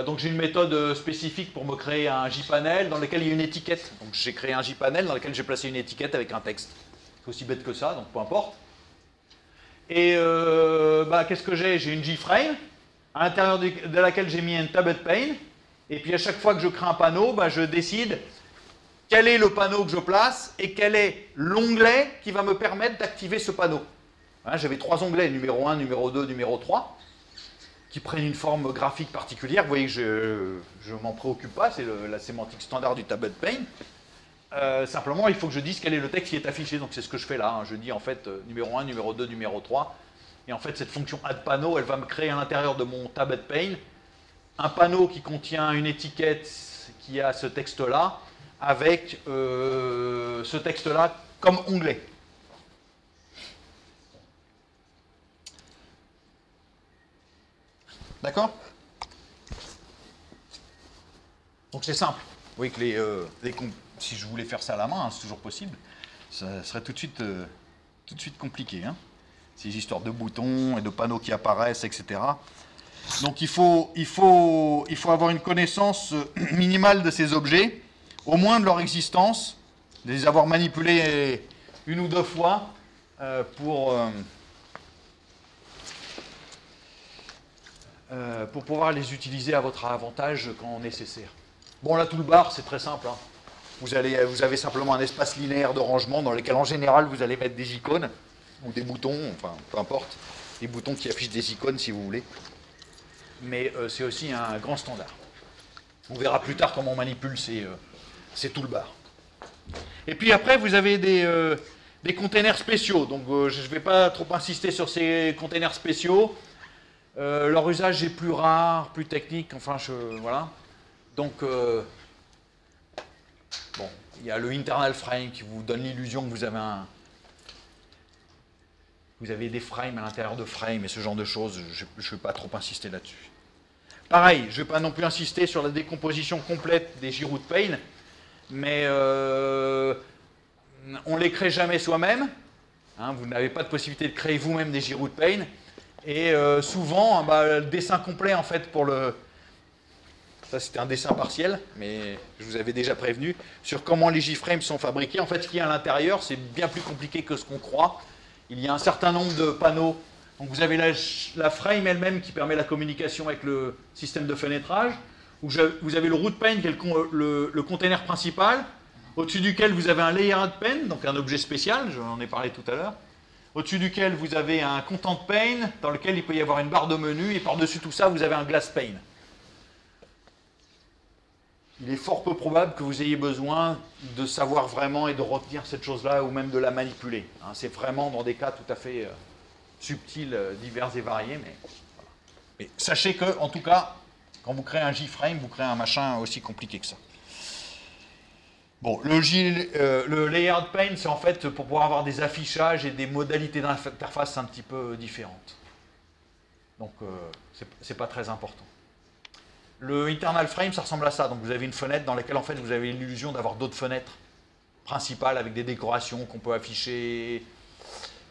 Donc j'ai une méthode spécifique pour me créer un JPanel dans lequel il y a une étiquette. Donc j'ai créé un JPanel dans lequel j'ai placé une étiquette avec un texte. C'est aussi bête que ça, donc peu importe. Et qu'est-ce que j'ai? J'ai une JFrame, à l'intérieur de laquelle j'ai mis un tabbed pane. Et puis à chaque fois que je crée un panneau, je décide quel est le panneau que je place et quel est l'onglet qui va me permettre d'activer ce panneau. Hein, j'avais 3 onglets, numéro 1, numéro 2, numéro 3, qui prennent une forme graphique particulière. Vous voyez que je ne m'en préoccupe pas, c'est la sémantique standard du tabbed pane. Simplement, il faut que je dise quel est le texte qui est affiché. Donc c'est ce que je fais là. Hein. Je dis en fait numéro 1, numéro 2, numéro 3. Et en fait, cette fonction addPanneau, elle va me créer à l'intérieur de mon tabbed pane un panneau qui contient une étiquette qui a ce texte-là, avec ce texte-là comme onglet. D'accord? Donc c'est simple. Vous voyez que si je voulais faire ça à la main, hein, c'est toujours possible, ça serait tout de suite compliqué. Hein, ces histoires de boutons et de panneaux qui apparaissent, etc. Donc il faut avoir une connaissance minimale de ces objets, au moins de leur existence, de les avoir manipulés 1 ou 2 fois pour pouvoir les utiliser à votre avantage quand nécessaire. Bon, la toolbar, c'est très simple. Hein. Vous avez simplement un espace linéaire de rangement dans lequel, en général, vous allez mettre des icônes ou des boutons, enfin, peu importe, des boutons qui affichent des icônes, si vous voulez. Mais c'est aussi un grand standard. On verra plus tard comment on manipule ces toolbars. Et puis après, vous avez des containers spéciaux. Donc je ne vais pas trop insister sur ces containers spéciaux. Leur usage est plus rare, plus technique, enfin, voilà. Donc, bon, il y a le internal frame qui vous donne l'illusion que vous avez des frames à l'intérieur de frames et ce genre de choses. Je ne vais pas trop insister là-dessus. Pareil, je ne vais pas non plus insister sur la décomposition complète des JRoot pane, mais on ne les crée jamais soi-même. Hein, vous n'avez pas de possibilité de créer vous-même des JRoot pane. Et souvent, le dessin complet, en fait, ça, c'était un dessin partiel, mais je vous avais déjà prévenu, sur comment les JFrames sont fabriqués. En fait, ce qu'il y a à l'intérieur, c'est bien plus compliqué que ce qu'on croit. Il y a un certain nombre de panneaux. Donc, vous avez la frame elle-même qui permet la communication avec le système de fenêtrage. Vous avez le root pane, qui est le container principal, au-dessus duquel vous avez un layered pane, donc un objet spécial, j'en ai parlé tout à l'heure. Au-dessus duquel vous avez un content pane, dans lequel il peut y avoir une barre de menu, et par-dessus tout ça, vous avez un glass pane. Il est fort peu probable que vous ayez besoin de savoir vraiment et de retenir cette chose-là, ou même de la manipuler. Hein, c'est vraiment dans des cas tout à fait subtils, divers et variés, mais voilà. Mais sachez que, en tout cas, quand vous créez un JFrame, vous créez un machin aussi compliqué que ça. Bon, le layered pane, c'est en fait pour pouvoir avoir des affichages et des modalités d'interface un petit peu différentes. Donc, c'est pas très important. Le internal frame, ça ressemble à ça. Donc, vous avez une fenêtre dans laquelle, en fait, vous avez l'illusion d'avoir d'autres fenêtres principales avec des décorations qu'on peut afficher,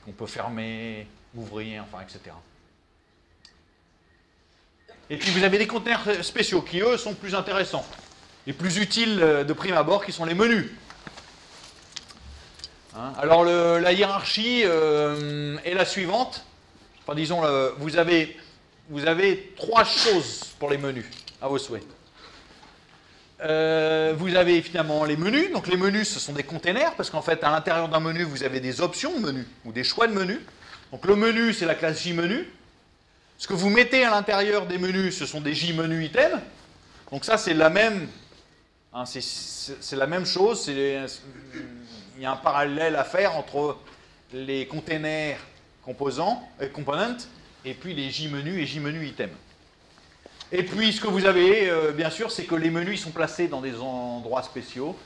qu'on peut fermer, ouvrir, enfin, etc. Et puis, vous avez des conteneurs spéciaux qui, eux, sont plus intéressants. Les plus utiles de prime abord, qui sont les menus. Hein, alors, la hiérarchie est la suivante. Enfin, disons, vous avez 3 choses pour les menus, à vos souhaits. Vous avez finalement les menus. Donc, les menus, ce sont des containers, parce qu'en fait, à l'intérieur d'un menu, vous avez des options de menu, ou des choix de menu. Donc, le menu, c'est la classe JMenu. Ce que vous mettez à l'intérieur des menus, ce sont des JMenu items. Donc, ça, c'est la même... Hein, c'est la même chose, il y a un parallèle à faire entre les containers components et puis les JMenu et JMenu items. Et puis, ce que vous avez, bien sûr, c'est que les menus ils sont placés dans des endroits spéciaux.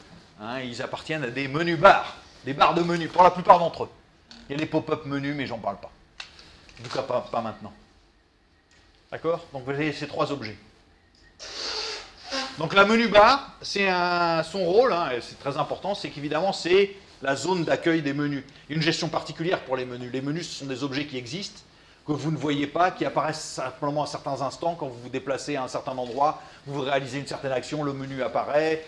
Hein, ils appartiennent à des menus bars, des barres de menus, pour la plupart d'entre eux. Il y a des pop-up menus, mais j'en parle pas. En tout cas, pas maintenant. D'accord? Donc, vous avez ces trois objets. Donc, la menu bar, c'est son rôle, hein, et c'est très important, c'est qu'évidemment, c'est la zone d'accueil des menus. Il y a une gestion particulière pour les menus. Les menus, ce sont des objets qui existent, que vous ne voyez pas, qui apparaissent simplement à certains instants. Quand vous vous déplacez à un certain endroit, vous réalisez une certaine action, le menu apparaît,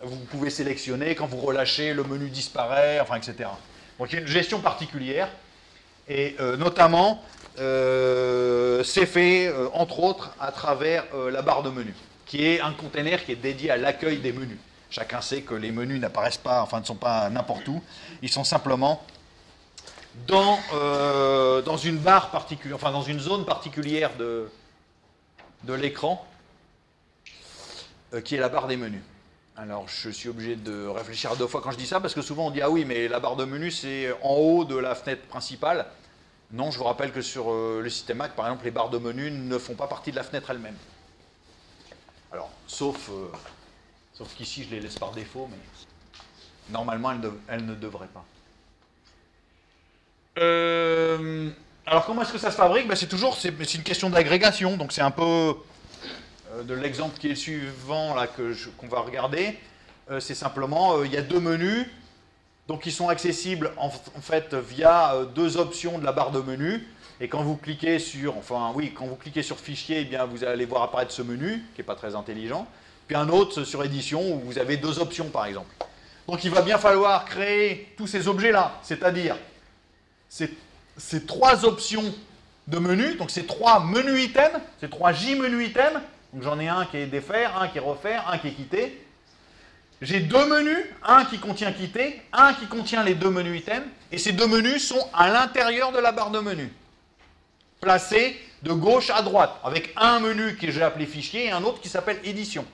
vous pouvez sélectionner, quand vous relâchez, le menu disparaît, enfin, etc. Donc il y a une gestion particulière, et notamment, c'est fait, entre autres, à travers la barre de menu, qui est un container qui est dédié à l'accueil des menus. Chacun sait que les menus n'apparaissent pas, enfin ne sont pas n'importe où, ils sont simplement dans une barre particulière, enfin dans une zone particulière de l'écran, qui est la barre des menus. Alors je suis obligé de réfléchir à deux fois quand je dis ça, parce que souvent on dit ah oui, mais la barre de menu c'est en haut de la fenêtre principale. Non, je vous rappelle que sur le système Mac, par exemple, les barres de menu ne font pas partie de la fenêtre elle-même. Alors, sauf qu'ici je les laisse par défaut, mais normalement elles ne devraient pas. Alors comment est-ce que ça se fabrique? Ben, c'est une question d'agrégation, donc c'est un peu de l'exemple qui est le suivant là qu'on va regarder. C'est simplement, il y a deux menus, donc ils sont accessibles en fait via deux options de la barre de menu. Et quand vous cliquez sur, quand vous cliquez sur fichier, eh bien vous allez voir apparaître ce menu qui n'est pas très intelligent. Puis un autre sur édition où vous avez deux options par exemple. Donc il va bien falloir créer tous ces objets-là, c'est-à-dire ces trois options de menu, donc ces trois menus items, ces trois J-menus items. Donc j'en ai un qui est défaire, un qui est refaire, un qui est quitter. J'ai deux menus, un qui contient quitter, un qui contient les deux menus items, et ces deux menus sont à l'intérieur de la barre de menu, placés de gauche à droite, avec un menu que j'ai appelé fichier et un autre qui s'appelle édition.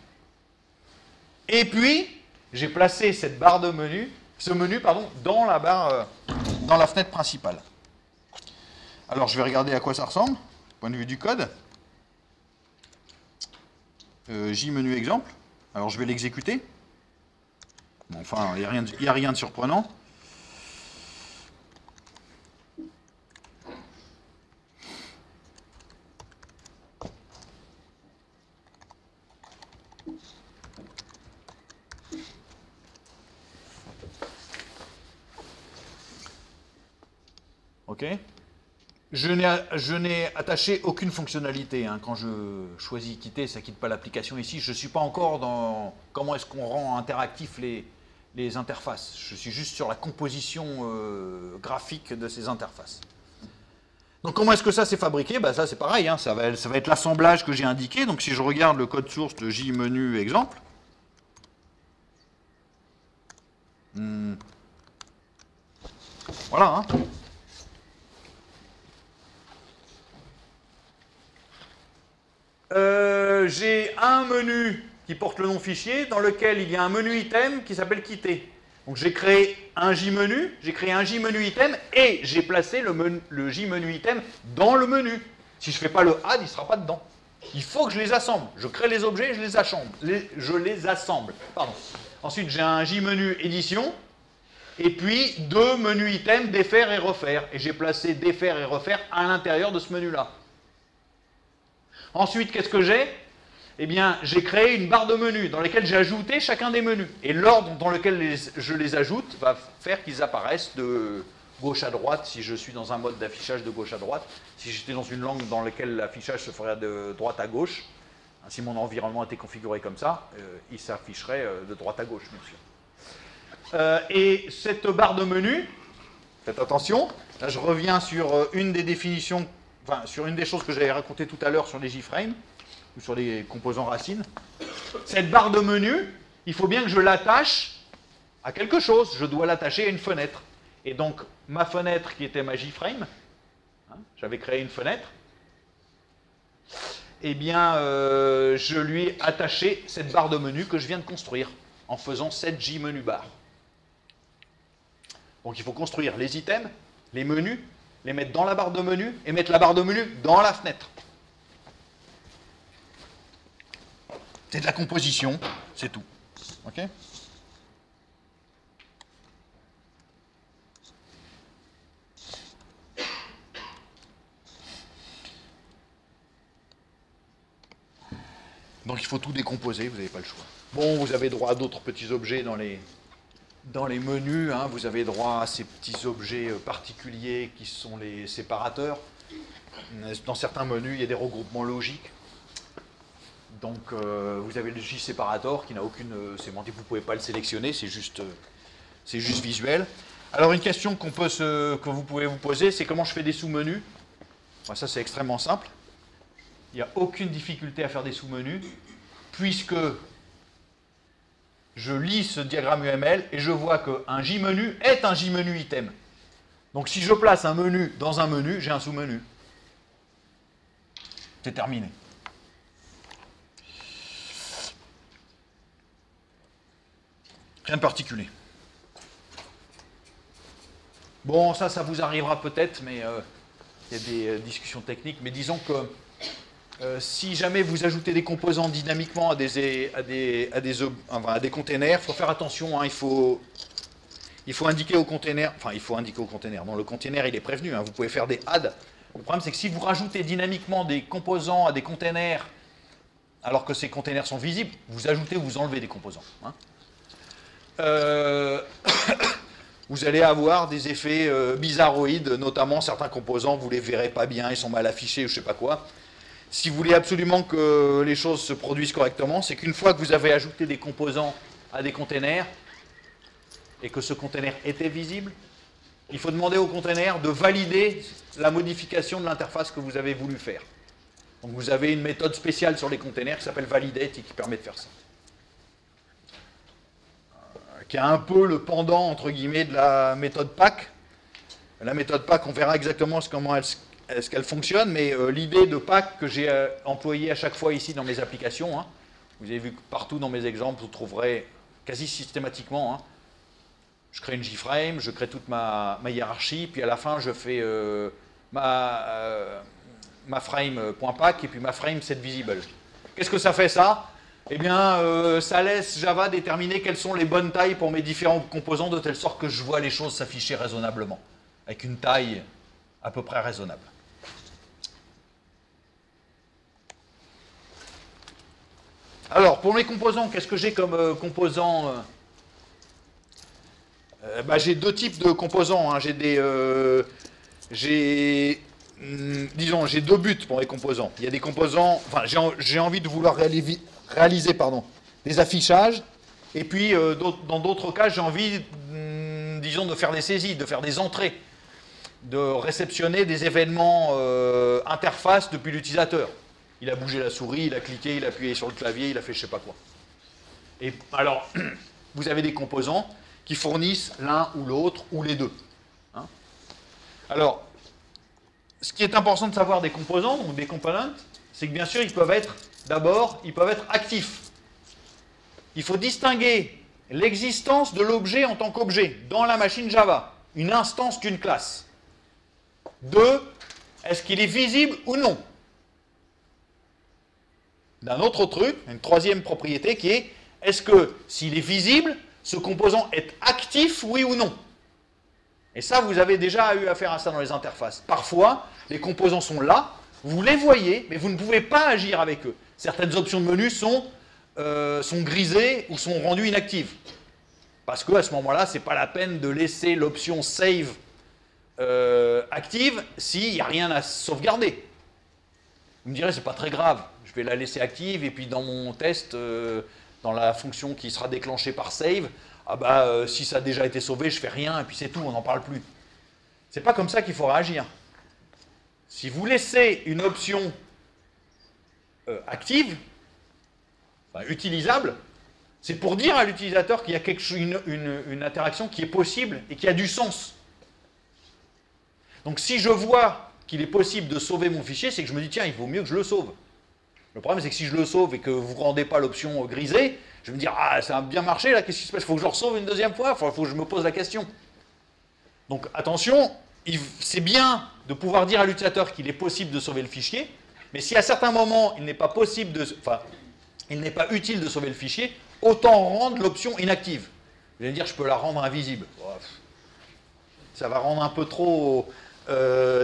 Et puis, j'ai placé ce menu, dans la barre, dans la fenêtre principale. Alors, je vais regarder à quoi ça ressemble, du point de vue du code. J-menu exemple. Alors, je vais l'exécuter. Bon, enfin, il n'y a rien de surprenant. Ok. Je n'ai attaché aucune fonctionnalité. Hein. Quand je choisis quitter, ça ne quitte pas l'application ici. Je ne suis pas encore dans comment est-ce qu'on rend interactifs les interfaces. Je suis juste sur la composition graphique de ces interfaces. Donc comment est-ce que ça s'est fabriqué? Ben, ça c'est pareil, hein. ça va être l'assemblage que j'ai indiqué. Donc si je regarde le code source de JMenu exemple, voilà. Hein. J'ai un menu qui porte le nom fichier dans lequel il y a un menu item qui s'appelle quitter. Donc j'ai créé un JMenu, j'ai créé un JMenu item et j'ai placé le JMenu item dans le menu. Si je ne fais pas le add, il ne sera pas dedans. Il faut que je les assemble. Je crée les objets et je les assemble. Pardon. Ensuite, j'ai un JMenu édition et puis deux menus items défaire et refaire. Et j'ai placé défaire et refaire à l'intérieur de ce menu-là. Ensuite, qu'est-ce que j'ai? Eh bien, j'ai créé une barre de menus dans laquelle j'ai ajouté chacun des menus. Et l'ordre dans lequel je les ajoute va faire qu'ils apparaissent de gauche à droite si je suis dans un mode d'affichage de gauche à droite. Si j'étais dans une langue dans laquelle l'affichage se ferait de droite à gauche, si mon environnement était configuré comme ça, il s'afficherait de droite à gauche, bien sûr. Et cette barre de menus, faites attention, là je reviens sur une des définitions, enfin sur une des choses que j'avais racontées tout à l'heure sur les JFrames, ou sur les composants racines. Cette barre de menu, il faut bien que je l'attache à quelque chose. Je dois l'attacher à une fenêtre. Et donc, ma fenêtre qui était ma JFrame, hein, j'avais créé une fenêtre, eh bien, je lui ai attaché cette barre de menu que je viens de construire en faisant cette JMenu bar. Donc, il faut construire les items, les menus, les mettre dans la barre de menu et mettre la barre de menu dans la fenêtre. C'est de la composition, c'est tout. Ok ? Donc il faut tout décomposer, vous n'avez pas le choix. Bon, vous avez droit à d'autres petits objets dans les menus, hein. Vous avez droit à ces petits objets particuliers qui sont les séparateurs. Dans certains menus, il y a des regroupements logiques. Donc vous avez le J-séparator qui n'a aucune sémantique, vous ne pouvez pas le sélectionner, c'est juste visuel. Alors une question que vous pouvez vous poser, c'est comment je fais des sous-menus. Bon, ça c'est extrêmement simple. Il n'y a aucune difficulté à faire des sous-menus, puisque je lis ce diagramme UML et je vois qu'un J-menu est un J-menu item. Donc si je place un menu dans un menu, j'ai un sous-menu. C'est terminé. Rien de particulier. Bon, ça vous arrivera peut-être, mais il y a des discussions techniques. Mais disons que si jamais vous ajoutez des composants dynamiquement à des containers, il faut faire attention, hein, il faut indiquer au container, non, le container il est prévenu, hein, vous pouvez faire des adds. Le problème c'est que si vous rajoutez dynamiquement des composants à des containers, alors que ces containers sont visibles, vous ajoutez ou vous enlevez des composants. Hein. Vous allez avoir des effets bizarroïdes, notamment certains composants, vous ne les verrez pas bien, ils sont mal affichés ou je ne sais pas quoi. Si vous voulez absolument que les choses se produisent correctement, c'est qu'une fois que vous avez ajouté des composants à des containers, et que ce container était visible, il faut demander au container de valider la modification de l'interface que vous avez voulu faire. Donc vous avez une méthode spéciale sur les containers qui s'appelle validate et qui permet de faire ça. Qui a un peu le pendant, entre guillemets, de la méthode PAC. La méthode PAC, on verra exactement comment est-ce qu'elle fonctionne, mais l'idée de PAC que j'ai employée à chaque fois ici dans mes applications, hein, vous avez vu que partout dans mes exemples, vous trouverez quasi systématiquement, hein, je crée une JFrame, je crée toute ma hiérarchie, puis à la fin, je fais ma frame.pack, et puis ma frame setVisible. Qu'est-ce que ça fait ça? Eh bien, ça laisse Java déterminer quelles sont les bonnes tailles pour mes différents composants, de telle sorte que je vois les choses s'afficher raisonnablement, avec une taille à peu près raisonnable. Alors, pour mes composants, qu'est-ce que j'ai comme composants? J'ai deux types de composants. Hein. J'ai deux buts pour les composants. Il y a des composants... Enfin, j'ai envie de vouloir réaliser des affichages. Et puis, dans d'autres cas, j'ai envie, disons, de faire des saisies, de faire des entrées, de réceptionner des événements interface depuis l'utilisateur. Il a bougé la souris, il a cliqué, il a appuyé sur le clavier, il a fait je sais pas quoi. Et alors, vous avez des composants qui fournissent l'un ou l'autre, ou les deux. Hein. Alors, ce qui est important de savoir des composants, donc des components, c'est que bien sûr, ils peuvent être actifs. Il faut distinguer l'existence de l'objet en tant qu'objet dans la machine Java, une instance d'une classe. Deux, est-ce qu'il est visible ou non? D'un autre truc, une troisième propriété qui est, est-ce que s'il est visible, ce composant est actif, oui ou non? Et ça, vous avez déjà eu affaire à ça dans les interfaces. Parfois, les composants sont là, vous les voyez, mais vous ne pouvez pas agir avec eux. Certaines options de menu sont grisées ou sont rendues inactives. Parce qu'à ce moment-là, ce n'est pas la peine de laisser l'option save active s'il n'y a rien à sauvegarder. Vous me direz, c'est pas très grave, je vais la laisser active et puis dans mon test, dans la fonction qui sera déclenchée par save, si ça a déjà été sauvé, je fais rien et puis c'est tout, on n'en parle plus. C'est pas comme ça qu'il faut réagir. Si vous laissez une option active, utilisable, c'est pour dire à l'utilisateur qu'il y a une interaction qui est possible et qui a du sens. Donc si je vois qu'il est possible de sauver mon fichier, c'est que je me dis, tiens, il vaut mieux que je le sauve. Le problème, c'est que si je le sauve et que vous ne rendez pas l'option grisée, je vais me dire, ah, ça a bien marché, là, qu'est-ce qui se passe? Il faut que je le sauve une deuxième fois, il faut que je me pose la question. Donc, attention, c'est bien de pouvoir dire à l'utilisateur qu'il est possible de sauver le fichier, mais si à certains moments, il n'est pas possible de... Enfin, il n'est pas utile de sauver le fichier, autant rendre l'option inactive. Vous allez me dire, je peux la rendre invisible. Ça va rendre un peu trop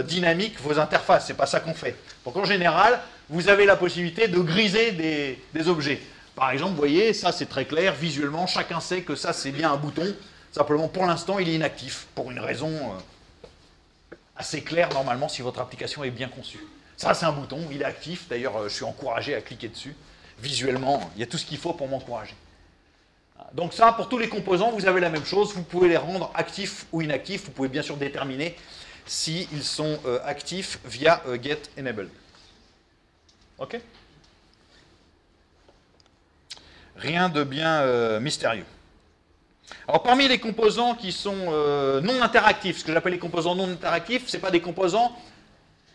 dynamique vos interfaces, c'est pas ça qu'on fait. Donc en général, vous avez la possibilité de griser des objets. Par exemple, vous voyez, ça c'est très clair, visuellement, chacun sait que ça c'est bien un bouton. Simplement, pour l'instant, il est inactif, pour une raison assez claire, normalement, si votre application est bien conçue. Ça, c'est un bouton, il est actif. D'ailleurs, je suis encouragé à cliquer dessus. Visuellement, il y a tout ce qu'il faut pour m'encourager. Donc ça, pour tous les composants, vous avez la même chose. Vous pouvez les rendre actifs ou inactifs. Vous pouvez bien sûr déterminer s'ils sont actifs via getEnabled. OK? Rien de bien mystérieux. Alors parmi les composants qui sont non interactifs, ce que j'appelle les composants non interactifs, c'est pas des composants,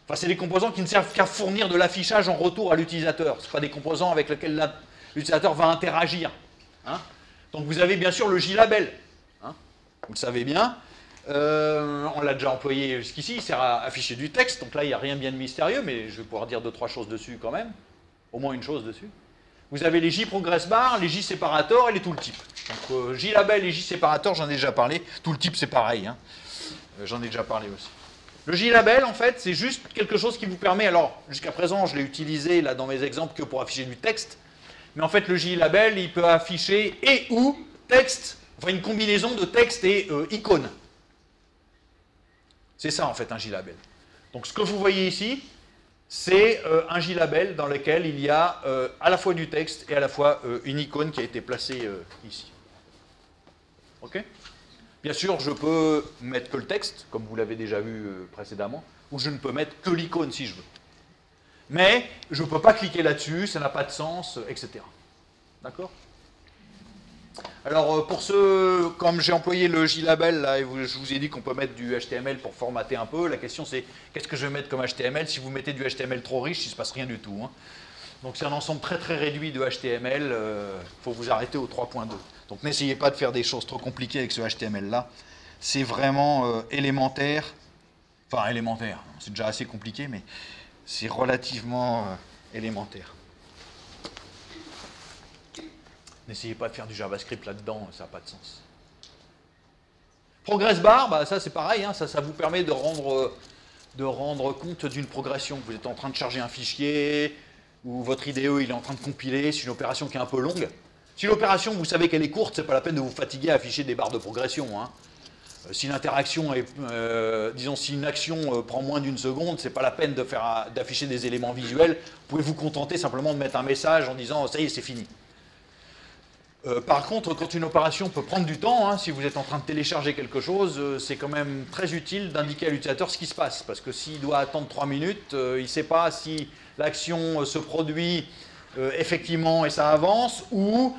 enfin c'est des composants qui ne servent qu'à fournir de l'affichage en retour à l'utilisateur. Ce pas des composants avec lesquels l'utilisateur va interagir. Hein. Donc vous avez bien sûr le JLabel. Hein. Vous le savez bien. On l'a déjà employé jusqu'ici, il sert à afficher du texte, donc là il n'y a rien bien de mystérieux, mais je vais pouvoir dire 2-3 choses dessus quand même. Au moins une chose dessus. Vous avez les JProgressBar, les JSeparator et les tooltips. Donc JLabel et JSeparator, j'en ai déjà parlé. Tooltip, c'est pareil. Hein. J'en ai déjà parlé aussi. Le JLabel, en fait, c'est juste quelque chose qui vous permet... Alors, jusqu'à présent, je l'ai utilisé là dans mes exemples que pour afficher du texte. Mais en fait, le JLabel, il peut afficher et ou texte, enfin une combinaison de texte et icône. C'est ça, en fait, un JLabel. Donc, ce que vous voyez ici, c'est un JLabel dans lequel il y a à la fois du texte et à la fois une icône qui a été placée ici. OK? Bien sûr, je peux mettre que le texte, comme vous l'avez déjà vu précédemment, ou je ne peux mettre que l'icône si je veux. Mais je ne peux pas cliquer là-dessus, ça n'a pas de sens, etc. D'accord? Alors, pour ceux, comme j'ai employé le JLabel, là, et je vous ai dit qu'on peut mettre du HTML pour formater un peu, la question c'est, qu'est-ce que je vais mettre comme HTML? Si vous mettez du HTML trop riche, il ne se passe rien du tout. Hein. Donc c'est un ensemble très très réduit de HTML, il faut vous arrêter au 3.2. Donc n'essayez pas de faire des choses trop compliquées avec ce HTML-là. C'est vraiment élémentaire, enfin élémentaire, c'est déjà assez compliqué, mais c'est relativement élémentaire. N'essayez pas de faire du JavaScript là-dedans, ça n'a pas de sens. ProgressBar, bah ça c'est pareil, hein, ça vous permet de rendre compte d'une progression. Vous êtes en train de charger un fichier, ou votre IDE il est en train de compiler, c'est une opération qui est un peu longue. Si l'opération, vous savez qu'elle est courte, c'est pas la peine de vous fatiguer à afficher des barres de progression. Hein. Si l'interaction est, disons, si une action prend moins d'une seconde, c'est pas la peine d'afficher des éléments visuels. Vous pouvez vous contenter simplement de mettre un message en disant ça y est, c'est fini. Par contre, quand une opération peut prendre du temps, hein, si vous êtes en train de télécharger quelque chose, c'est quand même très utile d'indiquer à l'utilisateur ce qui se passe. Parce que s'il doit attendre 3 minutes, il ne sait pas si l'action se produit effectivement et ça avance, ou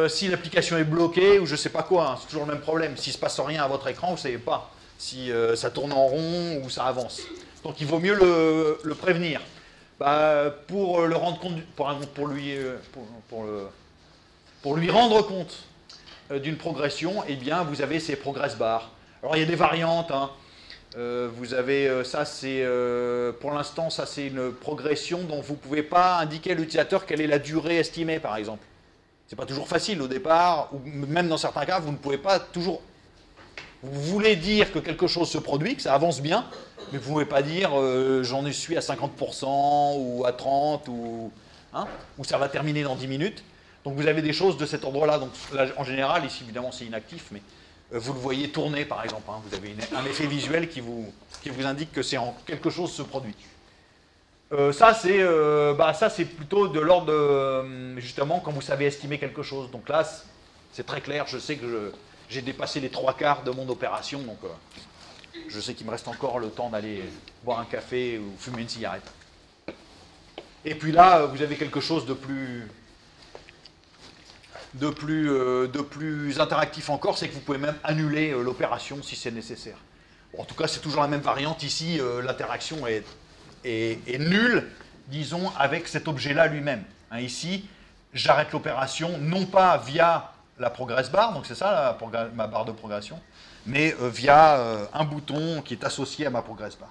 si l'application est bloquée, ou je ne sais pas quoi. Hein, c'est toujours le même problème. S'il ne se passe rien à votre écran, vous ne savez pas si ça tourne en rond ou ça avance. Donc il vaut mieux le prévenir. Bah, pour le rendre compte, pour lui rendre compte d'une progression, eh bien, vous avez ces ProgressBar. Alors, il y a des variantes. Hein. Vous avez, ça, c'est, pour l'instant, ça, c'est une progression dont vous ne pouvez pas indiquer à l'utilisateur quelle est la durée estimée, par exemple. Ce n'est pas toujours facile au départ, ou même dans certains cas, vous ne pouvez pas toujours... Vous voulez dire que quelque chose se produit, que ça avance bien, mais vous ne pouvez pas dire j'en suis à 50% ou à 30% ou ça va terminer dans 10 minutes. Donc vous avez des choses de cet ordre-là. Donc là, en général, ici évidemment c'est inactif, mais vous le voyez tourner par exemple. Hein. Vous avez un effet visuel qui vous indique que quelque chose se produit. Ça c'est plutôt de l'ordre de, justement quand vous savez estimer quelque chose. Donc là c'est très clair. Je sais que j'ai dépassé les 3/4 de mon opération, donc je sais qu'il me reste encore le temps d'aller boire un café ou fumer une cigarette. Et puis là vous avez quelque chose de plus interactif encore, c'est que vous pouvez même annuler l'opération si c'est nécessaire. Bon, en tout cas, c'est toujours la même variante. Ici, l'interaction est nulle, disons, avec cet objet-là lui-même. Hein, ici, j'arrête l'opération, non pas via la ProgressBar, donc c'est ça ma barre de progression, mais via un bouton qui est associé à ma ProgressBar.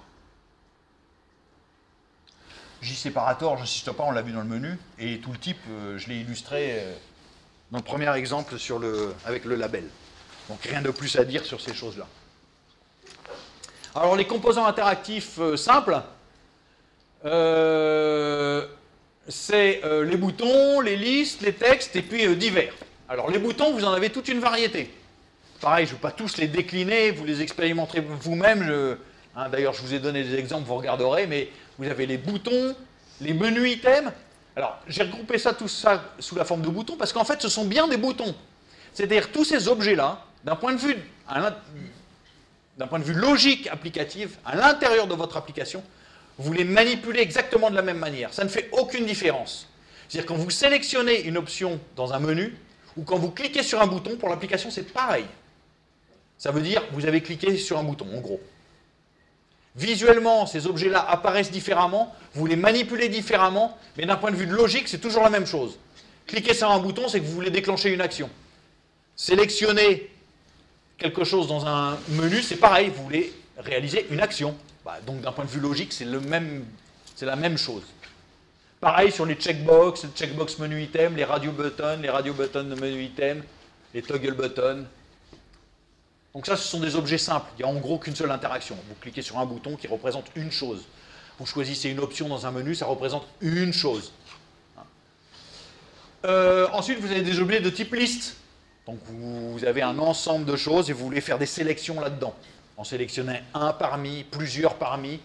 JSeparator, j'insiste pas, on l'a vu dans le menu, et tout le type, je l'ai illustré dans le premier exemple avec le label. Donc rien de plus à dire sur ces choses-là. Alors les composants interactifs simples, c'est les boutons, les listes, les textes, et puis divers. Alors les boutons, vous en avez toute une variété. Pareil, je ne vais pas tous les décliner, vous les expérimenterez vous-même. D'ailleurs, je vous ai donné des exemples, vous regarderez, mais vous avez les boutons, les menus items. Alors, j'ai regroupé tout ça sous la forme de boutons, parce qu'en fait, ce sont bien des boutons. C'est-à-dire, tous ces objets-là, d'un point de vue logique applicatif, à l'intérieur de votre application, vous les manipulez exactement de la même manière. Ça ne fait aucune différence. C'est-à-dire, quand vous sélectionnez une option dans un menu, ou quand vous cliquez sur un bouton, pour l'application, c'est pareil. Ça veut dire que vous avez cliqué sur un bouton, en gros. Visuellement, ces objets-là apparaissent différemment, vous les manipulez différemment, mais d'un point de vue de logique, c'est toujours la même chose. Cliquer sur un bouton, c'est que vous voulez déclencher une action. Sélectionner quelque chose dans un menu, c'est pareil, vous voulez réaliser une action. Donc d'un point de vue logique, c'est la même chose. Pareil sur les checkbox menu item, les radio buttons de menu item, les toggle buttons. Donc ça, ce sont des objets simples. Il n'y a en gros qu'une seule interaction. Vous cliquez sur un bouton qui représente une chose. Vous choisissez une option dans un menu, ça représente une chose. Ensuite, vous avez des objets de type liste. Donc vous avez un ensemble de choses et vous voulez faire des sélections là-dedans. En sélectionnant un parmi, plusieurs parmi.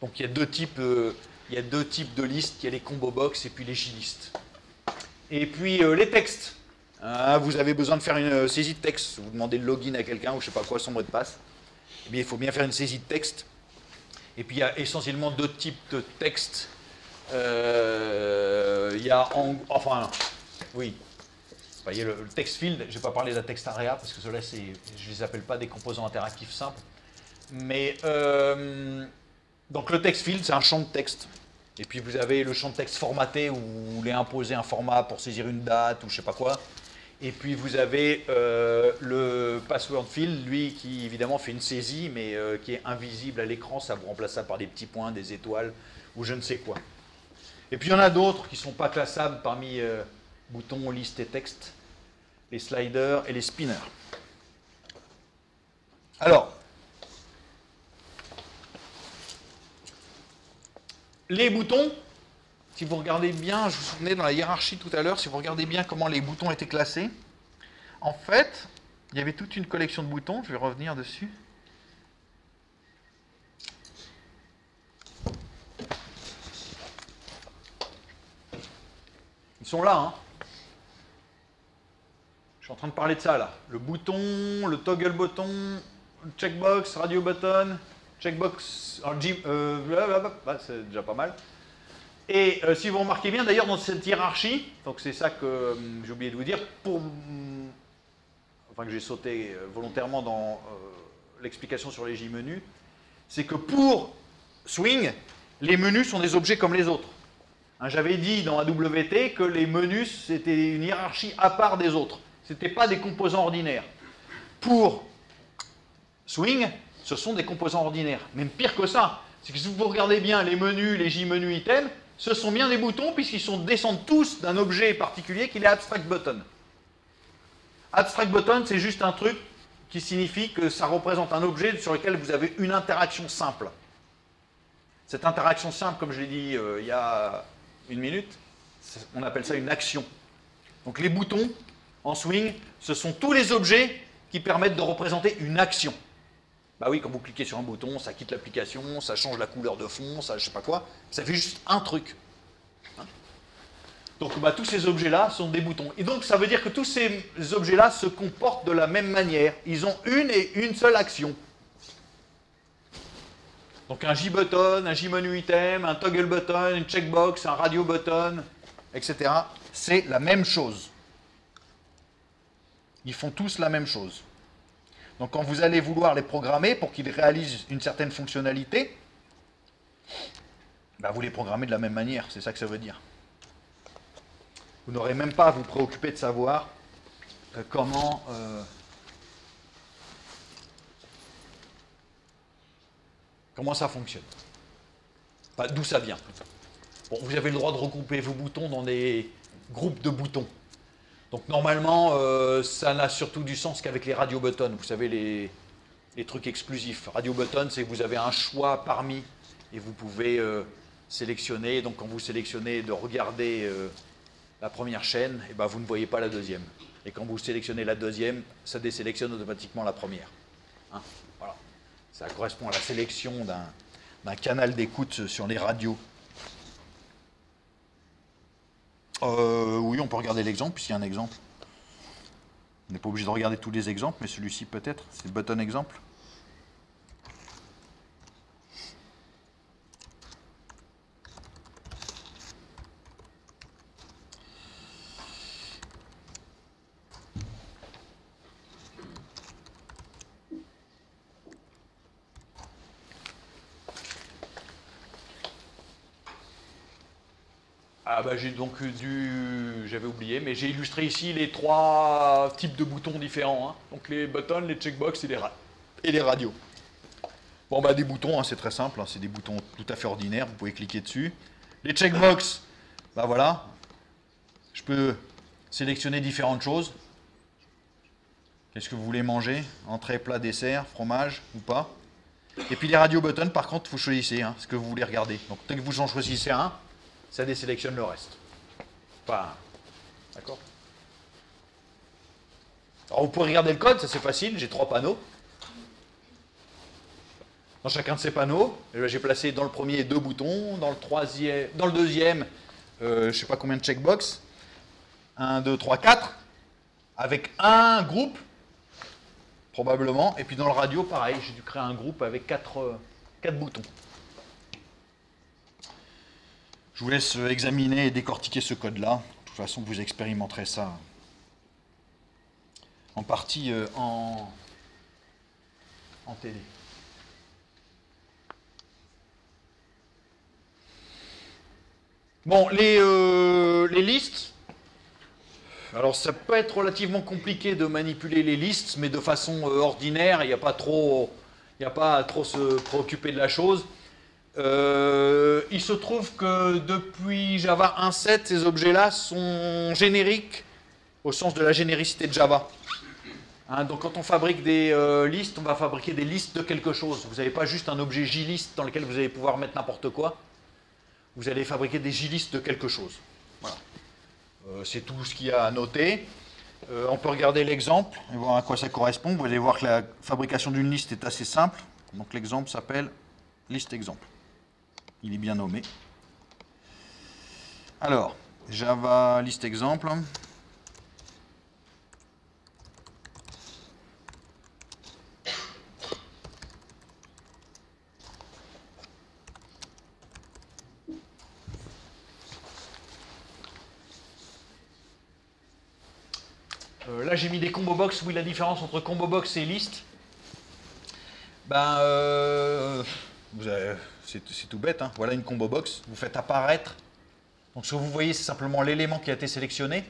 Donc il y a deux types de listes. Il y a les combo box et puis les JList. Et puis les textes. Vous avez besoin de faire une saisie de texte. Vous demandez le login à quelqu'un ou je ne sais pas quoi, son mot de passe. Eh bien, il faut bien faire une saisie de texte. Et puis il y a essentiellement deux types de textes. Il y a oui. Il y a le text field, je ne vais pas parler de la text area parce que ceux-là, je ne les appelle pas des composants interactifs simples. Mais donc le text field, c'est un champ de texte. Et puis vous avez le champ de texte formaté où vous voulez imposer un format pour saisir une date ou je ne sais pas quoi. Et puis vous avez le password field, lui qui évidemment fait une saisie, mais qui est invisible à l'écran, ça vous remplace ça par des petits points, des étoiles ou je ne sais quoi. Et puis il y en a d'autres qui ne sont pas classables parmi boutons, listes et textes, les sliders et les spinners. Alors, les boutons, si vous regardez bien, je vous souvenais dans la hiérarchie tout à l'heure, si vous regardez bien comment les boutons étaient classés, en fait, il y avait toute une collection de boutons, je vais revenir dessus. Ils sont là, hein. Je suis en train de parler de ça, là. Le bouton, le toggle button, le checkbox, radio button, checkbox, c'est déjà pas mal. Et si vous remarquez bien, d'ailleurs, dans cette hiérarchie, donc c'est ça que j'ai oublié de vous dire, que j'ai sauté volontairement dans l'explication sur les J-menus, c'est que pour Swing, les menus sont des objets comme les autres. J'avais dit dans AWT que les menus, c'était une hiérarchie à part des autres. Ce n'étaient pas des composants ordinaires. Pour Swing, ce sont des composants ordinaires. Même pire que ça, c'est que si vous regardez bien les menus, les J-menus items, ce sont bien des boutons puisqu'ils descendent tous d'un objet particulier qui est abstract button. Abstract button, c'est juste un truc qui signifie que ça représente un objet sur lequel vous avez une interaction simple. Cette interaction simple, comme je l'ai dit il y a une minute, on appelle ça une action. Donc les boutons, en Swing, ce sont tous les objets qui permettent de représenter une action. Bah oui, quand vous cliquez sur un bouton, ça quitte l'application, ça change la couleur de fond, ça je sais pas quoi, ça fait juste un truc. Donc tous ces objets-là sont des boutons. Et donc ça veut dire que tous ces objets-là se comportent de la même manière. Ils ont une et une seule action. Donc un J-button, un J-menu item, un toggle button, une checkbox, un radio button, etc. C'est la même chose. Ils font tous la même chose. Donc quand vous allez vouloir les programmer pour qu'ils réalisent une certaine fonctionnalité, vous les programmez de la même manière, c'est ça que ça veut dire. Vous n'aurez même pas à vous préoccuper de savoir comment ça fonctionne. D'où ça vient. Bon, vous avez le droit de regrouper vos boutons dans des groupes de boutons. Donc normalement, ça n'a surtout du sens qu'avec les radio buttons. Vous savez, les trucs exclusifs. Radio button, c'est que vous avez un choix parmi et vous pouvez sélectionner. Donc quand vous sélectionnez de regarder la première chaîne, et ben, vous ne voyez pas la deuxième. Et quand vous sélectionnez la deuxième, ça désélectionne automatiquement la première. Hein, voilà. Ça correspond à la sélection d'un canal d'écoute sur les radios. Oui, on peut regarder l'exemple, puisqu'il y a un exemple. On n'est pas obligé de regarder tous les exemples, mais celui-ci peut-être. C'est le button exemple. Ah bah j'ai donc j'avais oublié, mais j'ai illustré ici les 3 types de boutons différents. Hein. Donc les buttons, les checkbox et les radios. Bon bah des boutons, hein, c'est très simple, hein, c'est des boutons tout à fait ordinaires, vous pouvez cliquer dessus. Les checkbox, bah voilà, je peux sélectionner différentes choses. Qu'est-ce que vous voulez manger? Entrée, plat, dessert, fromage ou pas? Et puis les radio buttons, par contre, vous choisissez hein, ce que vous voulez regarder. Donc dès que vous en choisissez un, ça désélectionne le reste. Enfin, d'accord. Alors vous pouvez regarder le code, ça c'est facile, j'ai 3 panneaux. Dans chacun de ces panneaux, j'ai placé dans le premier 2 boutons, dans le deuxième, je ne sais pas combien de checkbox, 1, 2, 3, 4, avec un groupe, probablement, et puis dans le radio, pareil, j'ai dû créer un groupe avec 4 boutons. Je vous laisse examiner et décortiquer ce code-là. De toute façon, vous expérimenterez ça en partie en télé. Bon, les listes. Alors, ça peut être relativement compliqué de manipuler les listes, mais de façon ordinaire, il n'y a pas trop se préoccuper de la chose. Il se trouve que depuis Java 1.7, ces objets-là sont génériques au sens de la généricité de Java. Hein, donc quand on fabrique des listes, on va fabriquer des listes de quelque chose. Vous n'avez pas juste un objet JList dans lequel vous allez pouvoir mettre n'importe quoi. Vous allez fabriquer des JList de quelque chose. Voilà. C'est tout ce qu'il y a à noter. On peut regarder l'exemple et voir à quoi ça correspond. Vous allez voir que la fabrication d'une liste est assez simple. Donc l'exemple s'appelle liste exemple. Il est bien nommé. Alors, Java liste exemple. Là, j'ai mis des combo box. Oui, la différence entre combo box et liste, ben, c'est tout bête. Hein. Voilà une combo box. Vous faites apparaître. Donc, ce que vous voyez, c'est simplement l'élément qui a été sélectionné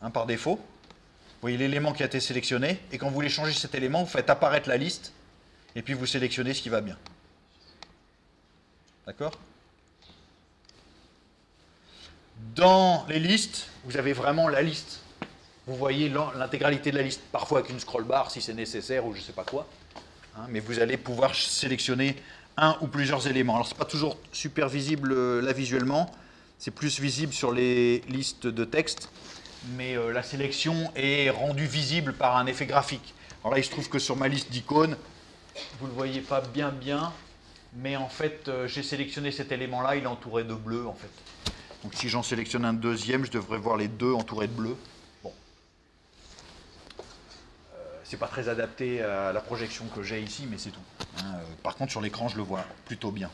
hein, par défaut. Vous voyez l'élément qui a été sélectionné. Et quand vous voulez changer cet élément, vous faites apparaître la liste. Et puis, vous sélectionnez ce qui va bien. D'accord? Dans les listes, vous avez vraiment la liste. Vous voyez l'intégralité de la liste, parfois avec une scroll bar si c'est nécessaire ou je ne sais pas quoi. Hein, mais vous allez pouvoir sélectionner un ou plusieurs éléments. Alors, ce n'est pas toujours super visible là visuellement. C'est plus visible sur les listes de texte. Mais la sélection est rendue visible par un effet graphique. Alors là, il se trouve que sur ma liste d'icônes, vous ne le voyez pas bien, mais en fait, j'ai sélectionné cet élément-là, il est entouré de bleu, en fait. Donc si j'en sélectionne un deuxième, je devrais voir les deux entourés de bleu. Bon. C'est pas très adapté à la projection que j'ai ici, mais c'est tout. Hein, par contre, sur l'écran, je le vois plutôt bien.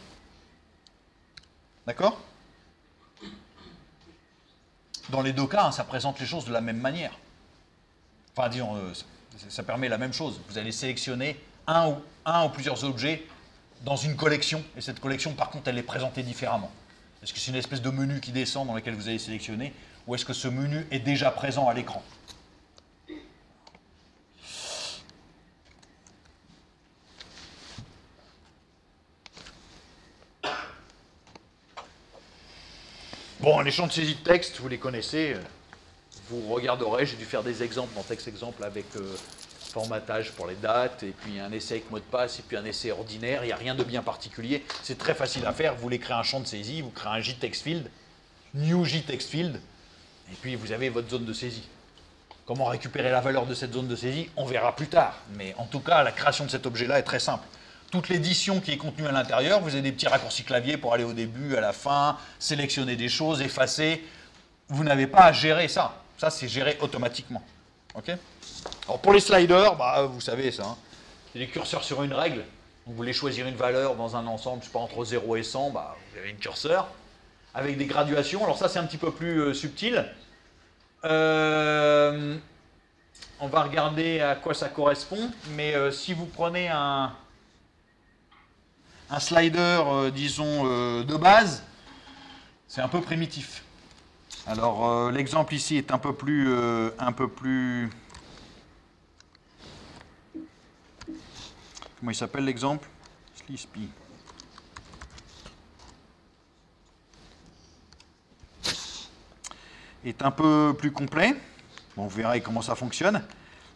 D'accord? Dans les deux cas, hein, ça présente les choses de la même manière. Enfin, disons, ça permet la même chose. Vous allez sélectionner un ou plusieurs objets dans une collection, et cette collection, par contre, elle est présentée différemment. Est-ce que c'est une espèce de menu qui descend dans lequel vous allez sélectionner, ou est-ce que ce menu est déjà présent à l'écran? Bon, les champs de saisie de texte, vous les connaissez. Vous regarderez, j'ai dû faire des exemples dans texte exemple avec formatage pour les dates, et puis un essai avec mot de passe, et puis un essai ordinaire. Il n'y a rien de bien particulier. C'est très facile à faire. Vous voulez créer un champ de saisie, vous créez un JTextField, new JTextField, et puis vous avez votre zone de saisie. Comment récupérer la valeur de cette zone de saisie, on verra plus tard. Mais en tout cas, la création de cet objet-là est très simple. Toute l'édition qui est contenue à l'intérieur, vous avez des petits raccourcis clavier pour aller au début, à la fin, sélectionner des choses, effacer. Vous n'avez pas à gérer ça. Ça, c'est géré automatiquement. OK ? Alors pour les sliders, bah, vous savez ça. Hein. C'est des curseurs sur une règle. Vous voulez choisir une valeur dans un ensemble, je sais pas, entre 0 et 100, bah, vous avez une curseur. Avec des graduations. Alors ça, c'est un petit peu plus subtil. On va regarder à quoi ça correspond. Mais si vous prenez un slider, disons, de base, c'est un peu primitif. Alors, l'exemple ici est un peu plus... Comment il s'appelle l'exemple? Slispy. Est un peu plus complet. Bon, vous verrez comment ça fonctionne.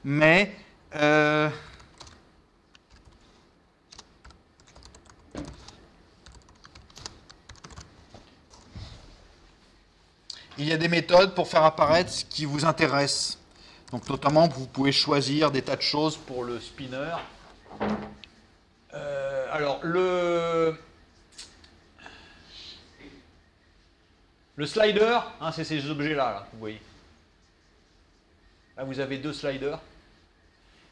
Mais... il y a des méthodes pour faire apparaître ce qui vous intéresse. Donc notamment, vous pouvez choisir des tas de choses pour le spinner. Alors, le slider, hein, c'est ces objets-là, là, vous voyez. Là, vous avez deux sliders.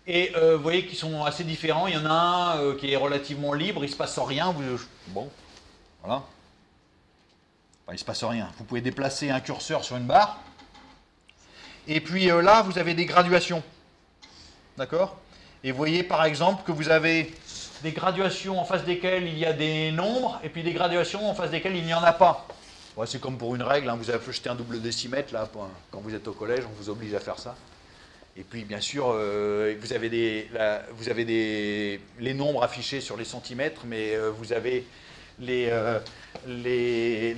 Et vous voyez qu'ils sont assez différents. Il y en a un qui est relativement libre, il ne se passe rien. Bon, voilà. Enfin, il ne se passe rien. Vous pouvez déplacer un curseur sur une barre. Et puis là, vous avez des graduations. D'accord? Et vous voyez par exemple que vous avez des graduations en face desquelles il y a des nombres, et puis des graduations en face desquelles il n'y en a pas. Ouais, c'est comme pour une règle, hein, vous avez jeté un double décimètre, là, quand vous êtes au collège, on vous oblige à faire ça. Et puis bien sûr, vous avez les nombres affichés sur les centimètres, mais vous avez les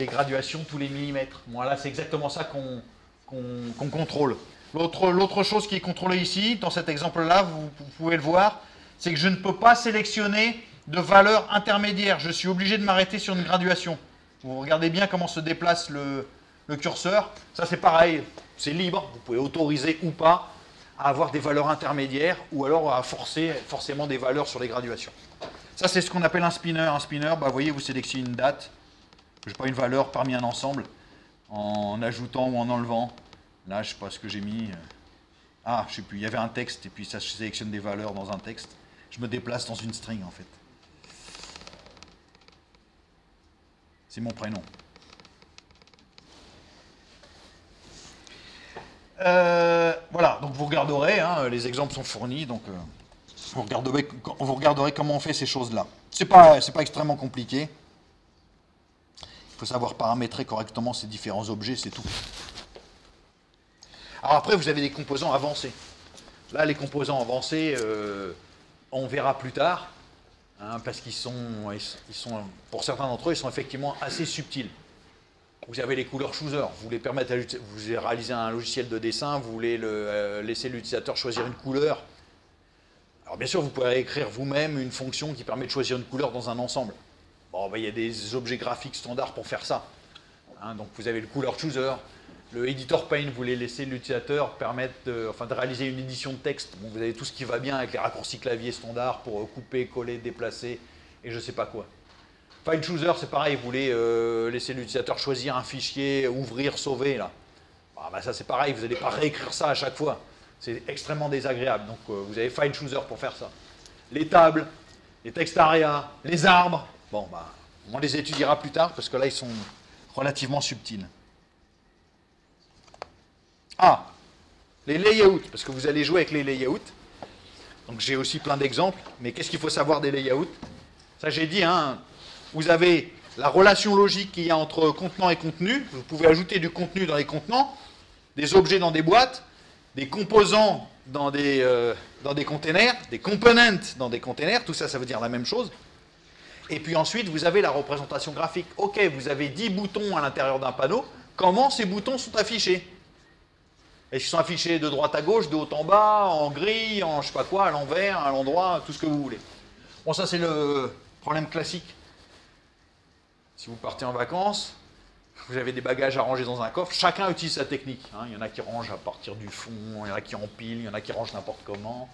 graduations tous les millimètres. Voilà, c'est exactement ça qu'on contrôle. L'autre chose qui est contrôlée ici, dans cet exemple-là, vous pouvez le voir, c'est que je ne peux pas sélectionner de valeur intermédiaire. Je suis obligé de m'arrêter sur une graduation. Vous regardez bien comment se déplace le curseur. Ça, c'est pareil, c'est libre. Vous pouvez autoriser ou pas à avoir des valeurs intermédiaires ou alors à forcer forcément des valeurs sur les graduations. Ça, c'est ce qu'on appelle un spinner. Un spinner, bah, vous voyez, vous sélectionnez une date, je sais pas, une valeur parmi un ensemble, en ajoutant ou en enlevant. Là, je ne sais pas ce que j'ai mis. Ah, je ne sais plus, il y avait un texte, et puis ça sélectionne des valeurs dans un texte. Je me déplace dans une string, en fait. C'est mon prénom. Voilà, donc vous regarderez, hein, les exemples sont fournis, donc vous regarderez comment on fait ces choses-là. C'est pas extrêmement compliqué. Il faut savoir paramétrer correctement ces différents objets, c'est tout. Alors après, vous avez des composants avancés. Là, les composants avancés, on verra plus tard, hein, parce qu'ils sont, pour certains d'entre eux, ils sont effectivement assez subtils. Vous avez les couleurs chooser, vous voulez permettre vous réalisez un logiciel de dessin, vous voulez laisser l'utilisateur choisir une couleur. Alors bien sûr, vous pouvez écrire vous-même une fonction qui permet de choisir une couleur dans un ensemble. Bon, ben, il y a des objets graphiques standards pour faire ça. Hein, donc vous avez le color chooser. Le editor pane, vous voulez laisser l'utilisateur permettre de réaliser une édition de texte. Bon, vous avez tout ce qui va bien avec les raccourcis clavier standards pour couper, coller, déplacer et je ne sais pas quoi. File chooser, c'est pareil, vous voulez laisser l'utilisateur choisir un fichier, ouvrir, sauver. Là. Bah, ça c'est pareil, vous n'allez pas réécrire ça à chaque fois. C'est extrêmement désagréable. Donc vous avez file chooser pour faire ça. Les tables, les text area, les arbres. Bon, bah, on les étudiera plus tard parce que là ils sont relativement subtils. Ah, les layouts, parce que vous allez jouer avec les layouts. Donc j'ai aussi plein d'exemples, mais qu'est-ce qu'il faut savoir des layouts? Ça j'ai dit, hein, vous avez la relation logique qu'il y a entre contenant et contenu. Vous pouvez ajouter du contenu dans les contenants, des objets dans des boîtes, des composants dans des containers, des components dans des containers, tout ça, ça veut dire la même chose. Et puis ensuite, vous avez la représentation graphique. Ok, vous avez 10 boutons à l'intérieur d'un panneau, comment ces boutons sont affichés. Est-ce qu'ils sont affichés de droite à gauche, de haut en bas, en gris, en je sais pas quoi, à l'envers, à l'endroit, tout ce que vous voulez. Bon, ça c'est le problème classique. Si vous partez en vacances, vous avez des bagages à ranger dans un coffre, chacun utilise sa technique. Hein. Il y en a qui rangent à partir du fond, il y en a qui empilent, il y en a qui rangent n'importe comment.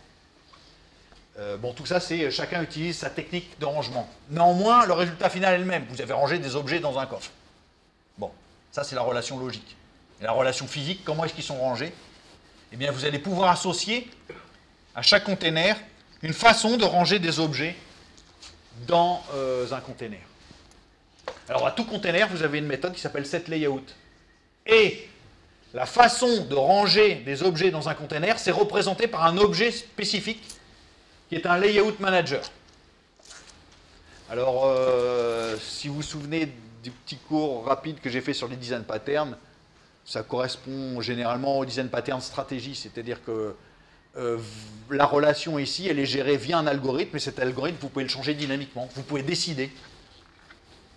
Bon, tout ça, c'est chacun utilise sa technique de rangement. Néanmoins, le résultat final est le même. Vous avez rangé des objets dans un coffre. Bon, ça c'est la relation logique. Et la relation physique, comment est-ce qu'ils sont rangés? Eh bien, vous allez pouvoir associer à chaque container une façon de ranger des objets dans un container. Alors, à tout container, vous avez une méthode qui s'appelle setLayout. Et la façon de ranger des objets dans un container, c'est représenté par un objet spécifique qui est un layout manager. Alors, si vous vous souvenez du petit cours rapide que j'ai fait sur les design patterns, ça correspond généralement au design pattern stratégie, c'est-à-dire que la relation ici, elle est gérée via un algorithme, et cet algorithme, vous pouvez le changer dynamiquement. Vous pouvez décider,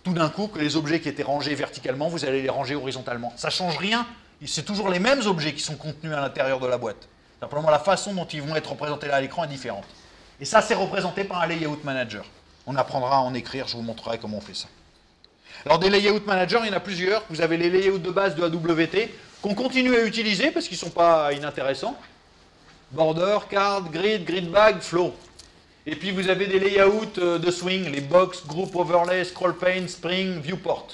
tout d'un coup, que les objets qui étaient rangés verticalement, vous allez les ranger horizontalement. Ça ne change rien, c'est toujours les mêmes objets qui sont contenus à l'intérieur de la boîte. Simplement, la façon dont ils vont être représentés là à l'écran est différente. Et ça, c'est représenté par un layout manager. On apprendra à en écrire, je vous montrerai comment on fait ça. Alors, des layout managers, il y en a plusieurs. Vous avez les layouts de base de AWT, qu'on continue à utiliser parce qu'ils ne sont pas inintéressants. Border, card, grid, grid bag, flow. Et puis, vous avez des layouts de swing, les box, group overlay, scroll pane, spring, viewport.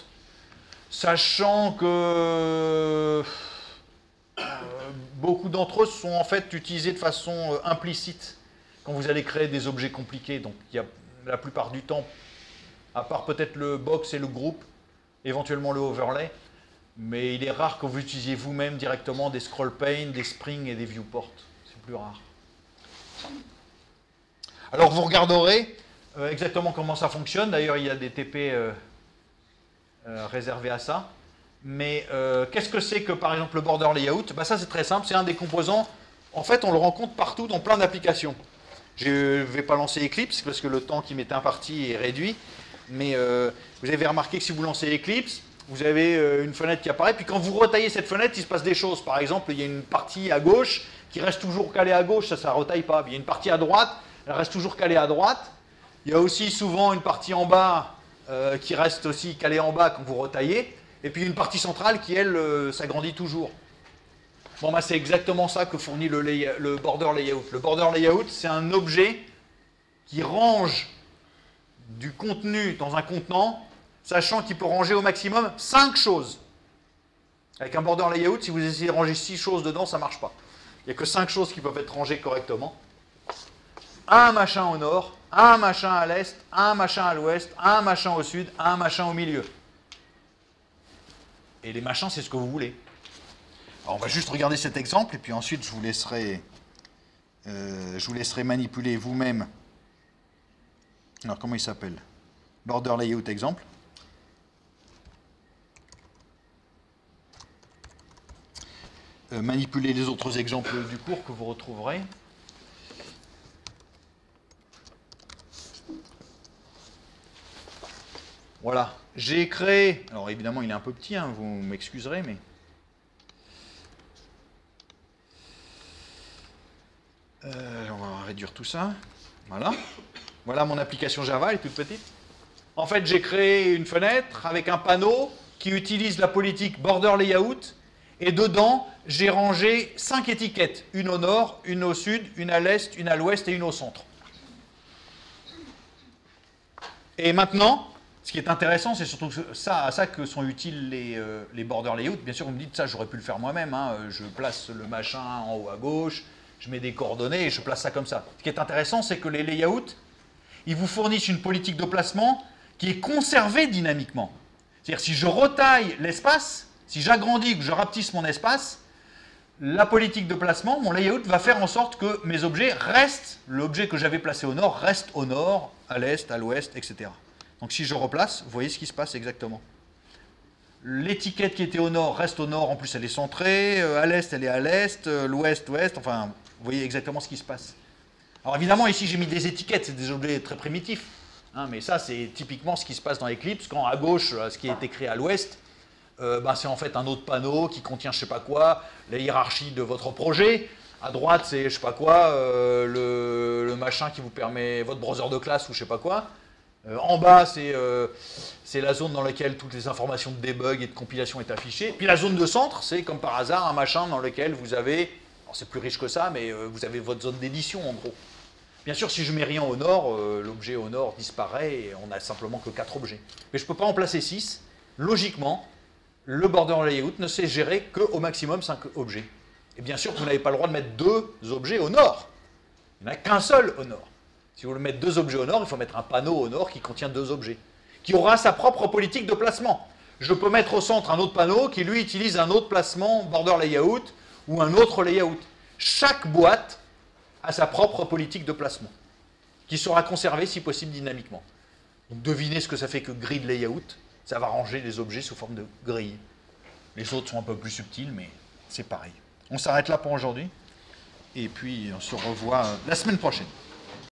Sachant que beaucoup d'entre eux sont en fait utilisés de façon implicite quand vous allez créer des objets compliqués. Donc, il y a la plupart du temps, à part peut-être le box et le groupe, éventuellement le overlay, mais il est rare que vous utilisiez vous-même directement des scroll pane, des springs et des viewports. C'est plus rare. Alors vous regarderez exactement comment ça fonctionne. D'ailleurs, il y a des TP réservés à ça. Mais qu'est-ce que c'est que, par exemple, le border layout? Ben, ça, c'est très simple. C'est un des composants. En fait, on le rencontre partout dans plein d'applications. Je ne vais pas lancer Eclipse parce que le temps qui m'était imparti est réduit. Mais vous avez remarqué que si vous lancez Eclipse, vous avez une fenêtre qui apparaît. Puis quand vous retaillez cette fenêtre, il se passe des choses. Par exemple, il y a une partie à gauche qui reste toujours calée à gauche. Ça ne retaille pas. Puis il y a une partie à droite, elle reste toujours calée à droite. Il y a aussi souvent une partie en bas qui reste aussi calée en bas quand vous retaillez. Et puis une partie centrale qui, elle, s'agrandit toujours. Bon, bah, c'est exactement ça que fournit le border layout. Le border layout, c'est un objet qui range du contenu dans un contenant, sachant qu'il peut ranger au maximum 5 choses. Avec un border layout, si vous essayez de ranger 6 choses dedans, ça ne marche pas. Il n'y a que 5 choses qui peuvent être rangées correctement. Un machin au nord, un machin à l'est, un machin à l'ouest, un machin au sud, un machin au milieu. Et les machins, c'est ce que vous voulez. Alors, on va juste regarder cet exemple, et puis ensuite, je vous laisserai manipuler vous-même. Alors, comment il s'appelle? Border layout exemple. Manipuler les autres exemples du cours que vous retrouverez. Voilà, j'ai créé, alors évidemment il est un peu petit, hein, vous m'excuserez, mais... on va réduire tout ça, voilà. Voilà mon application Java, elle est toute petite. En fait, j'ai créé une fenêtre avec un panneau qui utilise la politique border layout, et dedans, j'ai rangé 5 étiquettes, une au nord, une au sud, une à l'est, une à l'ouest et une au centre. Et maintenant... Ce qui est intéressant, c'est surtout à ça que sont utiles les border layouts. Bien sûr, vous me dites, ça, j'aurais pu le faire moi-même. Hein. Je place le machin en haut à gauche, je mets des coordonnées et je place ça comme ça. Ce qui est intéressant, c'est que les layouts, ils vous fournissent une politique de placement qui est conservée dynamiquement. C'est-à-dire, si je retaille l'espace, si j'agrandis, que je rapetisse mon espace, la politique de placement, mon layout, va faire en sorte que mes objets restent, l'objet que j'avais placé au nord, reste au nord, à l'est, à l'ouest, etc. Donc si je replace, vous voyez ce qui se passe exactement. L'étiquette qui était au nord reste au nord, en plus elle est centrée, à l'est elle est à l'est, l'ouest, ouest, enfin, vous voyez exactement ce qui se passe. Alors évidemment ici j'ai mis des étiquettes, c'est des objets très primitifs, hein, mais ça c'est typiquement ce qui se passe dans Eclipse, quand à gauche, ce qui est écrit à l'ouest, c'est en fait un autre panneau qui contient je sais pas quoi, la hiérarchie de votre projet. À droite, c'est je sais pas quoi, le machin qui vous permet, votre browser de classe ou je sais pas quoi. En bas, c'est la zone dans laquelle toutes les informations de debug et de compilation est affichée. Puis la zone de centre, c'est comme par hasard un machin dans lequel vous avez, c'est plus riche que ça, mais vous avez votre zone d'édition en gros. Bien sûr, si je mets rien au nord, l'objet au nord disparaît et on n'a simplement que 4 objets. Mais je ne peux pas en placer 6. Logiquement, le border layout ne sait gérer qu'au maximum 5 objets. Et bien sûr, vous n'avez pas le droit de mettre 2 objets au nord. Il n'y en a qu'un seul au nord. Si vous voulez mettre 2 objets au nord, il faut mettre un panneau au nord qui contient 2 objets, qui aura sa propre politique de placement. Je peux mettre au centre un autre panneau qui, lui, utilise un autre placement border layout ou un autre layout. Chaque boîte a sa propre politique de placement, qui sera conservée, si possible, dynamiquement. Donc devinez ce que ça fait que grid layout. Ça va ranger les objets sous forme de grille. Les autres sont un peu plus subtils, mais c'est pareil. On s'arrête là pour aujourd'hui. Et puis, on se revoit la semaine prochaine.